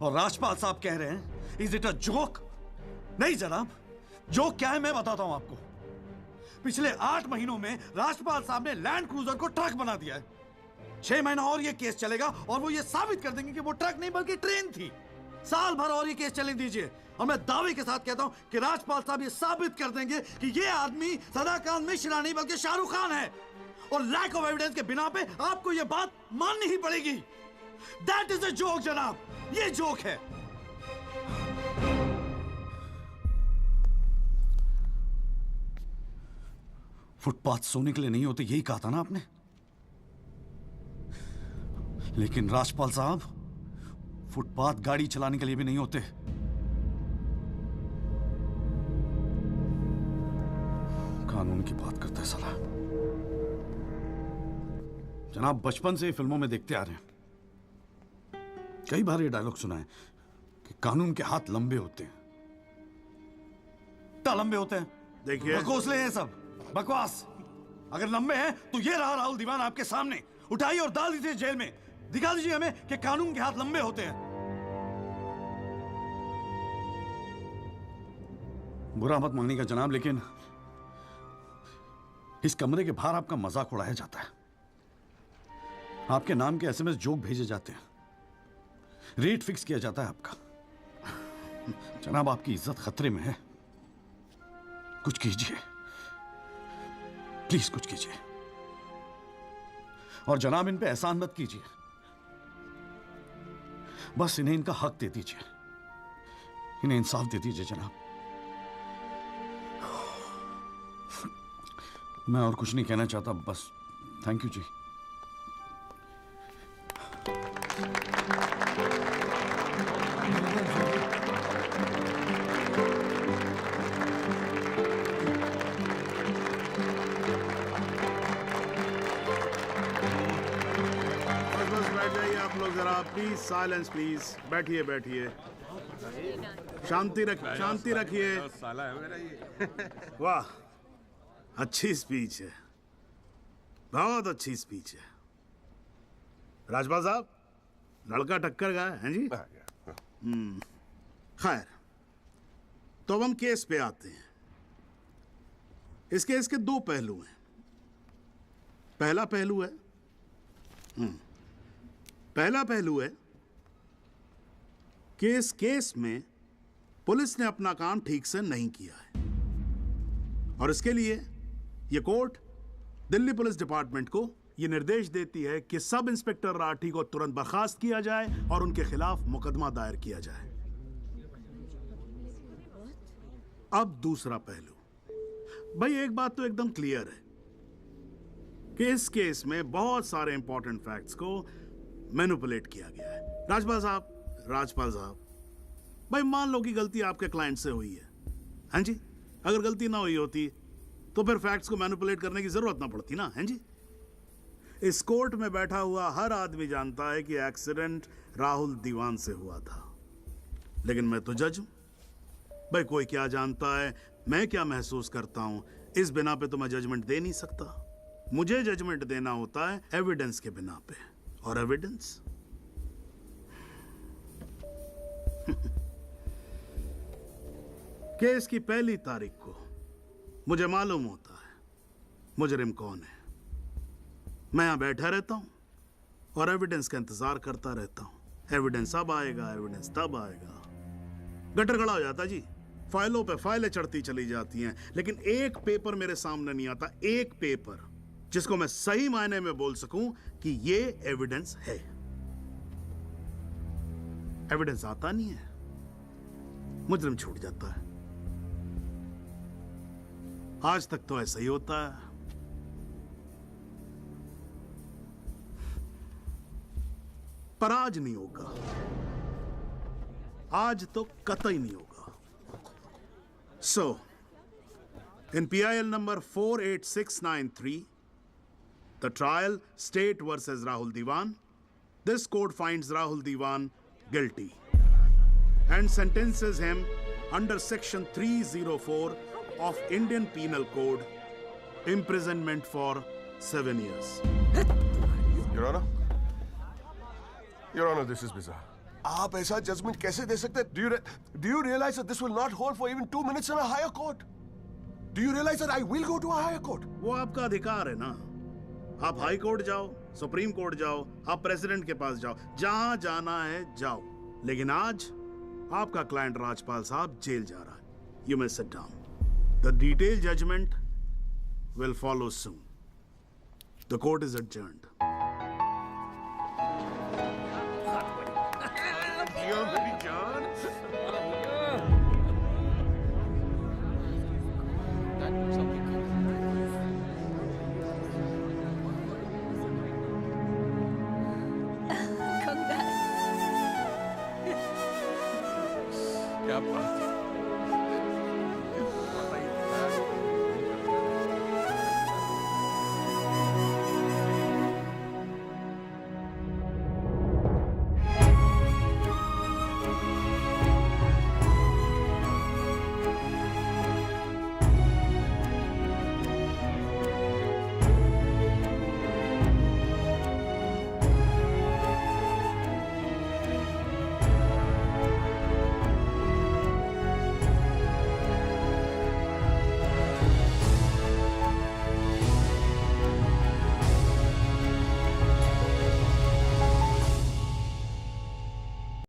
और राजपाल साहब कह रहे हैं इज इट अ जोक? नहीं जनाब, जोक क्या है मैं बताता हूं आपको. पिछले 8 महीनों में राजपाल साहब ने लैंड क्रूजर को ट्रक बना दिया है. 6 महीना और ये केस चलेगा और वो ये साबित कर देंगे कि वो ट्रक नहीं बल्कि ट्रेन थी. साल भर और ये केस चलने दीजिए और मैं दावे के साथ कहता हूं कि राजपाल साहब ये साबित कर देंगे कि ये आदमी सदाकांत मिश्रा नहीं बल्कि शाहरुख खान है. और लैक ऑफ एविडेंस के बिना पे आपको ये बात माननी ही पड़ेगी. दैट इज अ जोक जनाब, ये जोक है. फुटपाथ सोने के लिए नहीं होते, यही कहा था ना आपने. लेकिन राजपाल साहब फुटपाथ गाड़ी चलाने के लिए भी नहीं होते। कानून की बात करता है साला। जनाब, बचपन से फिल्मों में देखते आ रहे हैं, कई बार ये डायलॉग सुना है कि कानून के हाथ लंबे होते हैं। क्या लंबे होते हैं? देखिए, बकवासले हैं सब, बकवास। अगर लंबे हैं तो ये रहा राहुल दीवान आपके सामने, उठाइए और डाल दीजिए जेल में। दिखा दीजिए हमें कि कानून के हाथ लंबे होते हैं। बुरा मत मानिएगा जनाब, लेकिन इस कमरे के बाहर आपका मजाक उड़ाया जाता है। आपके नाम के एसएमएस जोक भेजे जाते हैं, रेट फिक्स किया जाता है आपका। जनाब, आपकी इज्जत खतरे में है। कुछ कीजिए, प्लीज कुछ कीजिए। और जनाब, इन पे एहसान मत कीजिए, बस इन्हें इनका हक दे दीजिए, इन्हें इंसाफ दे दीजिए जनाब। मैं और कुछ नहीं कहना चाहता, बस थैंक यू जी। प्लीज साइलेंस, प्लीज बैठिए बैठिए, शांति रखिए, शांति रखिए। साला है मेरा ये। वाह, अच्छी स्पीच है, बहुत अच्छी स्पीच है। राजपाल साहब, लड़का टक्कर गया है जी। खैर, तो अब हम केस पे आते हैं। इस केस के दो पहलू हैं। पहला पहलू है कि इस केस में पुलिस ने अपना काम ठीक से नहीं किया है, और इसके लिए ये कोर्ट दिल्ली पुलिस डिपार्टमेंट को ये निर्देश देती है कि सब इंस्पेक्टर राठी को तुरंत बर्खास्त किया जाए और उनके खिलाफ मुकदमा दायर किया जाए। अब दूसरा पहलू। भाई, एक बात तो एकदम क्लियर है कि इस केस में बहुत सारे इंपॉर्टेंट फैक्ट्स को मैनिपुलेट किया गया है। राजपाल साहब, भाई मान लो कि गलती आपके क्लाइंट से हुई है, हैं जी? अगर गलती ना हुई होती तो फिर फैक्ट्स को मैनिपुलेट करने की जरूरत ना पड़ती ना, हैं जी? इस कोर्ट में बैठा हुआ हर आदमी जानता है कि एक्सीडेंट राहुल दीवान से हुआ था, लेकिन मैं तो जज हूं। भाई, कोई क्या जानता है, मैं क्या महसूस करता हूं, इस बिना पे तो मैं जजमेंट दे नहीं सकता। मुझे जजमेंट देना होता है एविडेंस के बिना पे, और एविडेंस केस की पहली तारीख को मुझे मालूम होता है मुजरिम कौन है। मैं यहां बैठा रहता हूं और एविडेंस का इंतजार करता रहता हूं। एविडेंस अब आएगा, एविडेंस तब आएगा। गटर खड़ा हो जाता जी, फाइलों पे फाइलें चढ़ती चली जाती हैं, लेकिन एक पेपर मेरे सामने नहीं आता, एक पेपर जिसको मैं सही मायने में बोल सकूं कि ये एविडेंस है। एविडेंस आता नहीं है, मुजरिम छूट जाता है। आज तक तो ऐसा ही होता है। पर आज नहीं होगा, आज तो कतई नहीं होगा। So, in PIL number 48693, the trial State versus Rahul Diwan, this court finds Rahul Diwan guilty and sentences him under section 304 of Indian Penal Code, imprisonment for 7 years. Your Honor, this is bizarre. आप ऐसा judgement कैसे दे सकते हैं? Do you realize that this will not hold for even 2 minutes in a higher court? Do you realize that I will go to a higher court? वो आपका अधिकार है ना। आप हाई कोर्ट जाओ, सुप्रीम कोर्ट जाओ, आप प्रेसिडेंट के पास जाओ, जहां जाना है जाओ। लेकिन आज आपका क्लाइंट राजपाल साहब जेल जा रहा है। You may sit down. The detailed judgment will follow soon. The court is adjourned.